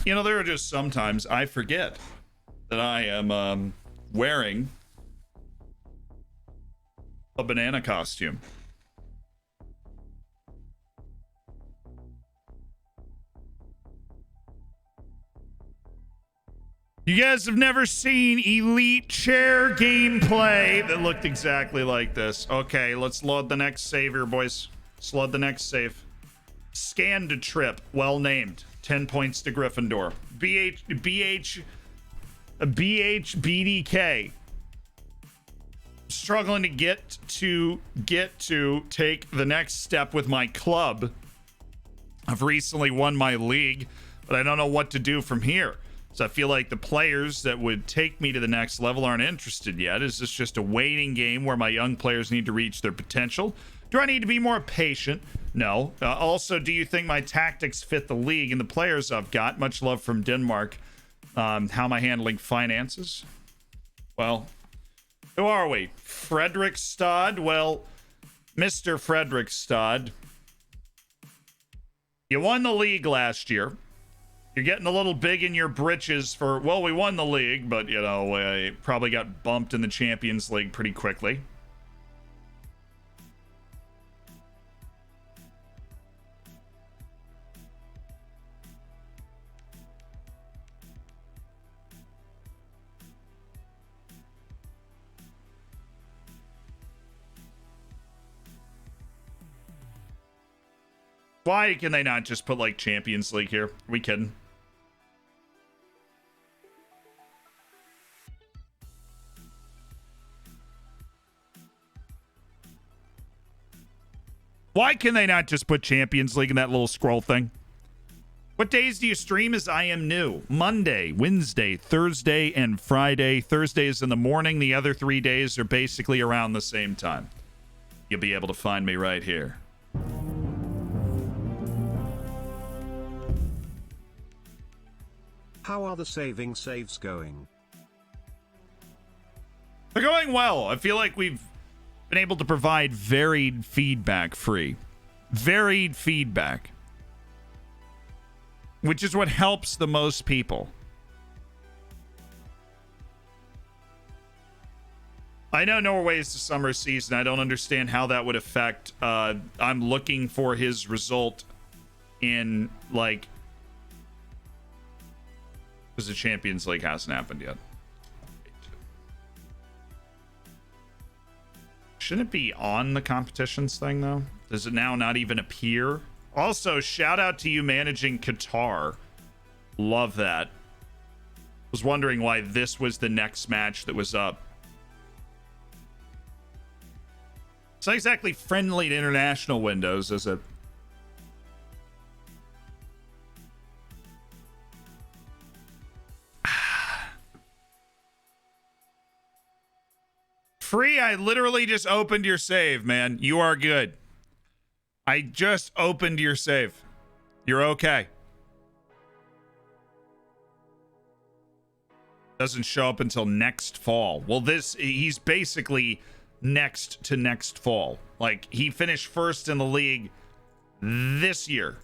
You know, there are just sometimes I forget that I am wearing a banana costume. You guys have never seen Elite Chair gameplay that looked exactly like this. Okay, let's load the next save here, boys. Let's load the next save. Scanned trip, well named. 10 points to Gryffindor. BDK. Struggling to get to take the next step with my club. I've recently won my league, but I don't know what to do from here. So I feel like the players that would take me to the next level aren't interested yet. Is this just a waiting game where my young players need to reach their potential? Do I need to be more patient? No. Also, do you think my tactics fit the league and the players I've got? Much love from Denmark. How am I handling finances? Well, who are we? Fredrikstad? Well, Mr. Fredrikstad, you won the league last year. You're getting a little big in your britches for, well, we won the league, but, you know, I probably got bumped in the Champions League pretty quickly. Why can they not just put, like, Champions League here? Are we kidding? Why can they not just put Champions League in that little scroll thing? What days do you stream as I am new? Monday, Wednesday, Thursday, and Friday. Thursday is in the morning. The other 3 days are basically around the same time. You'll be able to find me right here. How are the saves going? They're going well. I feel like we've been able to provide varied feedback free. Varied feedback. Which is what helps the most people. I know Norway's the summer season. I don't understand how that would affect. I'm looking for his result in, like, because the Champions League hasn't happened yet. Shouldn't it be on the competitions thing, though? Does it now not even appear? Also, shout out to you managing Qatar. Love that. Was wondering why this was the next match that was up. It's not exactly friendly to international windows, is it? Free, I literally just opened your save, man. You are good. I just opened your save. You're okay. Doesn't show up until next fall. Well, he's basically next to next fall. Like, he finished first in the league this year.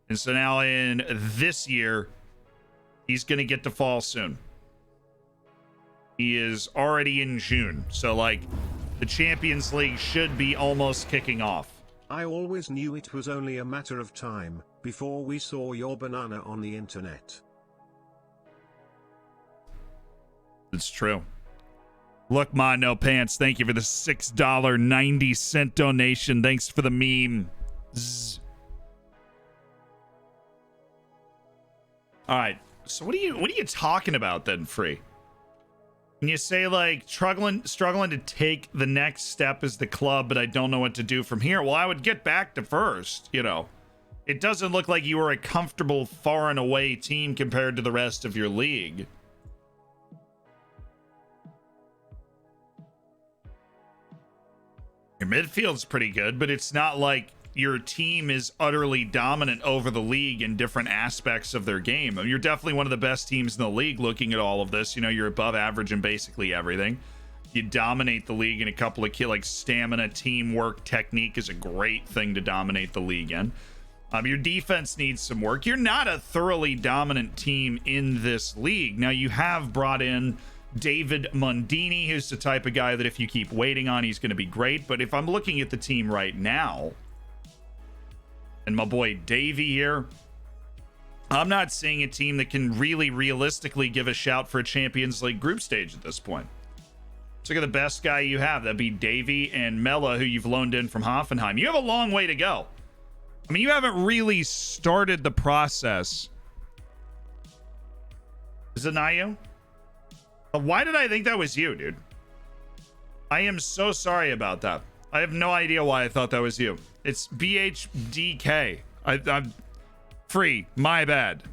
And so now in this year, he's going to get to fall soon. He is already in June. So, like, the Champions League should be almost kicking off. I always knew it was only a matter of time before we saw your banana on the internet. It's true. Look, Ma No Pants, thank you for the $6.90 donation. Thanks for the meme. Zzz. All right. So what are you talking about then, Free? When you say, like, struggling to take the next step as the club, but I don't know what to do from here. Well, I would get back to first, you know. It doesn't look like you were a comfortable, far and away team compared to the rest of your league. Your midfield's pretty good, but it's not like your team is utterly dominant over the league in different aspects of their game. I mean, you're definitely one of the best teams in the league looking at all of this. You know, you're above average in basically everything. You dominate the league in a couple of like stamina, teamwork, technique is a great thing to dominate the league in. Your defense needs some work. You're not a thoroughly dominant team in this league. Now, you have brought in David Mundini, who's the type of guy that if you keep waiting on, he's going to be great. But if I'm looking at the team right now, and my boy Davey here, I'm not seeing a team that can really realistically give a shout for a Champions League group stage at this point. So look at the best guy you have. That'd be Davey and Mella, who you've loaned in from Hoffenheim. You have a long way to go. I mean, you haven't really started the process. Is it not you? Why did I think that was you, dude? I am so sorry about that. I have no idea why I thought that was you. It's BHDK. I'm free. My bad.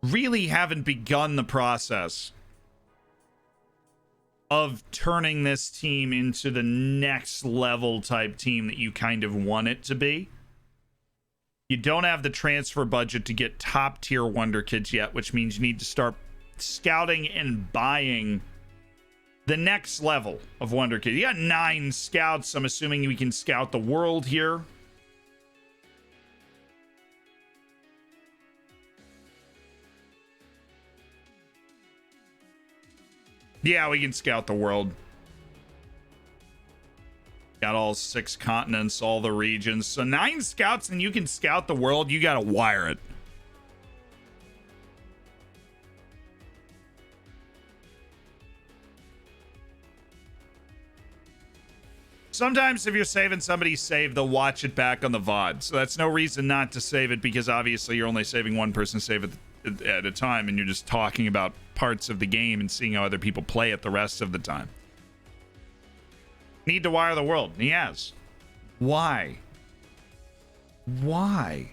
Really haven't begun the process of turning this team into the next level type team that you kind of want it to be. You don't have the transfer budget to get top tier wonder kids yet, which means you need to start scouting and buying the next level of wonder kids. You got 9 scouts. I'm assuming we can scout the world here. Yeah, we can scout the world. Got all 6 continents, all the regions. So 9 scouts and you can scout the world. You got to wire it. Sometimes if you're saving somebody's save, they'll watch it back on the VOD. So that's no reason not to save it, because obviously you're only saving one person's save at a time, and you're just talking about parts of the game and seeing how other people play it the rest of the time. Need to wire the world. And he has. Why? Why?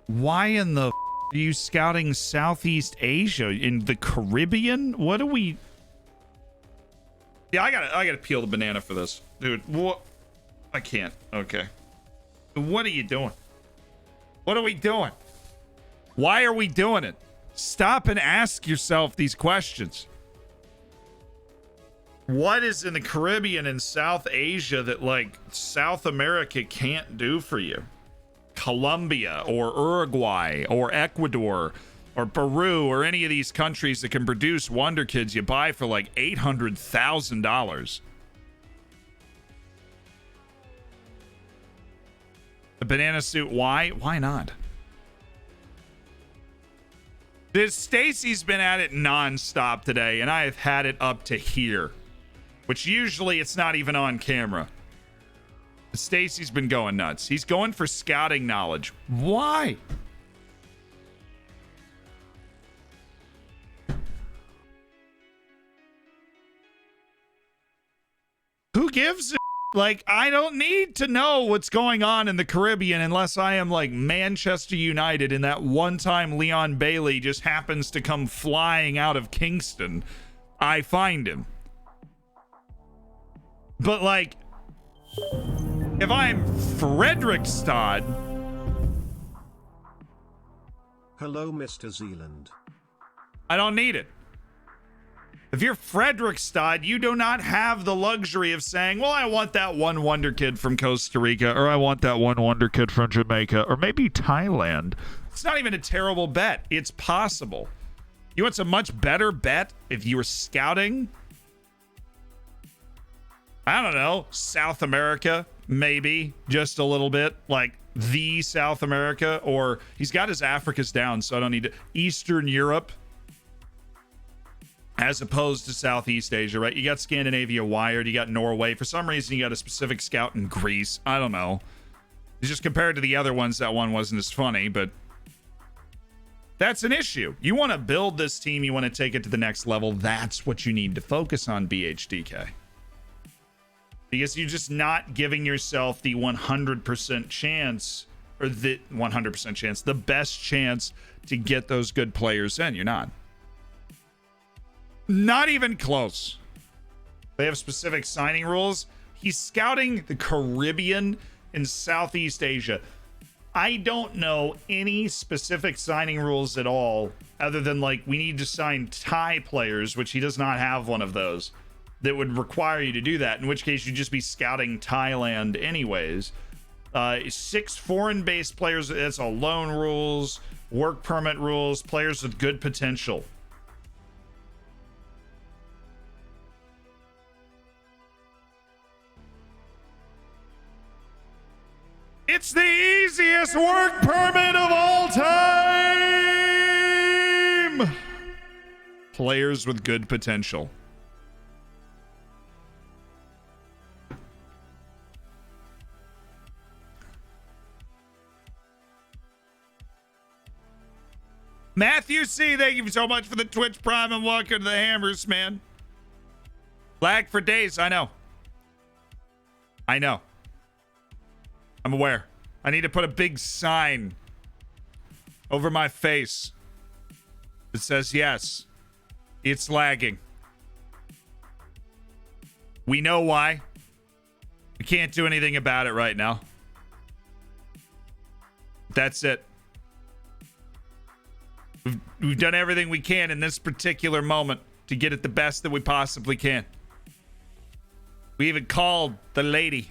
Why in the are you scouting Southeast Asia? In the Caribbean? What are we... Yeah, I gotta peel the banana for this. Dude, what? I can't. Okay. What are you doing? What are we doing? Why are we doing it? Stop and ask yourself these questions. What is in the Caribbean and South Asia that, like, South America can't do for you? Colombia or Uruguay or Ecuador or Peru or any of these countries that can produce wonder kids you buy for like $800,000. A banana suit, why? Why not? This Stacey's been at it nonstop today, and I have had it up to here, which usually it's not even on camera. Stacey's been going nuts. He's going for scouting knowledge. Why? Who gives a like, I don't need to know what's going on in the Caribbean unless I am like Manchester United and that one time Leon Bailey just happens to come flying out of Kingston. I find him. But like, if I'm Fredrikstad... Hello, Mr. Zealand. I don't need it. If you're Fredrikstad, you do not have the luxury of saying, well, I want that one wonder kid from Costa Rica, or I want that one wonder kid from Jamaica, or maybe Thailand. It's not even a terrible bet. It's possible. You know what's a much better bet if you were scouting? I don't know, South America, maybe, just a little bit, like the South America, or he's got his Africas down, so I don't need to. Eastern Europe, as opposed to Southeast Asia, right? You got Scandinavia wired, you got Norway. For some reason, you got a specific scout in Greece. I don't know. It's just compared to the other ones, that one wasn't as funny, but that's an issue. You want to build this team, you want to take it to the next level. That's what you need to focus on, BHDK. Because you're just not giving yourself the 100% chance, or the 100% chance, the best chance to get those good players in. You're not. Not even close. They have specific signing rules. He's scouting the Caribbean and Southeast Asia. I don't know any specific signing rules at all, other than like we need to sign Thai players, which he does not have one of those that would require you to do that, in which case you'd just be scouting Thailand anyways. 6 foreign-based players, that's all loan rules, work permit rules, players with good potential. It's the easiest work permit of all time! Players with good potential. Matthew C., thank you so much for the Twitch Prime and welcome to the Hammers, man. Lag for days, I know. I know. I'm aware. I need to put a big sign over my face that says, yes, it's lagging. We know why. We can't do anything about it right now. That's it. We've done everything we can in this particular moment to get it the best that we possibly can. We even called the lady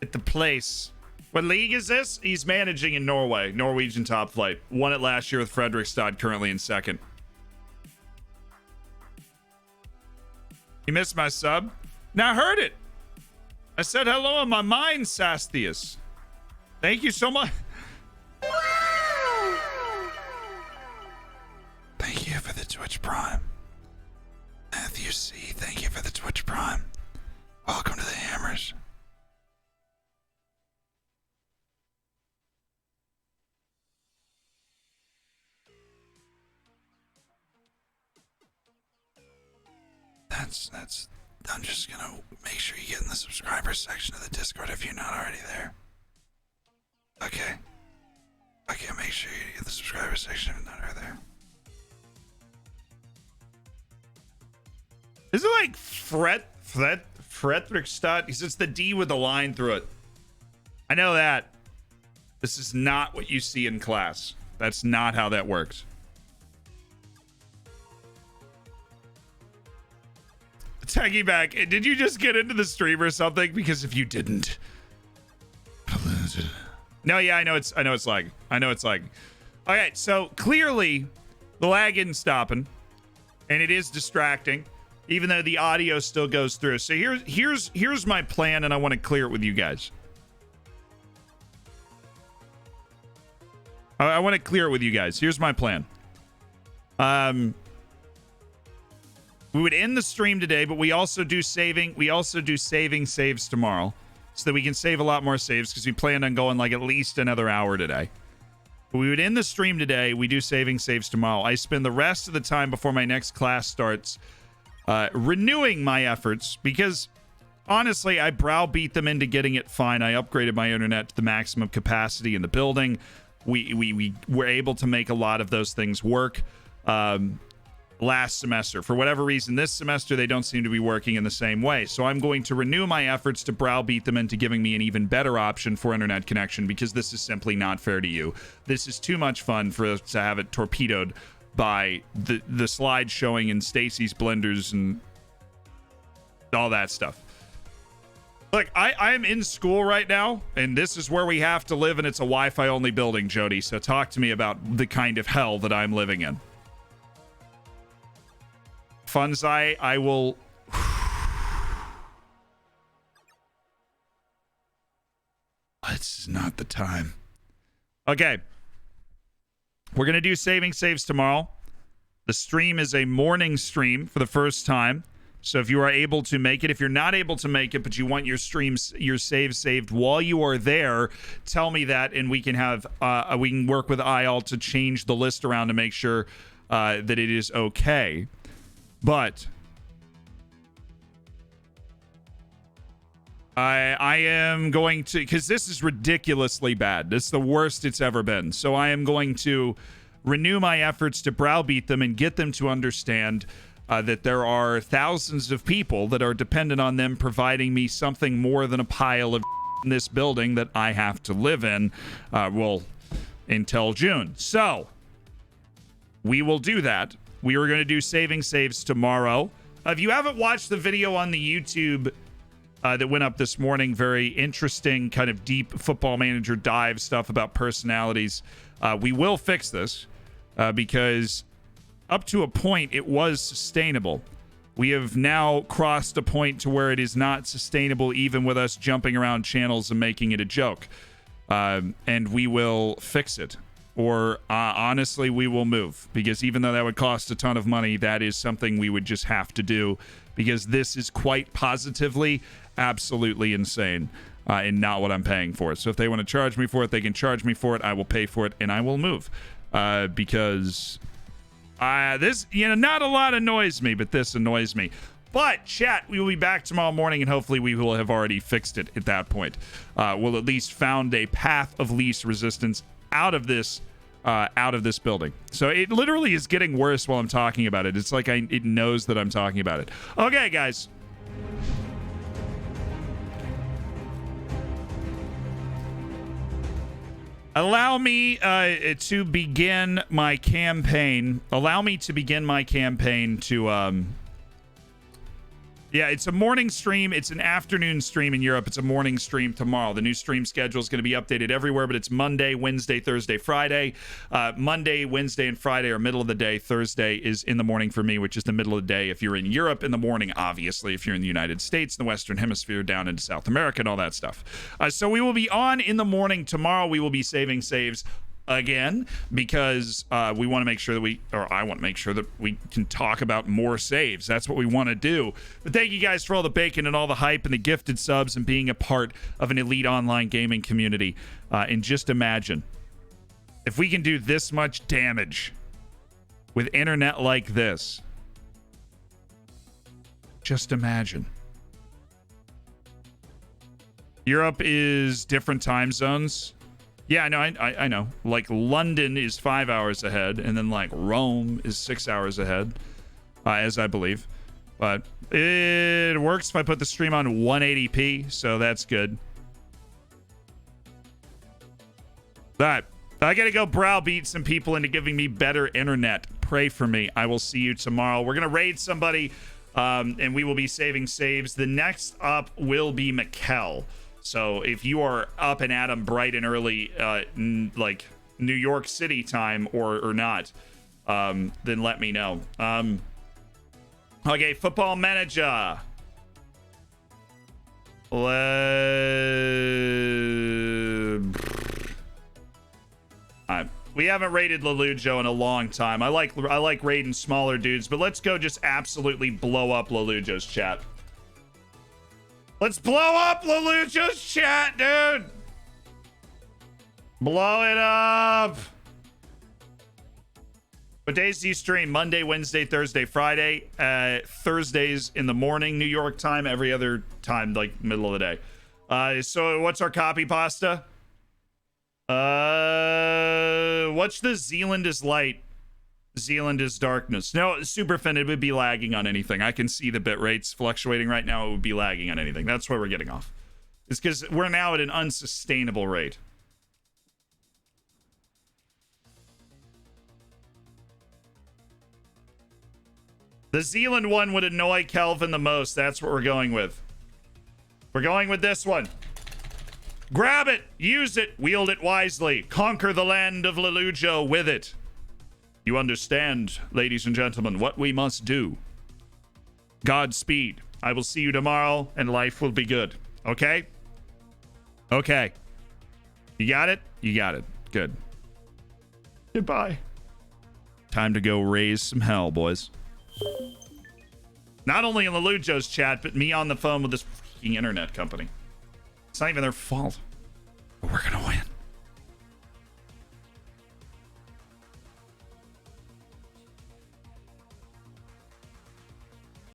at the place. What league is this? He's managing in Norway. Norwegian top flight. Won it last year with Fredrikstad, currently in second. You missed my sub? Now I heard it. I said hello on my mind, Sastius. Thank you so much. Thank you for the Twitch Prime. Matthew C., thank you for the Twitch Prime. Welcome to the Hammers. That's I'm just gonna make sure you get in the subscribers section of the Discord if you're not already there. Okay, make sure you get in the subscribers section if you're not already there. Is it like Fredrikstad? Because it's the D with the line through it. I know that. This is not what you see in class. That's not how that works. Taggy back. Did you just get into the stream or something? Because if you didn't. No, yeah, I know it's lagging. I know it's lagging. Okay, so clearly the lag isn't stopping. And it is distracting. Even though the audio still goes through. So here's my plan, and I want to clear it with you guys. I want to clear it with you guys. Here's my plan. We would end the stream today, but we also do saving saves tomorrow, so that we can save a lot more saves because we planned on going like at least another hour today. But we would end the stream today. We do saving saves tomorrow. I spend the rest of the time before my next class starts renewing my efforts, because honestly I browbeat them into getting it fine. I upgraded my internet to the maximum capacity in the building. We were able to make a lot of those things work last semester. For whatever reason, this semester they don't seem to be working in the same way. So I'm going to renew my efforts to browbeat them into giving me an even better option for internet connection, because this is simply not fair to you. This is too much fun for us to have it torpedoed by the slide showing in Stacey's blenders and all that stuff. Look, I'm in school right now, and this is where we have to live, and it's a Wi-Fi only building, Jody. So talk to me about the kind of hell that I'm living in. Funzai, I will... This is not the time. Okay. We're going to do saving saves tomorrow. The stream is a morning stream for the first time. So if you are able to make it, if you're not able to make it, but you want your streams, your saves saved while you are there, tell me that, and we can have, we can work with IL to change the list around to make sure that it is okay. But I am going to, because this is ridiculously bad. This is the worst it's ever been. So I am going to renew my efforts to browbeat them and get them to understand that there are thousands of people that are dependent on them providing me something more than a pile of in this building that I have to live in, until June. So we will do that. We are going to do saving saves tomorrow. If you haven't watched the video on the YouTube that went up this morning, very interesting kind of deep Football Manager dive stuff about personalities. We will fix this because up to a point it was sustainable. We have now crossed a point to where it is not sustainable, even with us jumping around channels and making it a joke. And we will fix it. Or honestly, we will move, because even though that would cost a ton of money, that is something we would just have to do, because this is quite positively absolutely insane and not what I'm paying for. So if they want to charge me for it, they can charge me for it. I will pay for it and I will move because this, not a lot annoys me, but this annoys me. But chat, we will be back tomorrow morning, and hopefully we will have already fixed it at that point. We'll at least found a path of least resistance out of this building. So it literally is getting worse while I'm talking about it. It's like it knows that I'm talking about it. Okay, guys. Allow me to begin my campaign. Allow me to begin my campaign to yeah, it's a morning stream. It's an afternoon stream in Europe. It's a morning stream tomorrow. The new stream schedule is going to be updated everywhere, but it's Monday, Wednesday, Thursday, Friday. Monday, Wednesday, and Friday are middle of the day. Thursday is in the morning for me, which is the middle of the day if you're in Europe, in the morning, obviously, if you're in the United States, the Western Hemisphere, down into South America, and all that stuff. So we will be on in the morning tomorrow. We will be saving saves again, because we want to make sure that I want to make sure that we can talk about more saves. That's what we want to do. But thank you guys for all the bacon and all the hype and the gifted subs and being a part of an elite online gaming community. And just imagine if we can do this much damage with internet like this. Just imagine. Europe is different time zones. Yeah, no, I know. Like, London is 5 hours ahead, and then, like, Rome is 6 hours ahead, as I believe. But it works if I put the stream on 180p, so that's good. But I gotta go browbeat some people into giving me better internet. Pray for me. I will see you tomorrow. We're gonna raid somebody, and we will be saving saves. The next up will be Mikkel. So if you are up and at 'em bright and early, like New York City time or not, then let me know. Okay, Football Manager. We haven't raided Lelujo in a long time. I like raiding smaller dudes, but let's go just absolutely blow up Lelujo's chat. Let's blow up Lelujo's chat, dude! Blow it up! What days do you stream? Monday, Wednesday, Thursday, Friday. Thursdays in the morning, New York time. Every other time, like, middle of the day. So what's our copy pasta? What's the Zealand is light? Zealand is darkness. No, Superfin, it would be lagging on anything. I can see the bit rates fluctuating right now. It would be lagging on anything. That's why we're getting off. It's because we're now at an unsustainable rate. The Zealand one would annoy Kelvin the most. That's what we're going with. We're going with this one. Grab it, use it, wield it wisely. Conquer the land of Lelujo with it. You understand, ladies and gentlemen, what we must do. Godspeed. I will see you tomorrow, and life will be good. Okay? Okay. You got it? You got it. Good. Goodbye. Time to go raise some hell, boys. Not only in Lelujo's chat, but me on the phone with this freaking internet company. It's not even their fault. But we're gonna